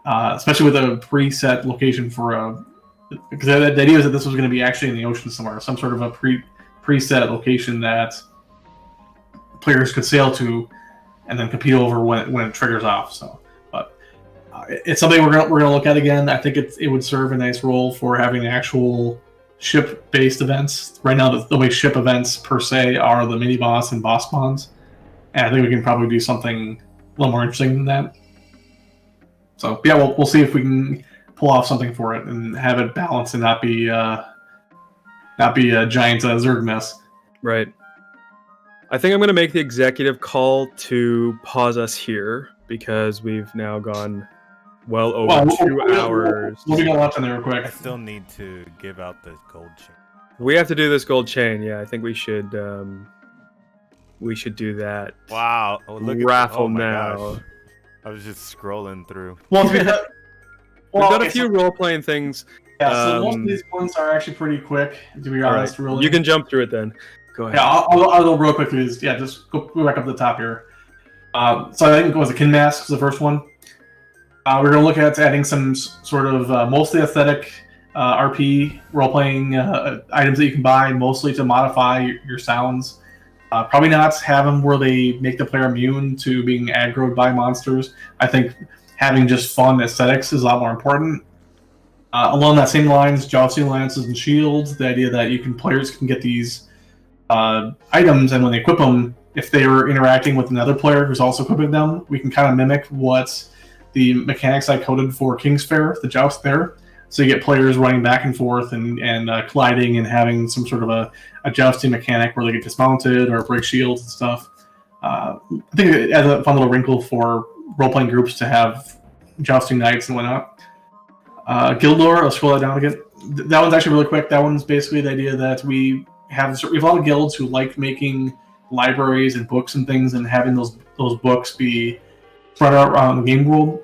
especially with a preset location for because the idea is that this was going to be actually in the ocean somewhere, some sort of a preset location that players could sail to and then compete over when it triggers off. So, but it's something we're gonna look at again. I think it would serve a nice role for having actual ship-based events. Right now, the way ship events per se are the mini boss and boss spawns, and I think we can probably do something a little more interesting than that. So yeah, we'll see if we can pull off something for it and have it balanced and not be a giant Zerg mess. Right. I think I'm going to make the executive call to pause us here because we've now gone well over 2 hours. We'll be watch on there real quick. I still need to give out the gold chain. We have to do this gold chain. Yeah, I think we should do that. Wow. Oh, raffle now. Gosh. I was just scrolling through. Well, we've got a few role-playing things. Yeah, so most of these ones are actually pretty quick, to be honest. Right. Really. You can jump through it then. Go ahead. Yeah, I'll go real quickly. Yeah, just go back up to the top here. So I think it was a Kin Mask, the first one. We're going to look at adding some sort of mostly aesthetic RP role-playing items that you can buy, mostly to modify your sounds. Probably not have them where they make the player immune to being aggroed by monsters. I think having just fun aesthetics is a lot more important. Along that same lines, jousting lances and shields, the idea that players can get these items, and when they equip them, if they are interacting with another player who's also equipping them, we can kind of mimic what the mechanics I coded for King's Fair, the joust there. So you get players running back and forth and colliding and having some sort of a jousting mechanic where they get dismounted or break shields and stuff. I think it adds a fun little wrinkle for role-playing groups to have jousting nights and whatnot. Guild lore, I'll scroll that down again. That one's actually really quick. That one's basically the idea that we have a lot of guilds who like making libraries and books and things, and having those books be spread out around the game world.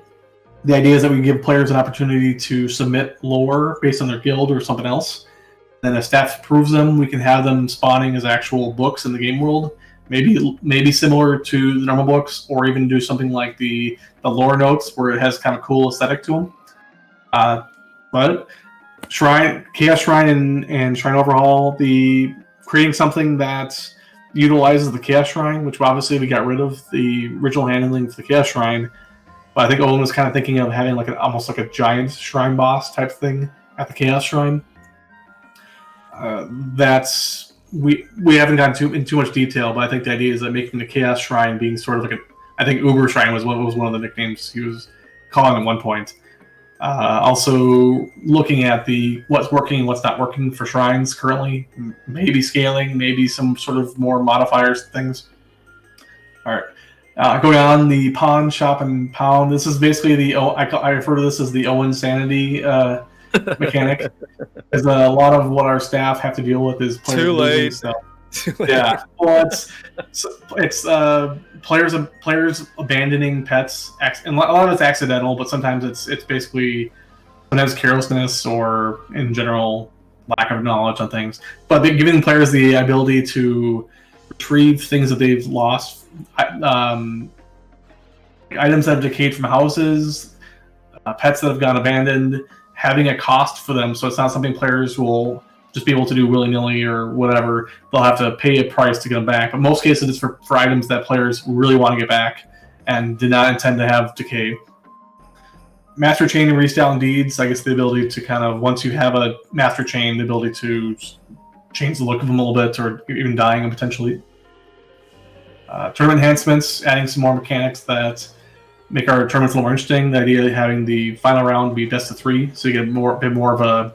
The idea is that we give players an opportunity to submit lore based on their guild or something else. Then if staff approves them, we can have them spawning as actual books in the game world. Maybe similar to the normal books, or even do something like the lore notes where it has kind of cool aesthetic to them. But Chaos Shrine and Shrine Overhaul, creating something that utilizes the Chaos Shrine, which obviously we got rid of the original handling for the Chaos Shrine. But I think Owyn was kind of thinking of having almost like a giant shrine boss type thing at the Chaos Shrine. That's we haven't gotten in too much detail, but I think the idea is that making the Chaos Shrine being sort of like I think Uber Shrine was one of the nicknames he was calling at one point. Also looking at what's working and what's not working for shrines currently, maybe scaling, maybe some sort of more modifiers things. All right, going on the pawn shop and pound. This is basically I refer to this as the Owyn sanity mechanic. Because a lot of what our staff have to deal with is players losing stuff. Yeah, well, it's players abandoning pets, and a lot of it's accidental, but sometimes it's basically sometimes carelessness or in general lack of knowledge on things. But giving players the ability to retrieve things that they've lost, items that have decayed from houses, pets that have gone abandoned, having a cost for them, so it's not something players will just be able to do willy-nilly or whatever. They'll have to pay a price to get them back. But in most cases, it's for items that players really want to get back and did not intend to have decay. Master Chain and Restyling Deeds, I guess the ability to kind of, once you have a Master Chain, the ability to change the look of them a little bit or even dyeing them potentially. Tournament enhancements, adding some more mechanics that make our tournaments a little more interesting. The idea of having the final round be best of 3, so you get a bit more of a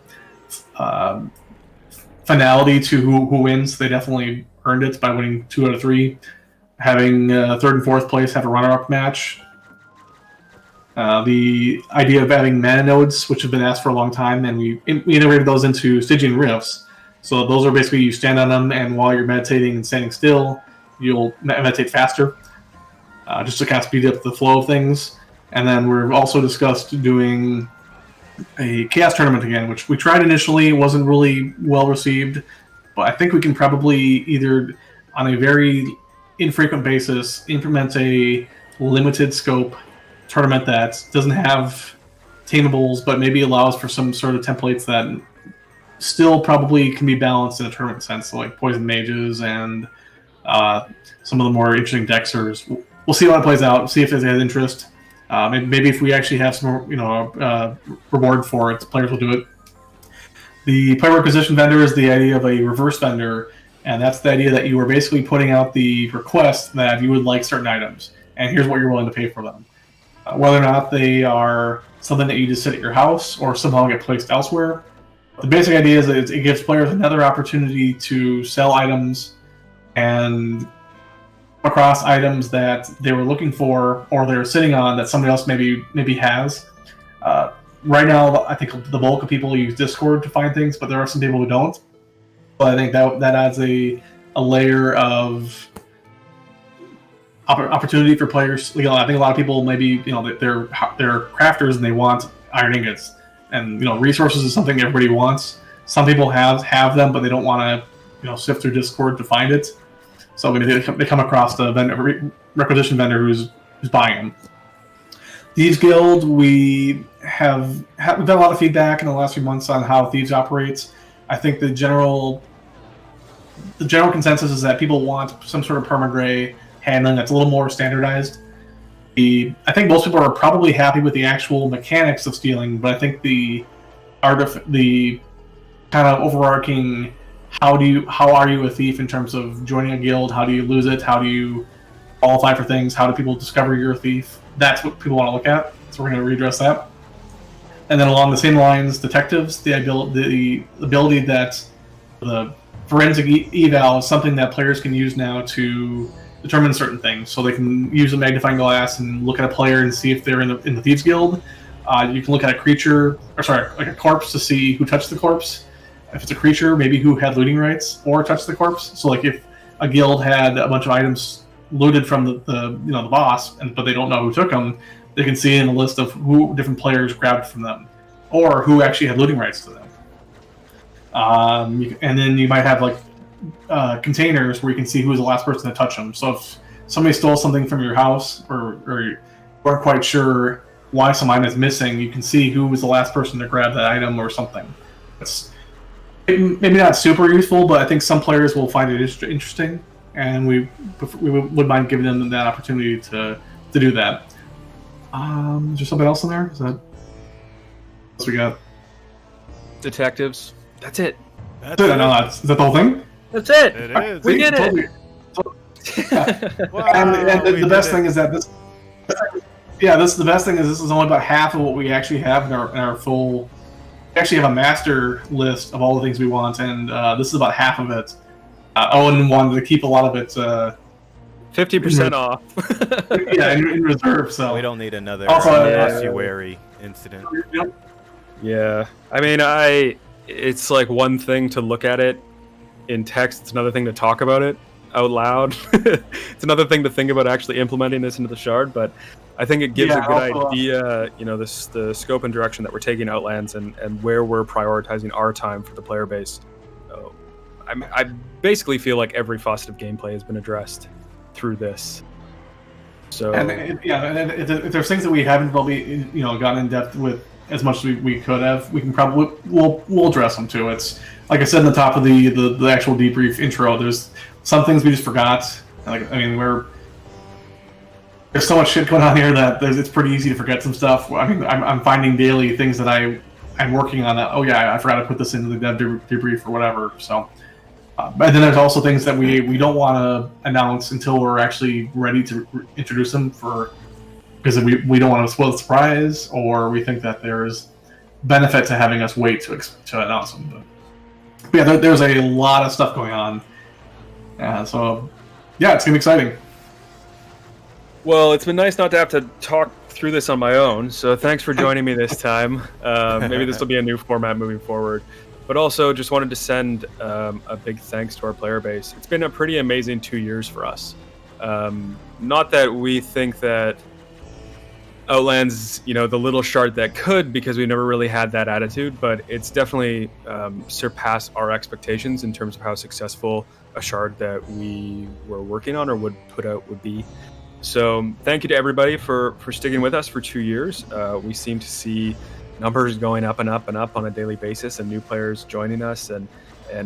finality to who wins. They definitely earned it by winning 2 out of 3. Having 3rd and 4th place have a runner-up match. The idea of adding mana nodes, which have been asked for a long time, and we integrated those into Stygian Rifts. So those are basically you stand on them, and while you're meditating and standing still, you'll meditate faster, just to kind of speed up the flow of things. And then we've also discussed doing a Chaos Tournament again, which we tried initially, wasn't really well received, but I think we can probably either, on a very infrequent basis, implement a limited scope tournament that doesn't have tameables, but maybe allows for some sort of templates that still probably can be balanced in a tournament sense, so like Poison Mages and some of the more interesting Dexters. We'll see how it plays out, see if there's interest. Maybe if we actually have some, reward for it, players will do it. The player requisition vendor is the idea of a reverse vendor, and that's the idea that you are basically putting out the request that you would like certain items, and here's what you're willing to pay for them. Whether or not they are something that you just sit at your house or somehow get placed elsewhere. The basic idea is that it gives players another opportunity to sell items and across items that they were looking for or they're sitting on that somebody else maybe has. Right now, I think the bulk of people use Discord to find things, but there are some people who don't. But I think that adds a layer of opportunity for players. I think a lot of people maybe they're crafters and they want iron ingots, and resources is something everybody wants. Some people have them, but they don't want to sift through Discord to find it. So maybe they come across the requisition vendor who's buying them. Thieves Guild, we've done a lot of feedback in the last few months on how Thieves operates. I think the general consensus is that people want some sort of perma-gray handling that's a little more standardized. I think most people are probably happy with the actual mechanics of stealing, but I think the kind of overarching how are you a thief in terms of joining a guild? How do you lose it? How do you qualify for things? How do people discover you're a thief? That's what people want to look at. So we're going to readdress that. And then along the same lines, detectives, the ability that the forensic eval is something that players can use now to determine certain things. So they can use a magnifying glass and look at a player and see if they're in the Thieves Guild. You can look at a corpse to see who touched the corpse. If it's a creature, maybe who had looting rights or touched the corpse. So like if a guild had a bunch of items looted from the boss, but they don't know who took them, they can see in a list of who different players grabbed from them, or who actually had looting rights to them. And then you might have containers where you can see who was the last person to touch them. So if somebody stole something from your house, or you weren't quite sure why some item is missing, you can see who was the last person to grab that item or something. It's maybe not super useful, but I think some players will find it interesting, and we would mind giving them that opportunity to do that. Is there something else in there? What else we got? Detectives. That's it. Is that the whole thing? That's it. It is. We did it. Wow, And we the best did thing it. is that this. Yeah, the best thing is this is only about half of what we actually have in our full. We actually have a master list of all the things we want, and this is about half of it. Owyn wanted to keep a lot of it. 50% off. Yeah, in reserve. So We don't need another Also, ossuary incident. Yep. Yeah, I mean, it's like one thing to look at it in text. It's another thing to talk about it out loud. It's another thing to think about actually implementing this into the shard. But I think it gives a good idea, the scope and direction that we're taking Outlands and where we're prioritizing our time for the player base. So, I basically feel like every facet of gameplay has been addressed through this. So And if there's things that we haven't probably gotten in depth with as much as we could have, we can probably we'll address them too. It's like I said in the top of the actual debrief intro. There's some things we just forgot. Like there's so much shit going on here that it's pretty easy to forget some stuff. I mean, I'm finding daily things that I'm working on. That I forgot to put this into the dev debrief or whatever. So. But then there's also things that we don't want to announce until we're actually ready to introduce them because we don't want to spoil the surprise, or we think that there's benefit to having us wait to announce them. But yeah, there's a lot of stuff going on. So yeah, it's gonna be exciting. Well, it's been nice not to have to talk through this on my own. So thanks for joining me this time. Maybe this will be a new format moving forward. But also just wanted to send a big thanks to our player base. It's been a pretty amazing 2 years for us. Not that we think that Outlands, the little shard that could, because we never really had that attitude, but it's definitely surpassed our expectations in terms of how successful a shard that we were working on or would put out would be. So thank you to everybody for sticking with us for 2 years. We seem to see numbers going up and up and up on a daily basis, and new players joining us, and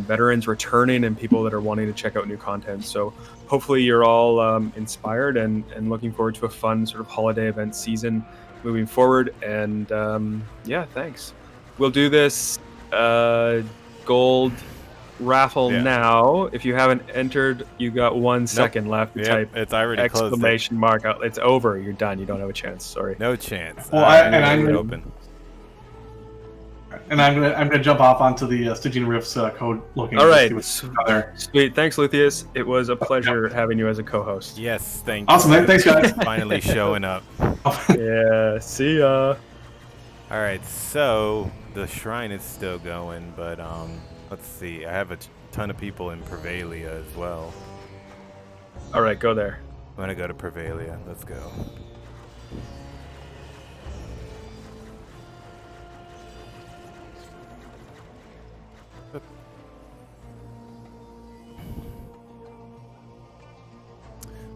veterans returning, and people that are wanting to check out new content. So hopefully you're all inspired and looking forward to a fun sort of holiday event season moving forward. And yeah, thanks. We'll do this gold raffle now. If you haven't entered, you got 1 second left to type it's already exclamation mark out. It's over. You're done. You don't have a chance. Sorry. No chance. Well, I'm open. And I'm gonna jump off onto the Stygian Rifts code looking. All right, there. Sweet. Thanks, Luthius. It was a pleasure having you as a co-host. Yes, thank you. Awesome, man. Thanks, guys. Finally showing up. Yeah, see ya. All right, so the shrine is still going, but let's see. I have a ton of people in Prevalia as well. All right, go there. I'm gonna go to Prevalia. Let's go.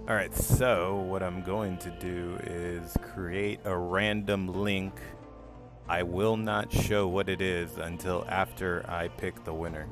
Alright, so what I'm going to do is create a random link. I will not show what it is until after I pick the winner.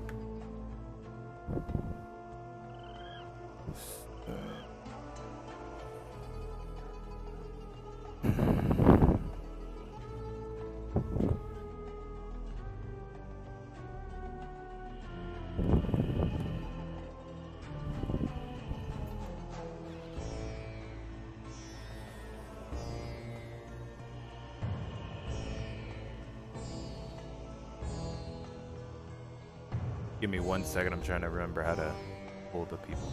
Give me 1 second, I'm trying to remember how to hold the people.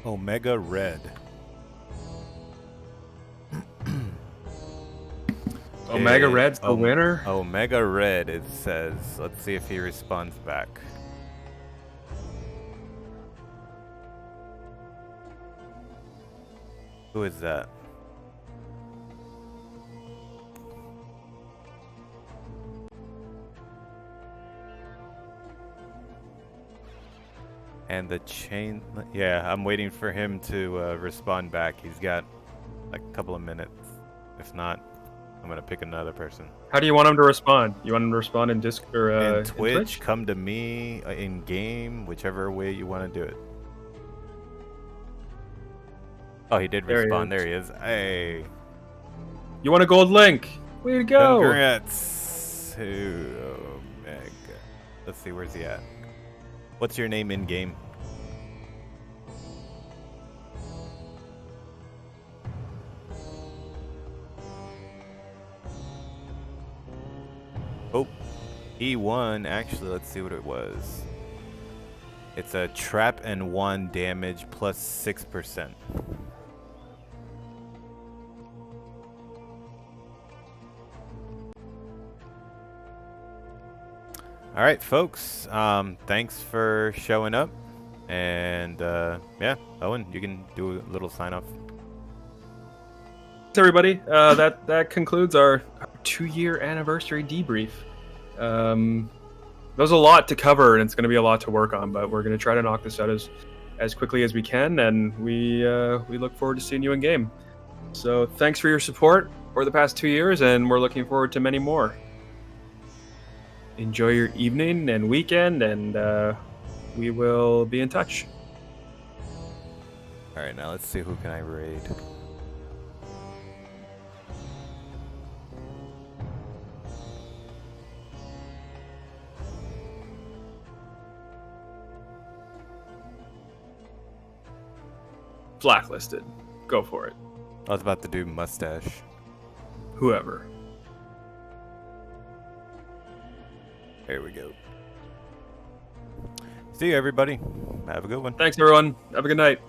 Omega Red. Omega Red's the winner? Omega Red, it says. Let's see if he responds back. Who is that? And the chain... Yeah, I'm waiting for him to respond back. He's got like a couple of minutes. If not, I'm going to pick another person. How do you want him to respond? You want him to respond in Discord or in Twitch? Come to me in game, whichever way you want to do it. Oh, he did respond. There he is. Hey. You want a gold link? Way to go. Congrats to Omega. Let's see, where's he at? What's your name in game? Oh, E1. Actually, let's see what it was. It's a trap and 1 damage plus 6%. All right, folks. Thanks for showing up. And yeah, Owyn, you can do a little sign off. Thanks, everybody. That concludes our 2-year anniversary debrief. There's a lot to cover, and it's going to be a lot to work on, but we're going to try to knock this out as quickly as we can, and we look forward to seeing you in game. So thanks for your support for the past 2 years, and we're looking forward to many more. Enjoy your evening and weekend, and we will be in touch. All right, now let's see, who can I raid? Blacklisted. Go for it. I was about to do mustache. Whoever. There we go. See you, everybody. Have a good one. Thanks, everyone. Have a good night.